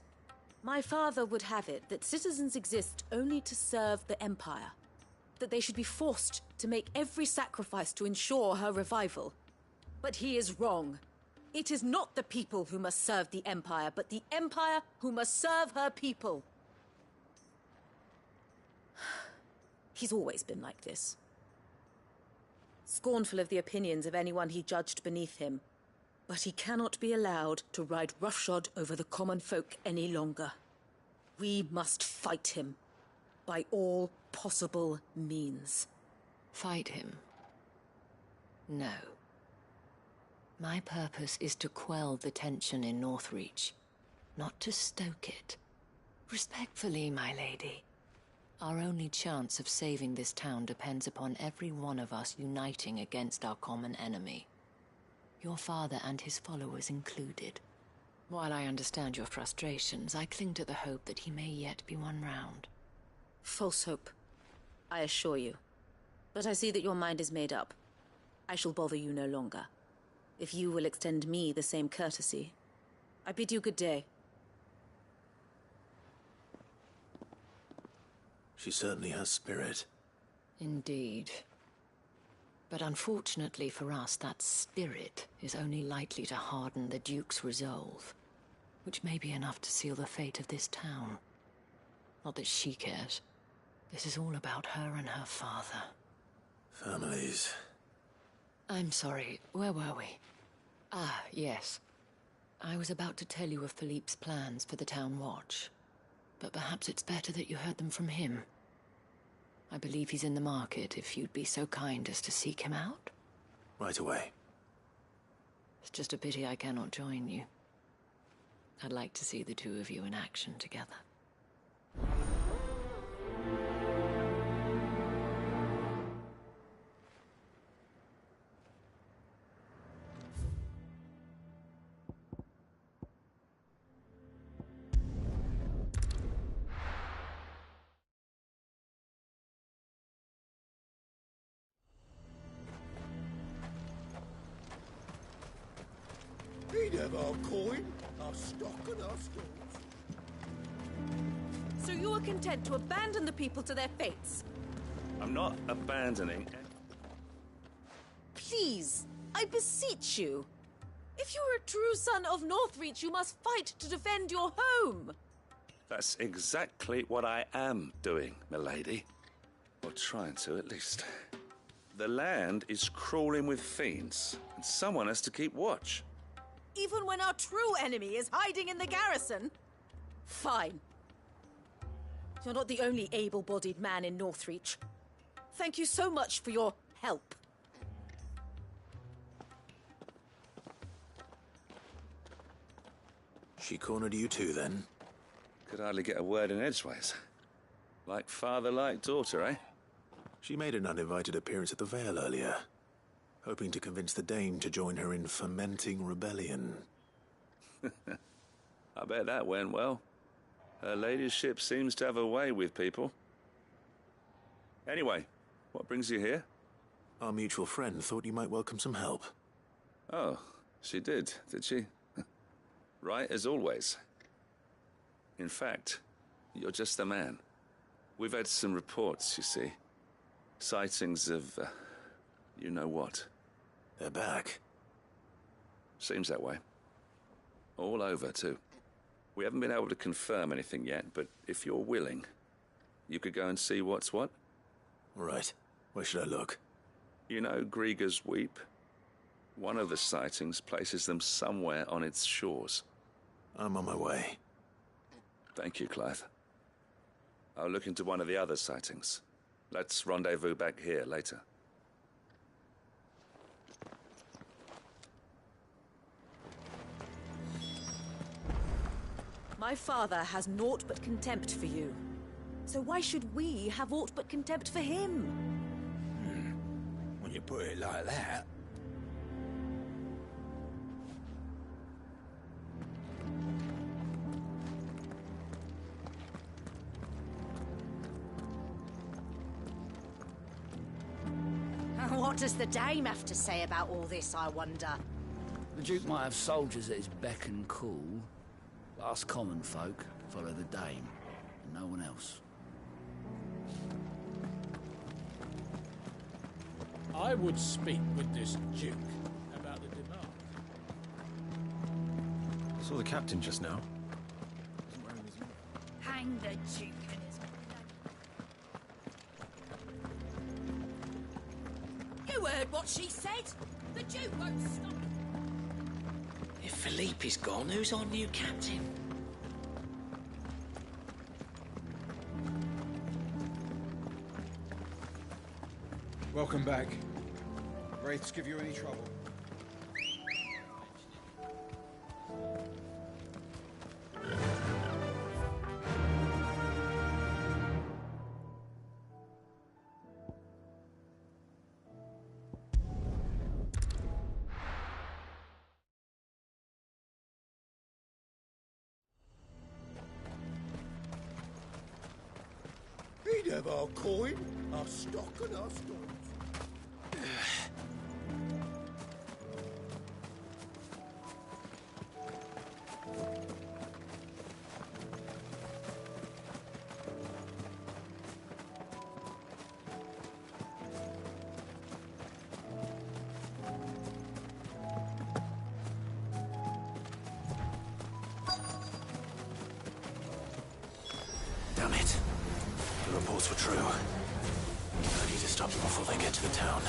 Speaker 23: My father would have it that citizens exist only to serve the Empire. That they should be forced to make every sacrifice to ensure her revival. But he is wrong. It is not the people who must serve the Empire, but the Empire who must serve her people. He's always been like this. Scornful of the opinions of anyone he judged beneath him. But he cannot be allowed to ride roughshod over the common folk any longer. We must fight him. By all possible means.
Speaker 10: Fight him? No. My purpose is to quell the tension in Northreach, not to stoke it. Respectfully, my lady. Our only chance of saving this town depends upon every one of us uniting against our common enemy. Your father and his followers included. While I understand your frustrations, I cling to the hope that he may yet be won round.
Speaker 23: False hope, I assure you. But I see that your mind is made up. I shall bother you no longer. If you will extend me the same courtesy, I bid you good day.
Speaker 4: She certainly has spirit.
Speaker 10: Indeed. But unfortunately for us, that spirit is only likely to harden the Duke's resolve, which may be enough to seal the fate of this town. Not that she cares. This is all about her and her father.
Speaker 4: Families.
Speaker 10: I'm sorry, where were we? Ah, yes. I was about to tell you of Philippe's plans for the town watch, but perhaps it's better that you heard them from him. I believe he's in the market, if you'd be so kind as to seek him out.
Speaker 4: Right away.
Speaker 10: It's just a pity I cannot join you. I'd like to see the two of you in action together.
Speaker 11: He'd have our coin, our stock and our stores.
Speaker 23: So you are content to abandon the people to their fates?
Speaker 19: I'm not abandoning...
Speaker 23: Please, I beseech you. If you are a true son of Northreach, you must fight to defend your home.
Speaker 19: That's exactly what I am doing, milady. Or trying to, at least. The land is crawling with fiends, and someone has to keep watch.
Speaker 23: Even when our true enemy is hiding in the garrison? Fine. You're not the only able-bodied man in Northreach. Thank you so much for your help.
Speaker 4: She cornered you too, then?
Speaker 19: Could hardly get a word in edgeways. Like father, like daughter, eh?
Speaker 4: She made an uninvited appearance at the Vale earlier, hoping to convince the Dane to join her in fomenting rebellion.
Speaker 19: I bet that went well. Her ladyship seems to have a way with people. Anyway, what brings you here?
Speaker 4: Our mutual friend thought you might welcome some help.
Speaker 19: Oh, she did she? Right as always. In fact, you're just the man. We've had some reports, you see. Sightings of, you know what.
Speaker 4: They're back.
Speaker 19: Seems that way. All over, too. We haven't been able to confirm anything yet, but if you're willing, you could go and see what's what.
Speaker 4: Right. Where should I look?
Speaker 19: You know Grieger's Weep? One of the sightings places them somewhere on its shores.
Speaker 4: I'm on my way.
Speaker 19: Thank you, Clive. I'll look into one of the other sightings. Let's rendezvous back here later.
Speaker 23: My father has naught but contempt for you. So why should we have aught but contempt for him?
Speaker 11: When you put it like that.
Speaker 20: What does the Dame have to say about all this, I wonder?
Speaker 21: The Duke might have soldiers at his beck and call. But us common folk follow the Dame, and no one else.
Speaker 9: I would speak with this Duke about the demand.
Speaker 13: I saw the captain just now.
Speaker 20: Hang the Duke and his... You heard what she said? The Duke won't stop.
Speaker 14: If Philippe is gone, who's our new captain?
Speaker 5: Welcome back. Wraiths give you any trouble?
Speaker 2: He'd have our coin, our stock and our stores.
Speaker 4: Damn it. The reports were true. I need to stop them before they get to the town.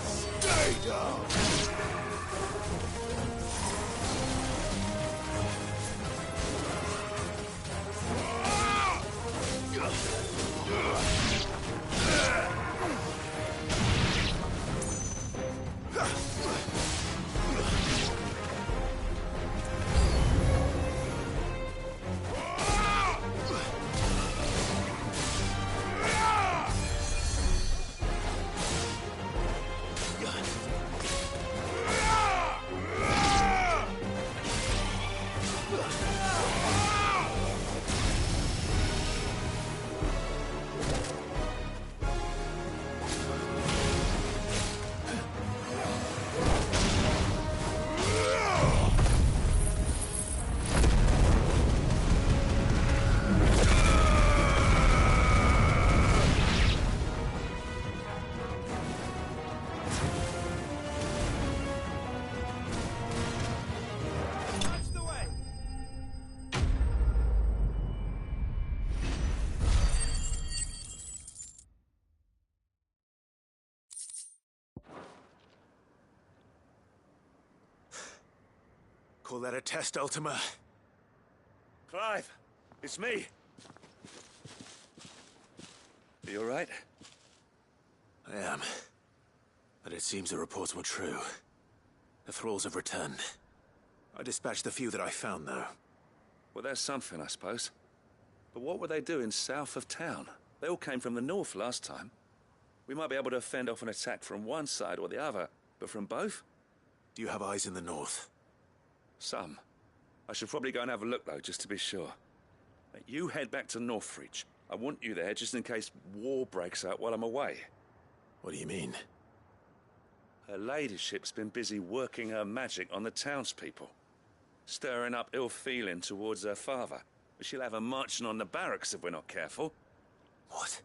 Speaker 2: Stay down!
Speaker 4: Call that a test, Ultima?
Speaker 19: Clive, it's me. Are you all right?
Speaker 4: I am. But it seems the reports were true. The thralls have returned. I dispatched the few that I found, though.
Speaker 19: Well, there's something, I suppose. But what were they doing south of town? They all came from the north last time. We might be able to fend off an attack from one side or the other, but from both?
Speaker 4: Do you have eyes in the north?
Speaker 19: Some. I should probably go and have a look, though, just to be sure. You head back to Northreach. I want you there just in case war breaks out while I'm away.
Speaker 4: What do you mean?
Speaker 19: Her ladyship's been busy working her magic on the townspeople, stirring up ill feeling towards her father. But she'll have her marching on the barracks if we're not careful.
Speaker 4: What?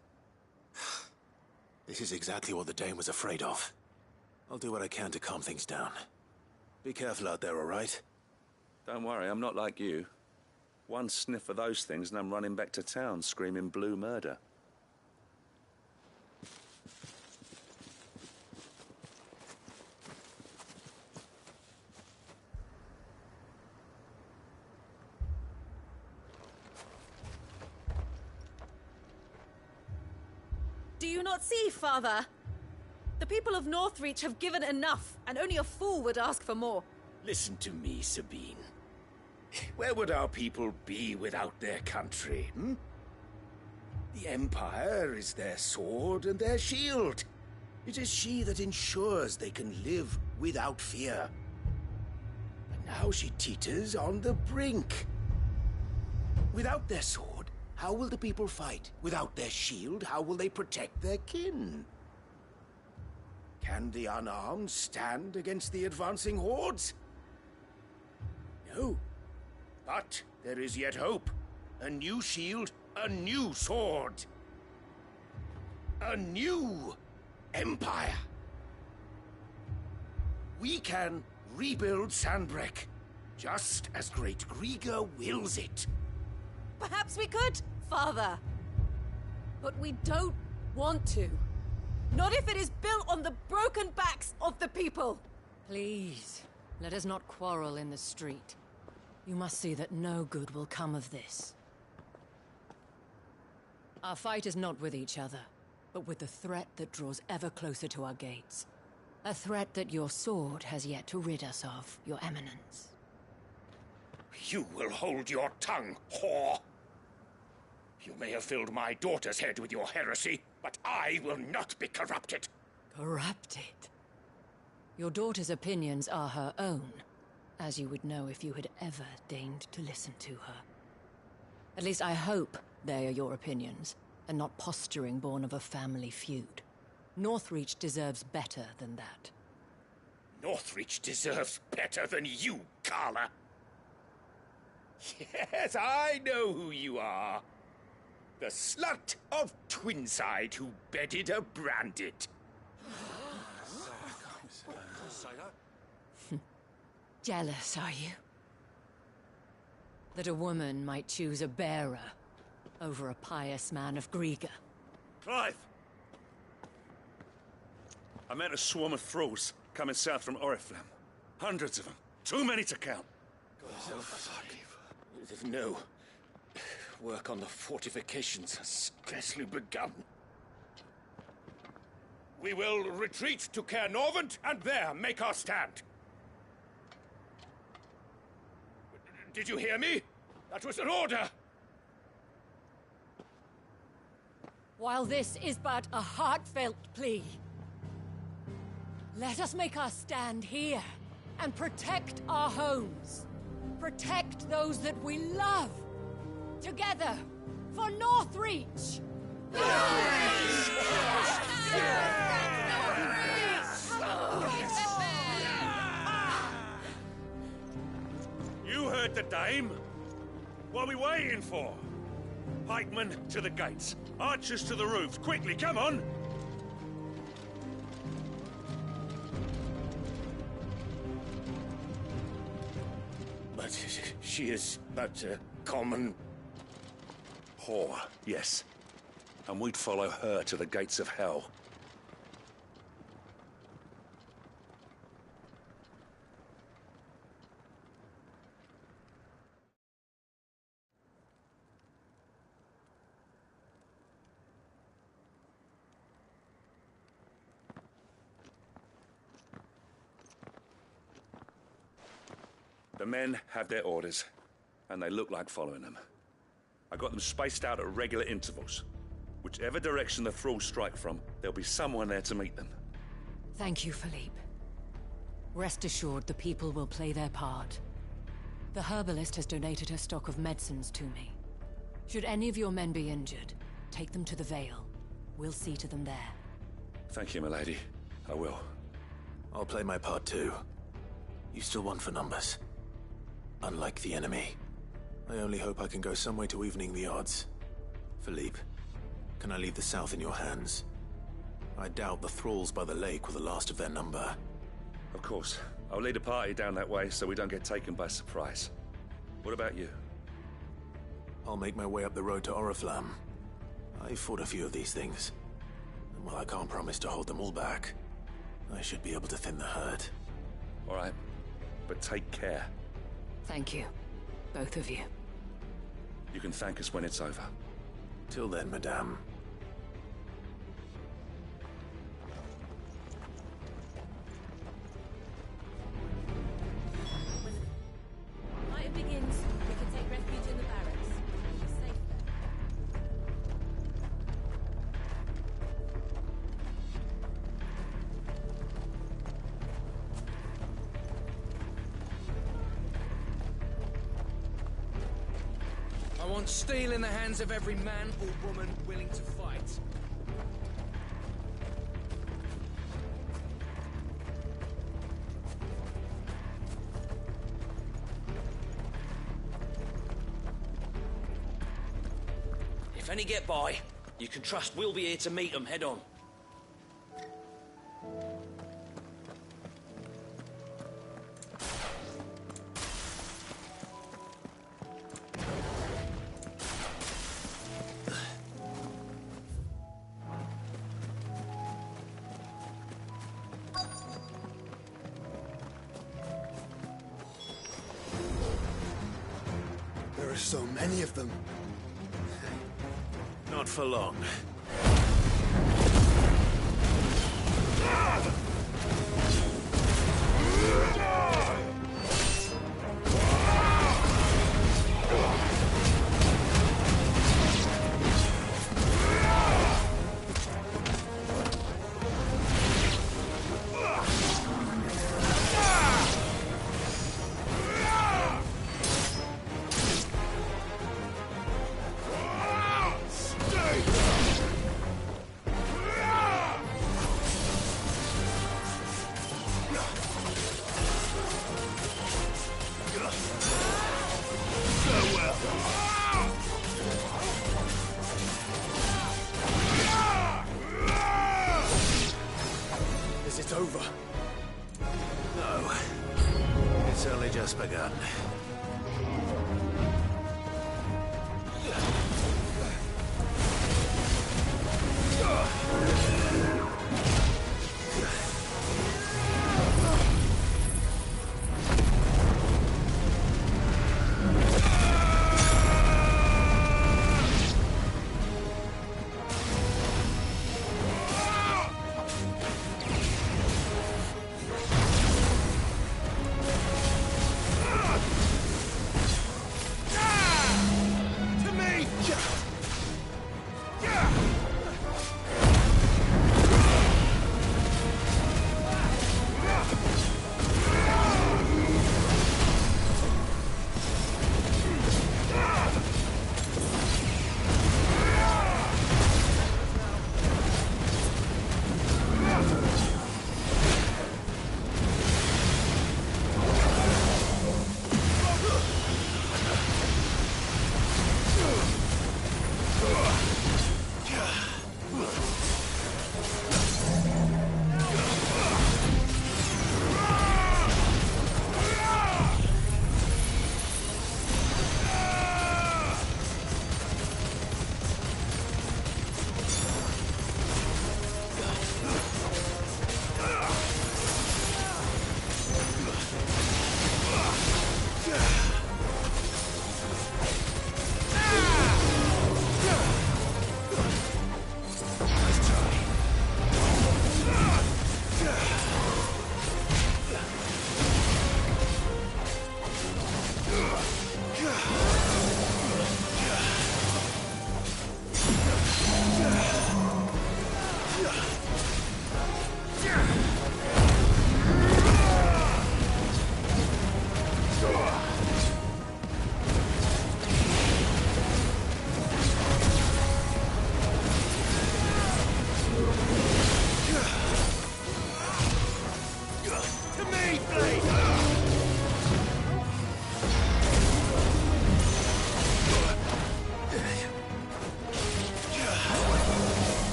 Speaker 4: This is exactly what the Dane was afraid of. I'll do what I can to calm things down. Be careful out there, all right?
Speaker 19: Don't worry, I'm not like you. One sniff of those things and I'm running back to town screaming blue murder.
Speaker 23: Do you not see, Father? The people of Northreach have given enough, and only a fool would ask for more.
Speaker 11: Listen to me, Sabine. Where would our people be without their country, hmm? The Empire is their sword and their shield. It is she that ensures they can live without fear. And now she teeters on the brink. Without their sword, how will the people fight? Without their shield, how will they protect their kin? Can the unarmed stand against the advancing hordes? No. But there is yet hope. A new shield, a new sword. A new empire. We can rebuild Sandbreck, just as Great Grieger wills it.
Speaker 23: Perhaps we could, Father. But we don't want to. Not if it is built on the broken backs of the people.
Speaker 10: Please, let us not quarrel in the street. You must see that no good will come of this. Our fight is not with each other, but with the threat that draws ever closer to our gates. A threat that your sword has yet to rid us of, Your Eminence.
Speaker 11: You will hold your tongue, whore! You may have filled my daughter's head with your heresy, but I will not be corrupted.
Speaker 10: Corrupted? Your daughter's opinions are her own, as you would know if you had ever deigned to listen to her. At least I hope they are your opinions, and not posturing born of a family feud. Northreach deserves better than that.
Speaker 11: Northreach deserves better than you, Carla. Yes, I know who you are. The slut of Twinside who bedded a Brandit.
Speaker 10: Jealous, are you? That a woman might choose a bearer over a pious man of Griega.
Speaker 19: Clive! I met a swarm of thralls coming south from Oriflamme. Hundreds of them. Too many to count.
Speaker 11: No. Work on the fortifications has scarcely begun. We will retreat to Caer Norvent and there make our stand. Did you hear me? That was an order!
Speaker 10: While this is but a heartfelt plea, let us make our stand here and protect our homes. Protect those that we love. Together, for Northreach!
Speaker 19: You heard the dame. What are we waiting for? Pikemen to the gates. Archers to the roofs. Quickly, come on!
Speaker 11: But she is but a common...
Speaker 19: whore, yes. And we'd follow her to the gates of hell. The men have their orders, and they look like following them. I got them spaced out at regular intervals. Whichever direction the thralls strike from, there'll be someone there to meet them.
Speaker 10: Thank you, Philippe. Rest assured the people will play their part. The herbalist has donated her stock of medicines to me. Should any of your men be injured, take them to the Vale. We'll see to them there.
Speaker 19: Thank you, milady. I will.
Speaker 4: I'll play my part too. You still want for numbers. Unlike the enemy. I only hope I can go some way to evening the odds. Philippe, can I leave the south in your hands? I doubt the thralls by the lake were the last of their number.
Speaker 19: Of course. I'll lead a party down that way so we don't get taken by surprise. What about you?
Speaker 4: I'll make my way up the road to Oriflamme. I've fought a few of these things. And while I can't promise to hold them all back, I should be able to thin the herd.
Speaker 19: All right. But take care.
Speaker 10: Thank you. Both of you.
Speaker 19: You can thank us when it's over.
Speaker 4: Till then, madame.
Speaker 23: When fighting begins, we can take refuge in the barracks. We'll be safe there.
Speaker 14: I want steel in the hands of every man or woman willing to fight.
Speaker 6: If any get by, you can trust we'll be here to meet them head on.
Speaker 5: So many of them.
Speaker 4: Not for long.
Speaker 5: Is it over?
Speaker 4: No. It's only just begun.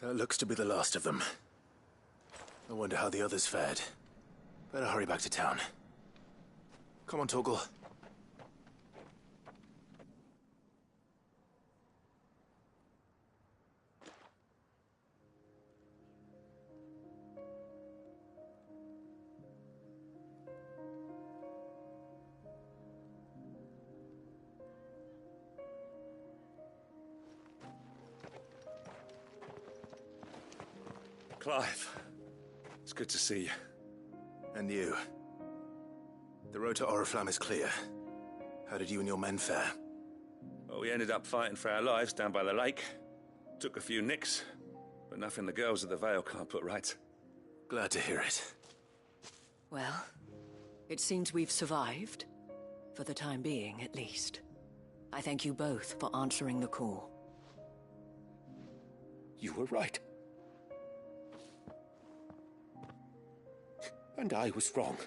Speaker 4: That looks to be the last of them. I wonder how the others fared. Better hurry back to town. Come on, Torgal.
Speaker 19: Clive, it's good to see you.
Speaker 4: And you. The road to Oriflamme is clear. How did you and your men fare?
Speaker 19: Well, we ended up fighting for our lives down by the lake. Took a few nicks, but nothing the girls of the Vale can't put right.
Speaker 4: Glad to hear it.
Speaker 10: Well, it seems we've survived. For the time being, at least. I thank you both for answering the call.
Speaker 11: You were right. And I was wrong.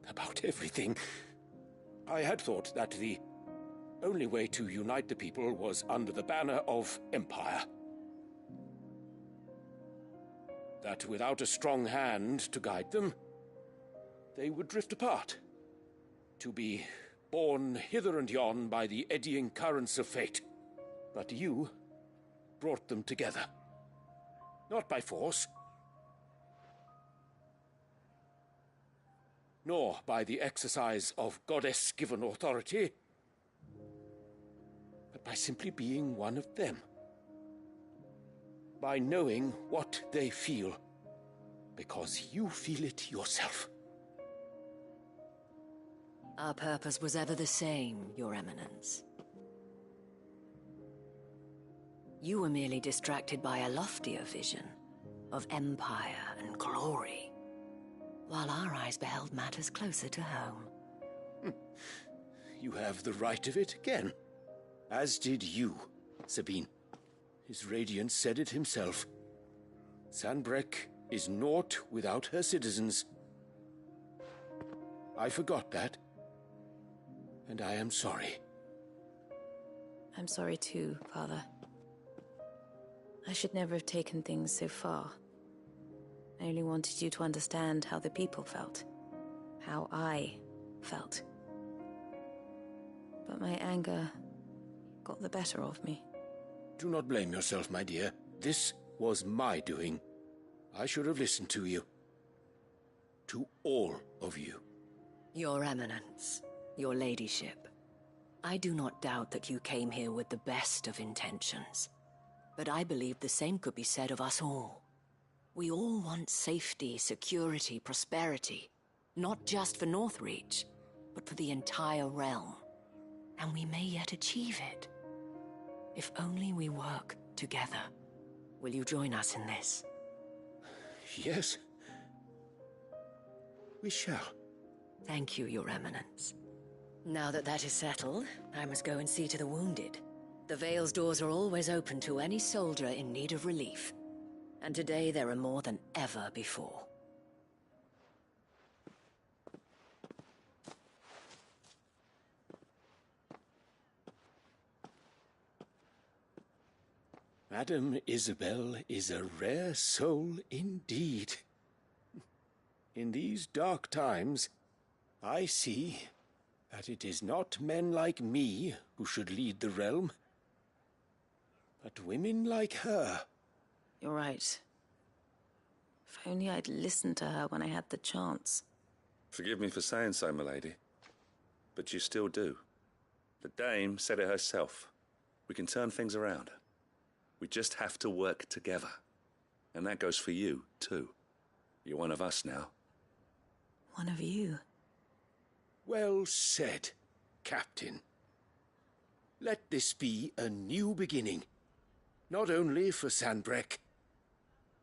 Speaker 11: About everything. I had thought that the only way to unite the people was under the banner of Empire. That without a strong hand to guide them, they would drift apart, to be borne hither and yon by the eddying currents of fate. But you brought them together. Not by force, nor by the exercise of goddess-given authority, but by simply being one of them. By knowing what they feel, because you feel it yourself.
Speaker 10: Our purpose was ever the same, Your Eminence. You were merely distracted by a loftier vision of empire and glory, while our eyes beheld matters closer to home.
Speaker 11: You have the right of it again. As did you, Sabine. His Radiance said it himself. Sanbreque is naught without her citizens. I forgot that, and I am sorry.
Speaker 23: I'm sorry too, Father. I should never have taken things so far. I only wanted you to understand how the people felt. How I felt. But my anger got the better of me.
Speaker 11: Do not blame yourself, my dear. This was my doing. I should have listened to you. To all of you.
Speaker 10: Your Eminence, your ladyship, I do not doubt that you came here with the best of intentions. But I believe the same could be said of us all. We all want safety, security, prosperity. Not just for Northreach, but for the entire realm. And we may yet achieve it. If only we work together. Will you join us in this?
Speaker 11: Yes. We shall.
Speaker 10: Thank you, Your Eminence. Now that that is settled, I must go and see to the wounded. The Vale's doors are always open to any soldier in need of relief. And today there are more than ever before.
Speaker 11: Madame Isabel is a rare soul indeed. In these dark times, I see that it is not men like me who should lead the realm, but women like her.
Speaker 23: You're right. If only I'd listened to her when I had the chance.
Speaker 19: Forgive me for saying so, milady, but you still do. The Dame said it herself. We can turn things around. We just have to work together. And that goes for you, too. You're one of us now.
Speaker 23: One of you?
Speaker 11: Well said, Captain. Let this be a new beginning. Not only for Sanbreque,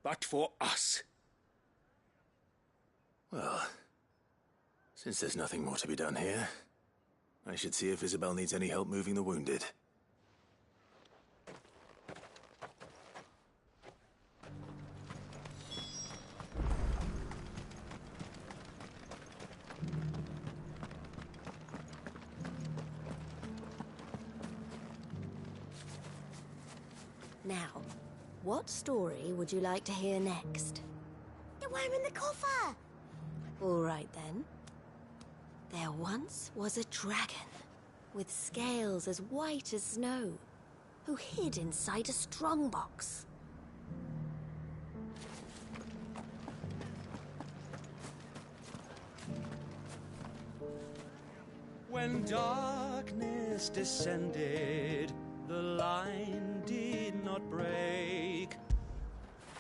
Speaker 11: but for us.
Speaker 4: Well, since there's nothing more to be done here, I should see if Isabel needs any help moving the wounded.
Speaker 20: Now, what story would you like to hear next? The worm in the coffer! All right then. There once was a dragon, with scales as white as snow, who hid inside a strongbox.
Speaker 8: When darkness descended, the line did not break.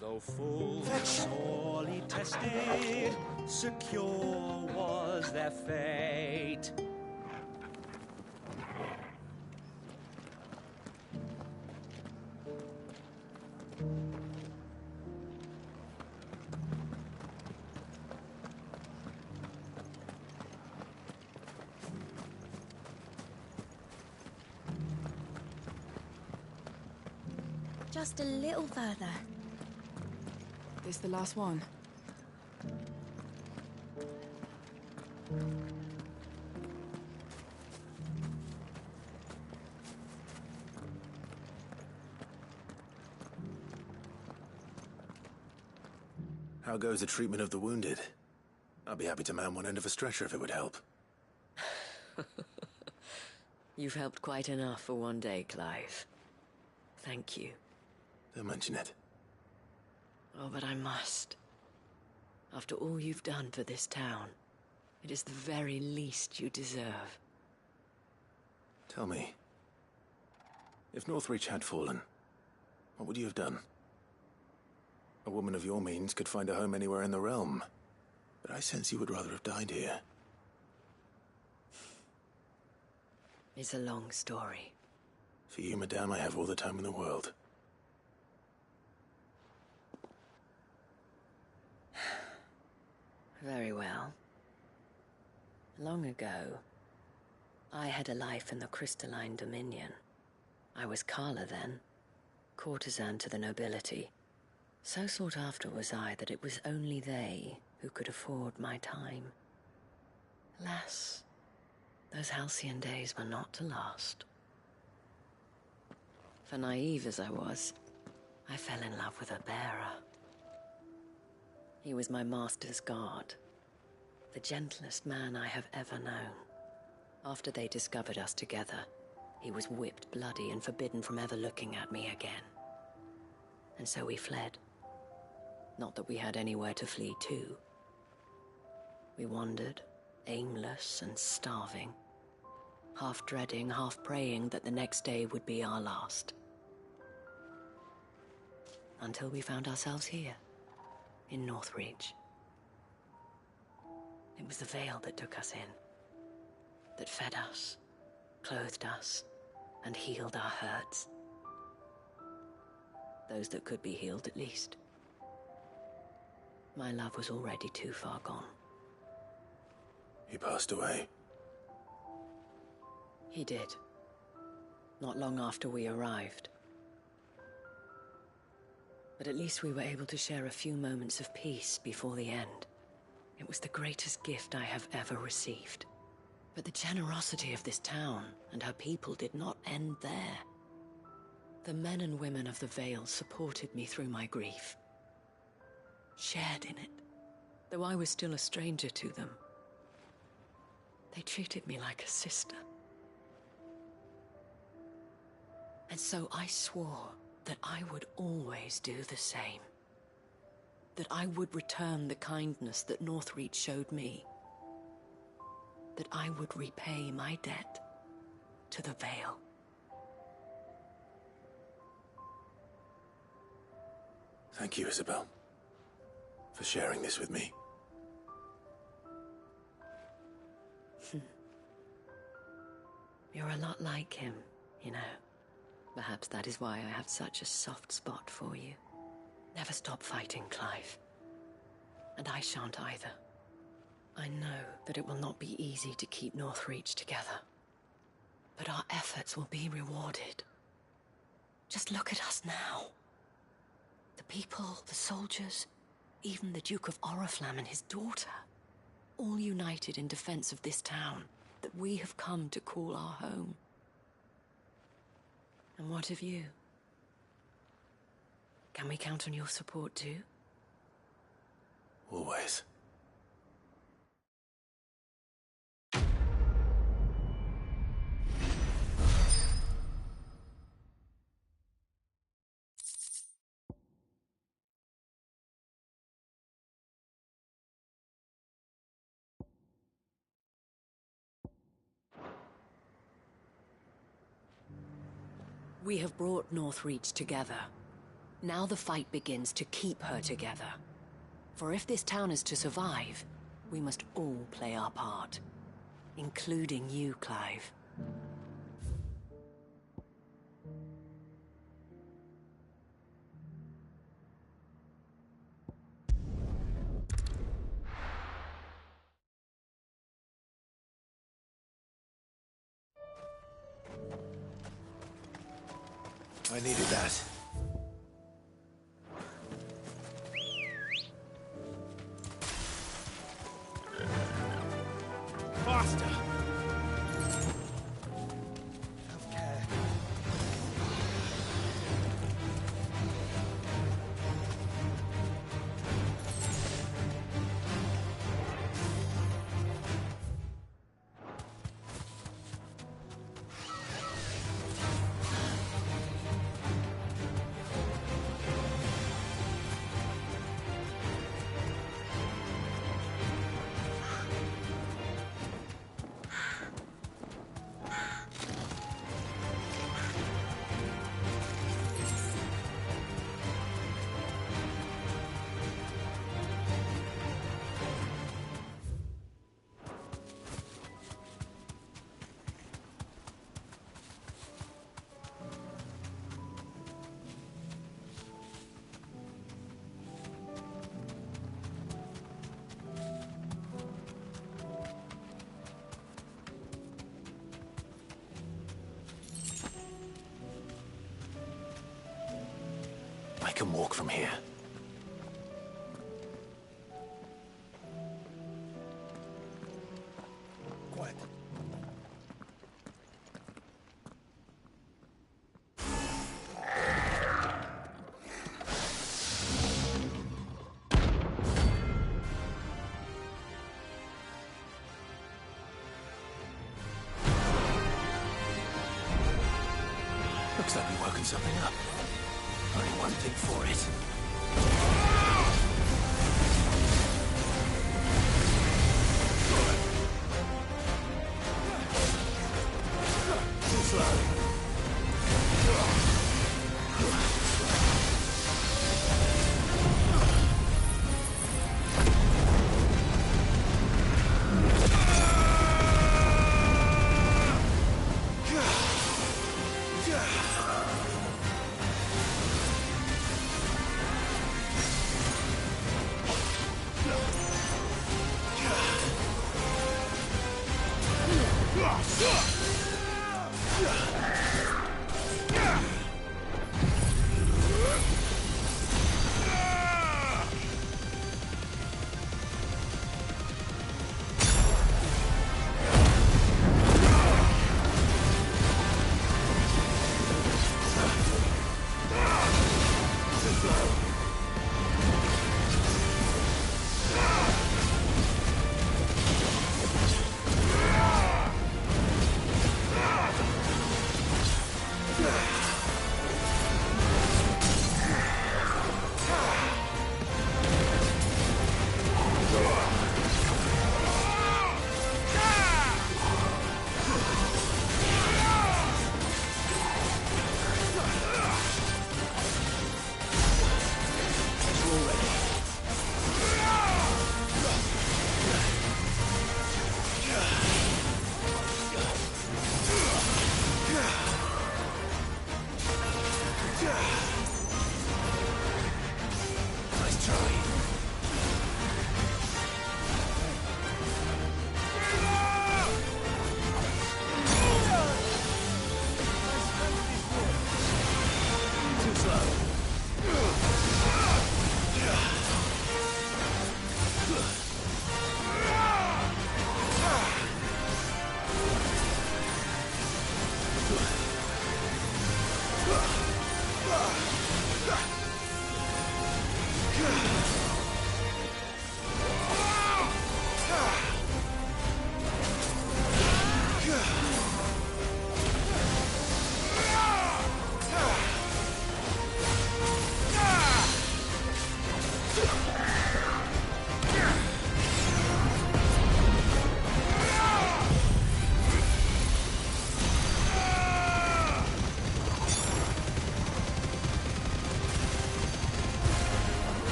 Speaker 8: Though full sorely tested, secure was their fate.
Speaker 23: Just a little further.
Speaker 12: This the last one?
Speaker 4: How goes the treatment of the wounded? I'd be happy to man one end of a stretcher if it would help.
Speaker 10: You've helped quite enough for one day, Clive. Thank you.
Speaker 4: Don't mention it.
Speaker 10: Oh, but I must. After all you've done for this town, it is the very least you deserve.
Speaker 4: Tell me, if Northreach had fallen, what would you have done? A woman of your means could find a home anywhere in the realm, but I sense you would rather have died here.
Speaker 10: It's a long story.
Speaker 4: For you, madame, I have all the time in the world.
Speaker 10: Very well. Long ago, I had a life in the Crystalline Dominion. I was Carla then, courtesan to the nobility. So sought after was I that it was only they who could afford my time. Alas, those halcyon days were not to last. For naive as I was, I fell in love with a bearer. He was my master's guard, the gentlest man I have ever known. After they discovered us together, he was whipped bloody and forbidden from ever looking at me again. And so we fled. Not that we had anywhere to flee to. We wandered, aimless and starving, half dreading, half praying that the next day would be our last. Until we found ourselves here, in Northreach. It was the veil that took us in, that fed us, clothed us, and healed our hurts. Those that could be healed, at least. My love was already too far gone.
Speaker 4: He passed away.
Speaker 10: He did. Not long after we arrived. But at least we were able to share a few moments of peace before the end. It was the greatest gift I have ever received. But the generosity of this town and her people did not end there. The men and women of the Vale supported me through my grief. Shared in it, though I was still a stranger to them. They treated me like a sister. And so I swore that I would always do the same. That I would return the kindness that Northreach showed me. That I would repay my debt to the Vale.
Speaker 4: Thank you, Isabel, for sharing this with me.
Speaker 10: You're a lot like him, you know. Perhaps that is why I have such a soft spot for you. Never stop fighting, Clive. And I shan't either. I know that it will not be easy to keep Northreach together. But our efforts will be rewarded. Just look at us now. The people, the soldiers, even the Duke of Oriflamme and his daughter, all united in defense of this town that we have come to call our home. And what of you? Can we count on your support too?
Speaker 4: Always.
Speaker 10: We have brought Northreach together. Now the fight begins to keep her together. For if this town is to survive, we must all play our part. Including you, Clive.
Speaker 4: I needed that.
Speaker 18: Faster!
Speaker 4: can walk from here.
Speaker 18: Quiet.
Speaker 4: Looks like we've woken something up. Only one thing for it. Too slow.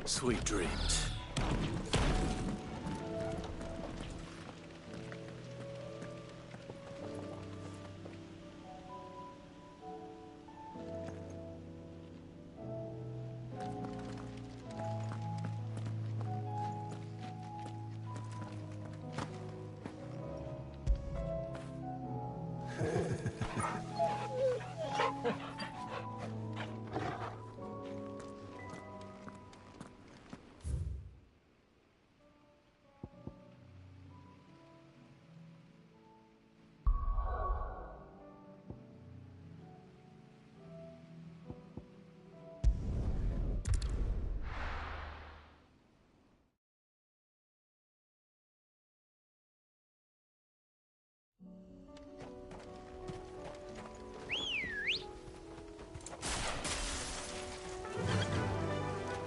Speaker 4: Sweet dreams.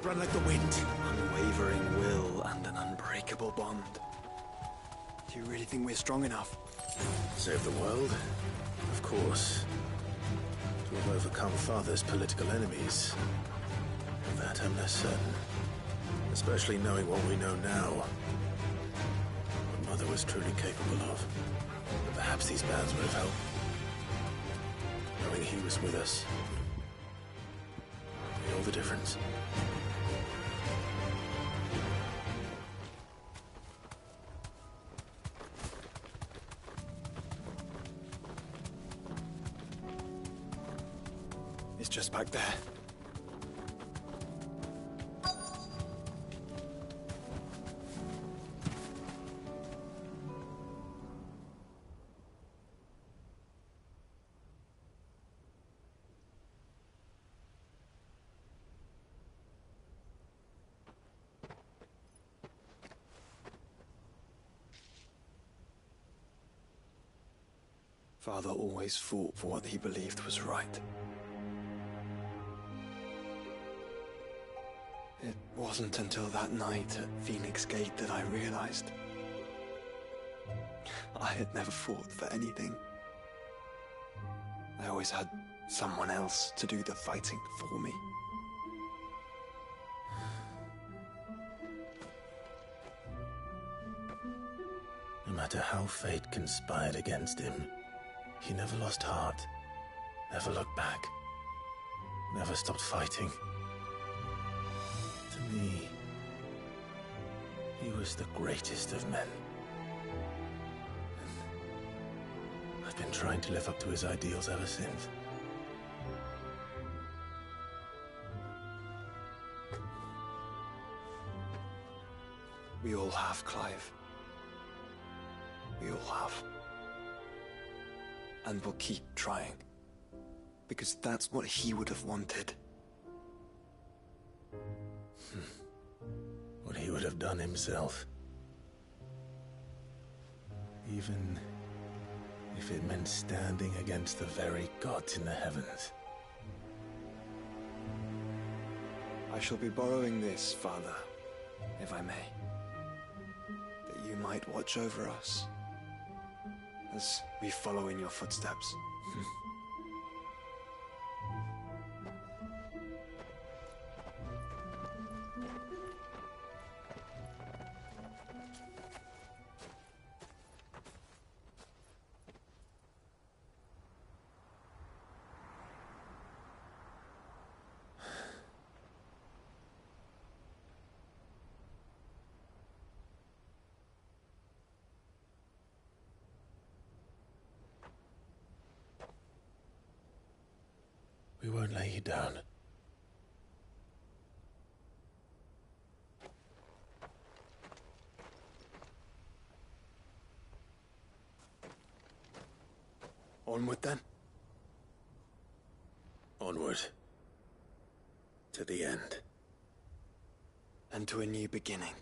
Speaker 4: Run like the wind.
Speaker 5: Unwavering will and an unbreakable bond. Do you really think we're strong enough?
Speaker 4: Save the world? Of course. To have overcome Father's political enemies. Of that I'm less certain. Especially knowing what we know now. What Mother was truly capable of. But perhaps these bands would have helped. Knowing he was with us. Made all the difference.
Speaker 5: It's just back there. Father always fought for what he believed was right. It wasn't until that night at Phoenix Gate that I realized I had never fought for anything. I always had someone else to do the fighting for me.
Speaker 4: No matter how fate conspired against him, he never lost heart, never looked back, never stopped fighting. To me, he was the greatest of men. And I've been trying to live up to his ideals ever since.
Speaker 5: We all have, Clive. We all have. And we'll keep trying. Because that's what he would have wanted.
Speaker 4: What he would have done himself. Even if it meant standing against the very gods in the heavens.
Speaker 5: I shall be borrowing this, Father, if I may. That you might watch over us as we follow in your footsteps.
Speaker 4: We won't lay you down.
Speaker 5: Onward then?
Speaker 4: Onward. To the end.
Speaker 5: And to a new beginning.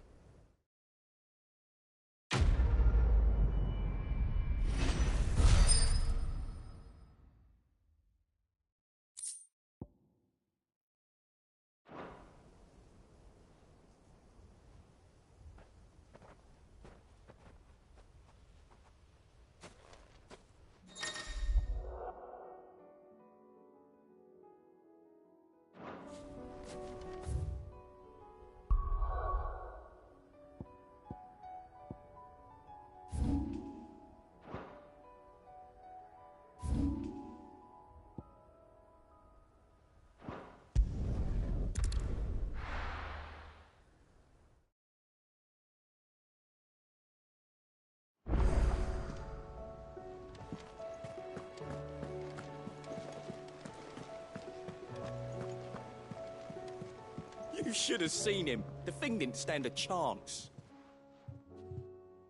Speaker 14: You should have seen him. The thing didn't stand a chance.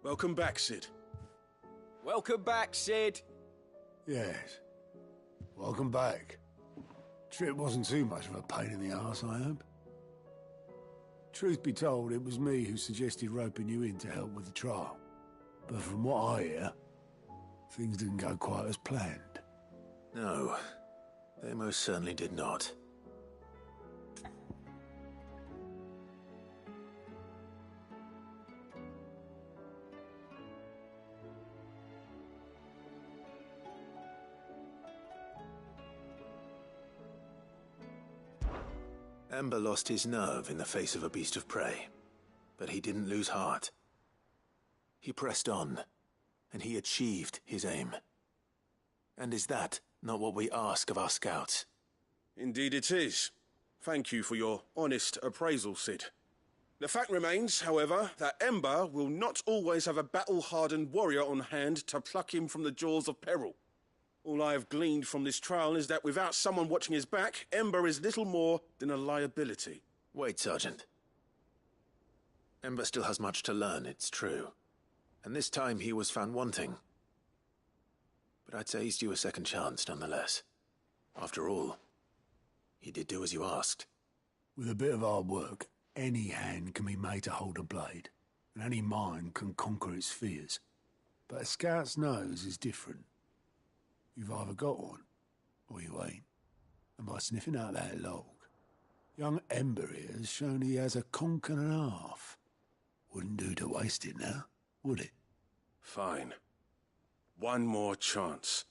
Speaker 7: Welcome back, Sid.
Speaker 14: Welcome back, Sid.
Speaker 1: Yes. Welcome back. Trip wasn't too much of a pain in the arse, I hope. Truth be told, it was me who suggested roping you in to help with the trial. But from what I hear, things didn't go quite as planned.
Speaker 4: No, they most certainly did not. Ember lost his nerve in the face of a beast of prey, but he didn't lose heart. He pressed on, and he achieved his aim. And is that not what we ask of our scouts?
Speaker 7: Indeed it is. Thank you for your honest appraisal, Sid. The fact remains, however, that Ember will not always have a battle-hardened warrior on hand to pluck him from the jaws of peril. All I have gleaned from this trial is that without someone watching his back, Ember is little more than a liability.
Speaker 4: Wait, Sergeant. Ember still has much to learn, it's true. And this time he was found wanting. But I'd say he's due a second chance, nonetheless. After all, he did do as you asked.
Speaker 1: With a bit of hard work, any hand can be made to hold a blade, and any mind can conquer its fears. But a scout's nose is different. You've either got one, or you ain't. And by sniffing out that log, young Ember here has shown he has a conch and a half. Wouldn't do to waste it now, would it?
Speaker 7: Fine. One more chance.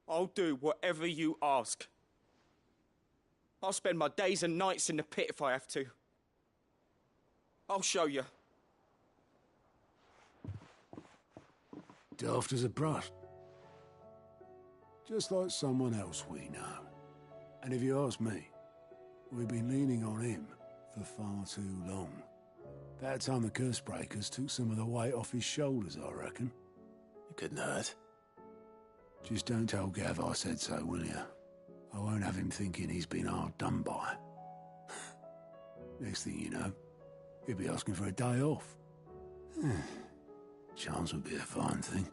Speaker 14: I'll do whatever you ask. I'll spend my days and nights in the pit if I have to. I'll show you.
Speaker 1: Daft as a brush. Just like someone else we know. And if you ask me, we've been leaning on him for far too long. That time the curse breakers took some of the weight off his shoulders, I reckon.
Speaker 4: It couldn't hurt.
Speaker 1: Just don't tell Gav I said so, will you? I won't have him thinking he's been hard done by. Next thing you know, he'll be asking for a day off. Chance would be a fine thing.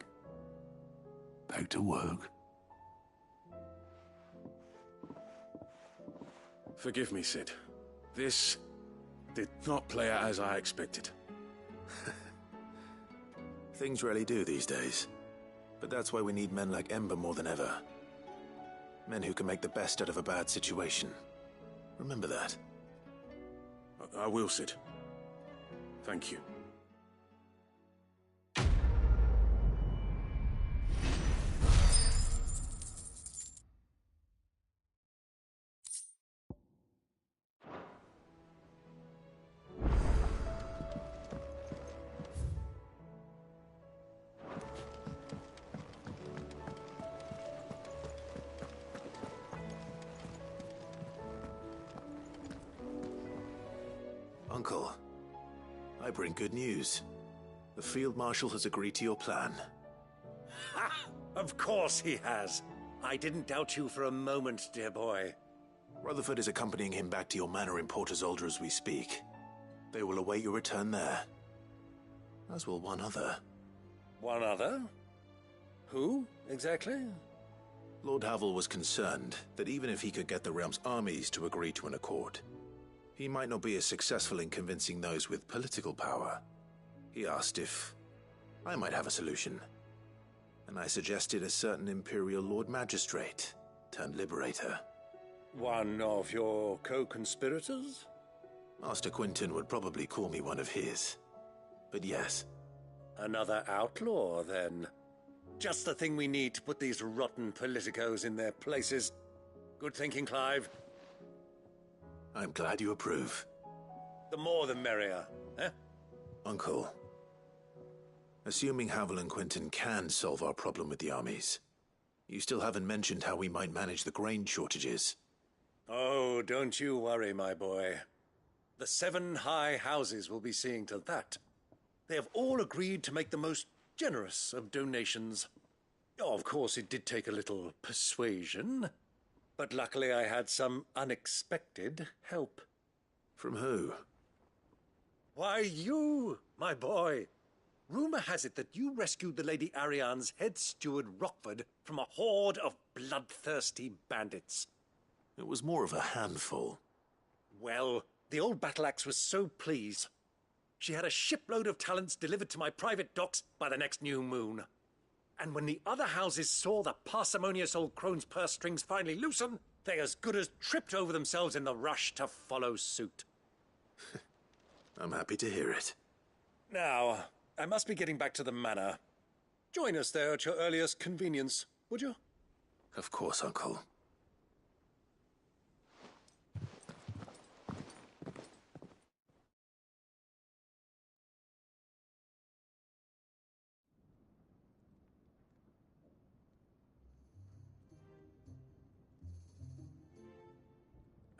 Speaker 1: Back to work.
Speaker 7: Forgive me, Sid. This did not play out as I expected.
Speaker 4: Things rarely do these days. But that's why we need men like Ember more than ever. Men who can make the best out of a bad situation. Remember that.
Speaker 7: I will, Sid. Thank you.
Speaker 4: Uncle, I bring good news. The Field Marshal has agreed to your plan.
Speaker 2: Ha! Of course he has. I didn't doubt you for a moment, dear boy.
Speaker 4: Rutherford is accompanying him back to your manor in Port Isolde as we speak. They will await your return there. As will one other.
Speaker 2: One other? Who, exactly?
Speaker 4: Lord Havel was concerned that even if he could get the realm's armies to agree to an accord, he might not be as successful in convincing those with political power. He asked if I might have a solution, and I suggested a certain Imperial Lord Magistrate turned Liberator.
Speaker 2: One of your co-conspirators?
Speaker 4: Master Quinton would probably call me one of his, but yes.
Speaker 2: Another outlaw, then. Just the thing we need to put these rotten politicos in their places. Good thinking, Clive.
Speaker 4: I'm glad you approve.
Speaker 2: The more the merrier, eh?
Speaker 4: Uncle, assuming Havel and Quinton can solve our problem with the armies, you still haven't mentioned how we might manage the grain shortages.
Speaker 2: Oh, don't you worry, my boy. The 7 high houses will be seeing to that. They have all agreed to make the most generous of donations. Oh, of course, it did take a little persuasion, but luckily I had some unexpected help.
Speaker 4: From who?
Speaker 2: Why, you, my boy. Rumor has it that you rescued the Lady Ariane's head steward Rockford from a horde of bloodthirsty bandits.
Speaker 4: It was more of a handful.
Speaker 2: Well, the old battle-axe was so pleased. She had a shipload of talents delivered to my private docks by the next new moon. And when the other houses saw the parsimonious old crone's purse strings finally loosen, they as good as tripped over themselves in the rush to follow suit.
Speaker 4: I'm happy to hear it.
Speaker 2: Now, I must be getting back to the manor. Join us there at your earliest convenience, would you?
Speaker 4: Of course, Uncle.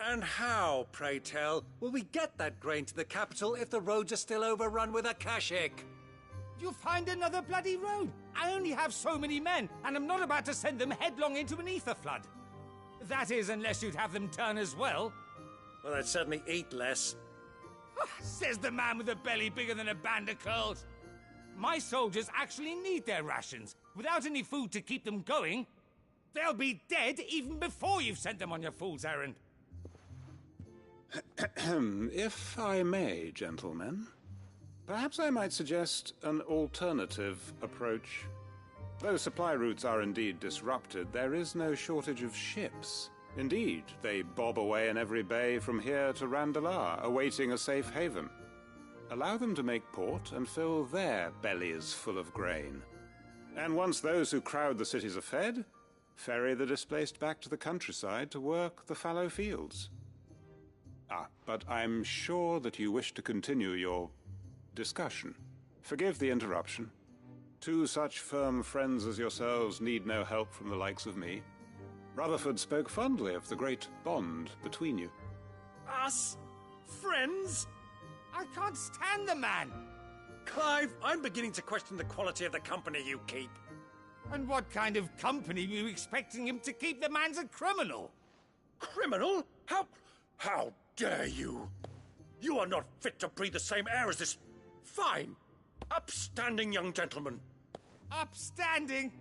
Speaker 2: And how, pray tell, will we get that grain to the capital if the roads are still overrun with akashic?
Speaker 16: You'll find another bloody road. I only have so many men, and I'm not about to send them headlong into an ether flood. That is, unless you'd have them turn as well.
Speaker 2: Well, I'd certainly eat less.
Speaker 16: Says the man with a belly bigger than a band of curls. My soldiers actually need their rations. Without any food to keep them going, they'll be dead even before you've sent them on your fool's errand.
Speaker 3: If I may, gentlemen, perhaps I might suggest an alternative approach. Though supply routes are indeed disrupted, there is no shortage of ships. Indeed, they bob away in every bay from here to Randalar, awaiting a safe haven. Allow them to make port and fill their bellies full of grain. And once those who crowd the cities are fed, ferry the displaced back to the countryside to work the fallow fields. But I'm sure that you wish to continue your discussion. Forgive the interruption. Two such firm friends as yourselves need no help from the likes of me. Rutherford spoke fondly of the great bond between you.
Speaker 2: Us? Friends?
Speaker 16: I can't stand the man!
Speaker 2: Clive, I'm beginning to question the quality of the company you keep.
Speaker 16: And what kind of company were you expecting him to keep? The man's a criminal!
Speaker 2: Criminal? How dare you? You are not fit to breathe the same air as this fine, upstanding young gentleman.
Speaker 16: Upstanding?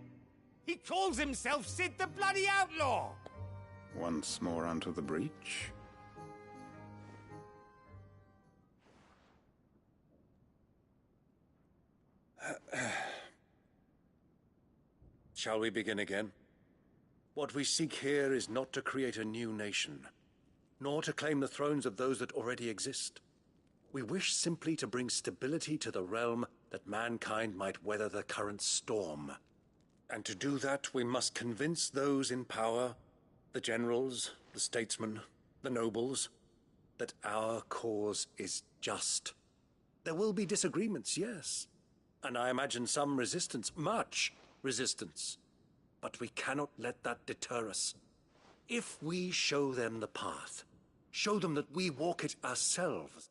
Speaker 16: He calls himself Sid the Bloody Outlaw!
Speaker 3: Once more onto the breach.
Speaker 2: Shall we begin again? What we seek here is not to create a new nation, nor to claim the thrones of those that already exist. We wish simply to bring stability to the realm that mankind might weather the current storm. And to do that, we must convince those in power, the generals, the statesmen, the nobles, that our cause is just. There will be disagreements, yes, and I imagine some resistance, much resistance. But we cannot let that deter us. If we show them the path, show them that we walk it ourselves,